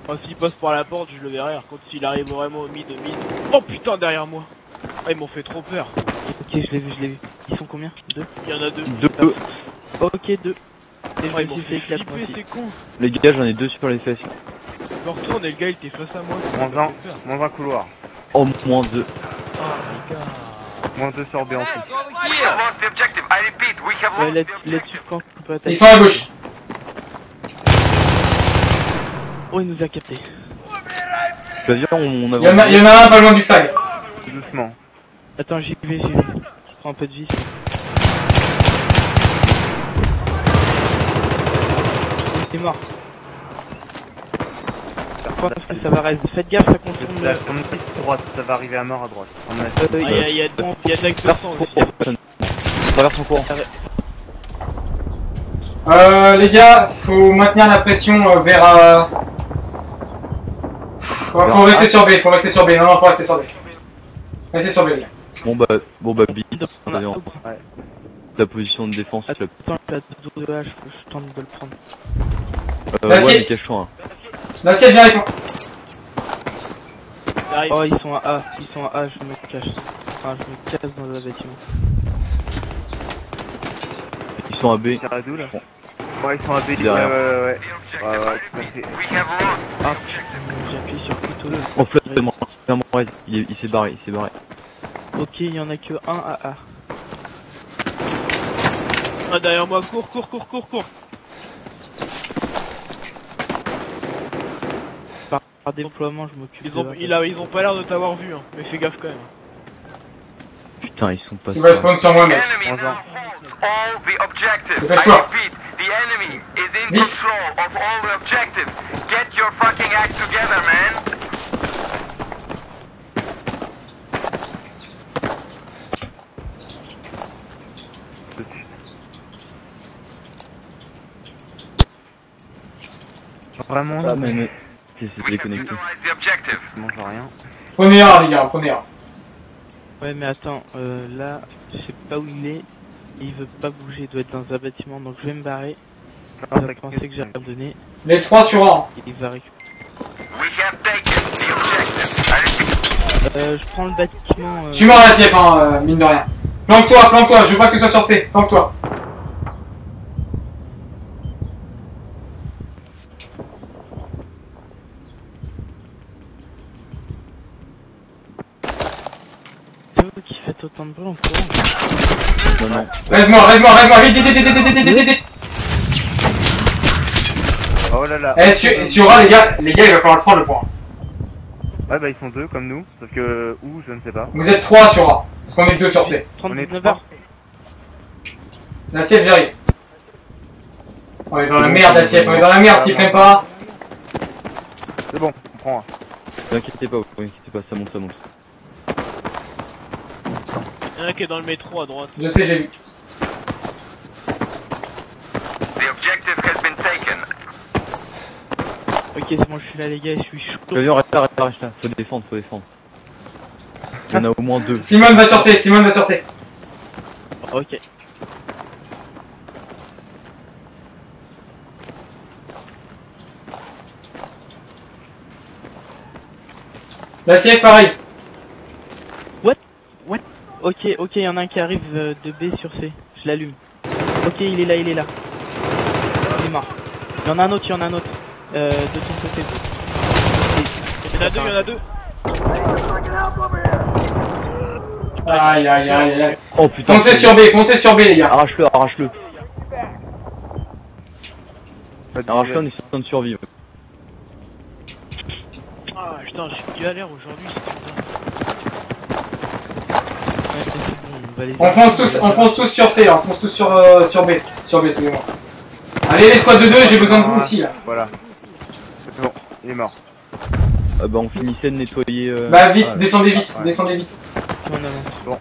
Enfin, s'il passe par la porte, je le verrai. Par contre, s'il arrive vraiment au mid. Oh putain, derrière moi! Ah, ils m'ont fait trop peur. Ok, je l'ai vu. Ils sont combien? 2. Il y en a deux. Deux. Ok, 2. Et je Oh, ils me m'ont suis fait fait 4 flipper, c'est con. Les gars, j'en ai deux sur les fesses. Je me retourne et le gars il était face à moi. Moins 1, moins 1 couloir. Oh, moins 2. Oh my god. Moins 2 sur B en plus. It's over We have here. lost the objective. I repeat, we have Ouais, lost the objective. là-dessus, quand on peut attaquer. Ils sont à gauche. Oh, il nous a capté. Flavien, on a... Il y en a un pas loin du flag. Doucement. Attends, j'y vais. Je prends un peu de vie. C'est mort. Je pense que ça va rester. Faites gaffe, ça contourne. Là, comme dit, droite, ça va arriver à mort à droite. À mon avis. Il y a de l'accent aussi. Traverse en courant. Les gars, faut maintenir la pression vers... Faut rester sur B, Non, faut rester sur B. Restez sur B, les gars. Bon bah, bide. On a- Flavien. ta position de défense. Attends, j'ai la 2 H, je tente de le prendre. Vas-y. Ouais, mais cache-toi. Hein. L'assiette, viens avec moi. J'arrive. Oh, ils sont à A, je me cache. Enfin, je me cache dans un bâtiment. Ils sont à B. Tir à d'où là? Ouais, ils sont à B. Ouais, Derrière. ouais. The Ouais, ouais, objective tout à fait. we have lost. Ah putain, j'appuie sur couteau. Oh, clairement, ouais, il s'est barré, Ok, il y en a que un à A. Ah, derrière moi, cours. Par déploiement, je m'occupe. Ils ont pas l'air de t'avoir vu, hein. Mais fais gaffe quand même. Putain, ils sont pas... Tu vas spawn sur moi, mec. Enemy now holds all the objectives. I Dépêche-toi. repeat, the enemy is in Vite. control of all the objectives. Get your fucking act together, man. Vraiment, Ah, mais... C'est We have déconnecté. neutralized the objective. je mange rien. Prenez un, les gars, prenez un. Ouais, mais attends, là, je sais pas où il est. Et il veut pas bouger, il doit être dans un bâtiment, donc je vais me barrer. Il va penser que j'ai abandonné. Les 3 sur 1. Et il va récupérer. We have taken the objective. I repeat. Je prends le bâtiment. Tu meurs l'assiette, hein, mine de rien. Planque-toi, je veux pas que tu sois sur C. Planque-toi. C'est vous qui faites autant de bruit en courant. Non. Reste-moi, vite. Oh là là. Eh, sur A, les gars, il va falloir le prendre le point. Ouais, bah ils sont deux comme nous, sauf que où, je ne sais pas. Vous êtes 3 sur A, parce qu'on est 2 sur C. 39 heures. L'assiette, j'arrive. On est dans la merde, l'assiette, on est dans la merde s'ils prennent pas. C'est bon, on prend un. Ne vous inquiétez pas, ça monte. Y'en a qui est dans le métro à droite. Je sais, j'ai vu. The objective has been taken. Ok, c'est bon, je suis là, les gars, je suis chaud. Viens, reste là. Faut défendre. Il y en a au moins 2. Simone va sur C. Ok. L'assiette, pareil. Ok, il y en a un qui arrive de B sur C. Je l'allume. Ok, il est là. Il est mort. Il y en a un autre. De ton côté. Il y en a deux. Aïe. Oh putain. Foncez sur B, les gars. Arrache-le. Pas de Arrache-le, on est sur de survivre. Ah putain, j'ai galère aujourd'hui, c'est putain. Ouais, c'est bon, on va les On fonce tous sur C, là. On fonce tous sur B. Sur B, excusez-moi. Allez, les squads de 2, j'ai besoin de vous aussi, là. Voilà. C'est bon, il est mort. Ah bah on finissait de nettoyer... Bah, vite, ouais. descendez vite. On avance. Bon.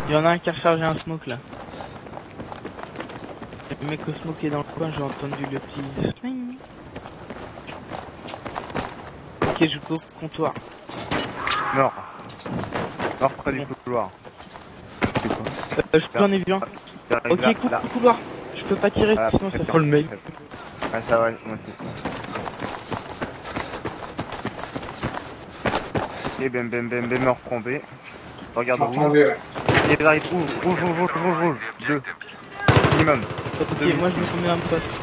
Il y en a un qui a rechargé un smoke là. Le mec au smoke est dans le coin, j'ai entendu le petit swing. Ok, je go au comptoir. Mort près du couloir. Je peux en ai vu un. Ok, coupe le couloir. Je peux pas tirer, Voilà, sinon ça c'est fait. Oh le mec. Ouais, ça va, moi aussi. Ok, bam, on reprend B. Regarde On reprend rouge. B, ouais. Et là, rouge. 2. Minimum. Ok, moi je me mets un poste.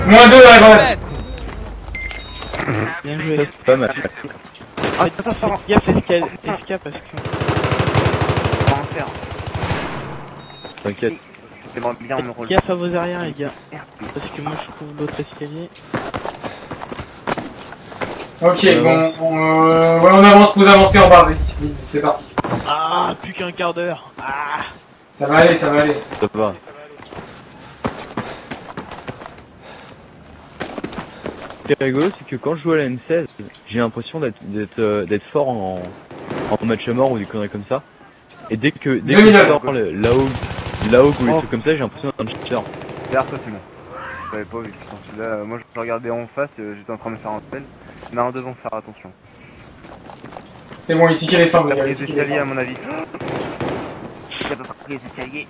Moins 2 à la grenade. Bien joué. Pas mal. Ah, attends, gaffe, FK parce que. On va en faire. T'inquiète. C'est bien, on me roule. Gaffe à vos arrières, les gars. Parce que moi je trouve l'autre escalier. Ok, bon, on avance, vous avancez en bas, vas-y, vite, c'est parti. Ah, plus qu'un quart d'heure. Ah. Ça va aller. Ça va. Ce qui est rigolo, c'est que quand je joue à la M16, j'ai l'impression d'être fort en match à mort ou des conneries comme ça. Et dès que je sors la Hog ou des trucs comme ça, j'ai l'impression d'être un cheater. Derrière toi, Simon. Je l'avais pas vu, putain. Là, moi je regardais en face, j'étais en train de faire un spell. Mais en devant, faire attention. C'est bon, les tickets descendent, les gars, les Les tickets escaliers à descendent. mon avis. Il a pas pris les escaliers.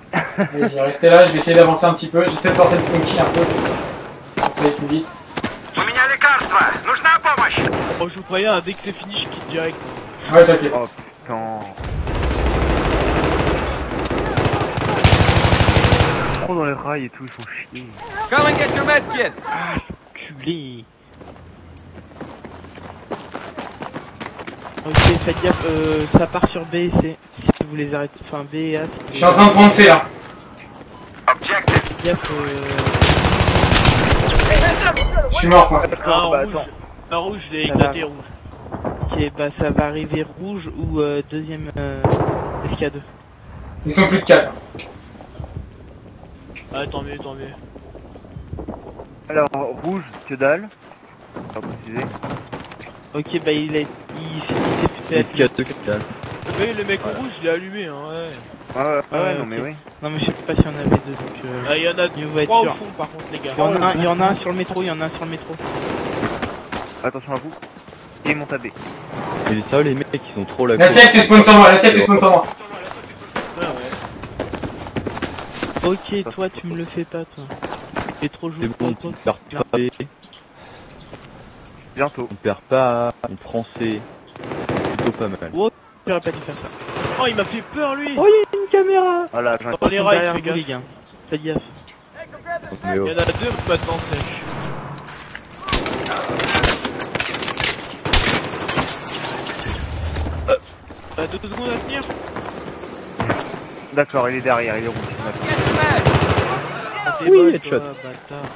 Vas-y, restez là, je vais essayer d'avancer un petit peu. J'essaie de forcer le spawn kill un peu parce que ça aille plus vite. У меня лекарство. Нужна помощь. Oh, je vous préviens, dès que c'est fini, je quitte direct. Ouais, t'inquiète. Oh putain. Oh, dans les rails et tout, ils font chier. Come and get your med kit. Ah, culé. Ok, faites gaffe, ça part sur B et C. Si vous les arrêtez, enfin B et A. Si Je suis en train de prendre C là. Objective. faites gaffe, Je suis mort, pense. Ah, bah, rouge. Un rouge, je l'ai Ça éclaté va. rouge. ok, bah ça va arriver rouge ou deuxième SK2. Ils sont plus de 4. Ah, tant mieux, tant mieux. Alors, rouge, que dalle. Pas préciser. Ok, bah il s'est fait SK2 capital. Oui, le mec en rouge, je l'ai allumé, hein, ouais. Ouais, non, ok. mais oui. Non mais je sais pas s'il y en avait deux donc Ah, il y en a il va être 3 au sûr. fond, par contre, les gars. Il y en a un sur le métro, il y en a un sur le métro. Attention à vous. Et monte à B. Et ça, les mecs, ils sont trop la L'assiette, tu spawns sur moi, l'assiette, tu spawns sur moi. Ouais, ouais. Ok, toi tu me le fais pas toi. T'es trop joué. C'est bon, on perd pas, Bientôt. on perd pas, on prend C. C'est plutôt pas mal. J'aurais pas dû faire ça. Oh, il m'a fait peur, lui. Oh, il y a une caméra. Voilà, j'ai un Dans les rails, Derrière fais vous, gaffe. les gars. Faites gaffe. Mais oh. Il y en a deux maintenant, sèche. T'as 2 secondes à tenir. D'accord, il est derrière, il est rouge. Get your med. T'es Oui, moche, headshot. toi, bâtard.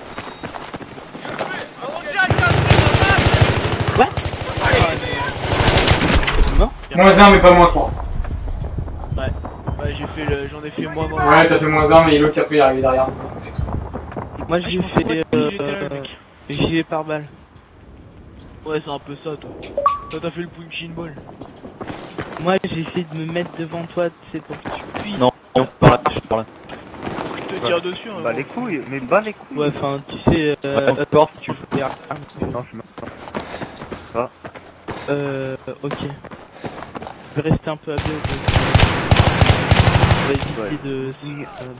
Moins 1, mais pas moins 3. Ouais, j'ai fait le... j'en ai fait moins moins. Ouais, t'as fait moins 1, mais l'autre qui après est arrivé derrière. C'est tout. Moi j'ai fait mec. j'y vais par balle. Ouais, c'est un peu ça, toi. Toi, t'as fait le punching ball. Moi j'ai essayé de me mettre devant toi, c'est pour que tu puisses. Non, on par là, je suis par là. Je te tire dessus, hein. Bah les couilles, mais bas les couilles. Ouais, enfin tu sais. Encore, tu Non, je suis mort. Ok. Je vais rester un peu à B. On va éviter de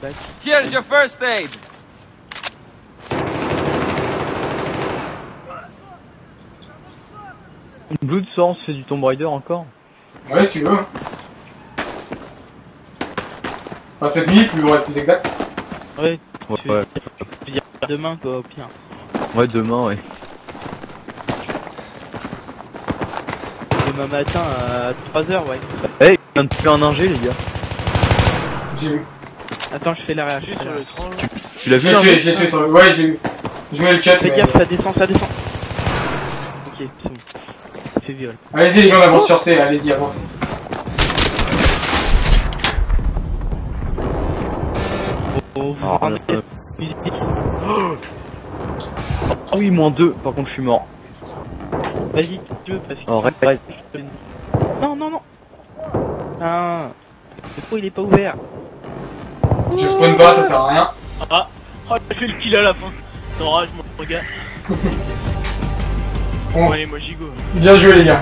back. Here's your first aid. Blood Source fait du Tomb Raider encore. Ouais, si tu veux. Enfin, cette nuit, pour être plus exact. Ouais, Ouais, tu veux dire demain quoi, au pire. ouais, demain, ouais. Demain matin à 3h, ouais. Hey, on vient de tuer un ingé, les gars. J'ai vu. Attends, je fais la réaction. Sur l'écran, là. Tu l'as Je vu, l'ai un tué, mec je l'ai tué sur le. Ouais, je l'ai vu. Je voulais le cut, Fais mais. gaffe, ça descend, ça descend. Ok, c'est bon. C'est viol. Allez-y, les gars, on avance sur C, allez-y, avancez. Oh, vous Ah, rendez musique. Ah oui, moins 2, par contre, je suis mort. Vas-y, tu veux, parce que. Oh, reste. Non, non, non. Ah, le trou il est pas ouvert. Je spawn pas, ça sert à rien. Ah, oh, j'ai fait le kill à la fin. T'enrages, mon gars. Bon. Allez, moi, j'y go. Bien joué, les gars.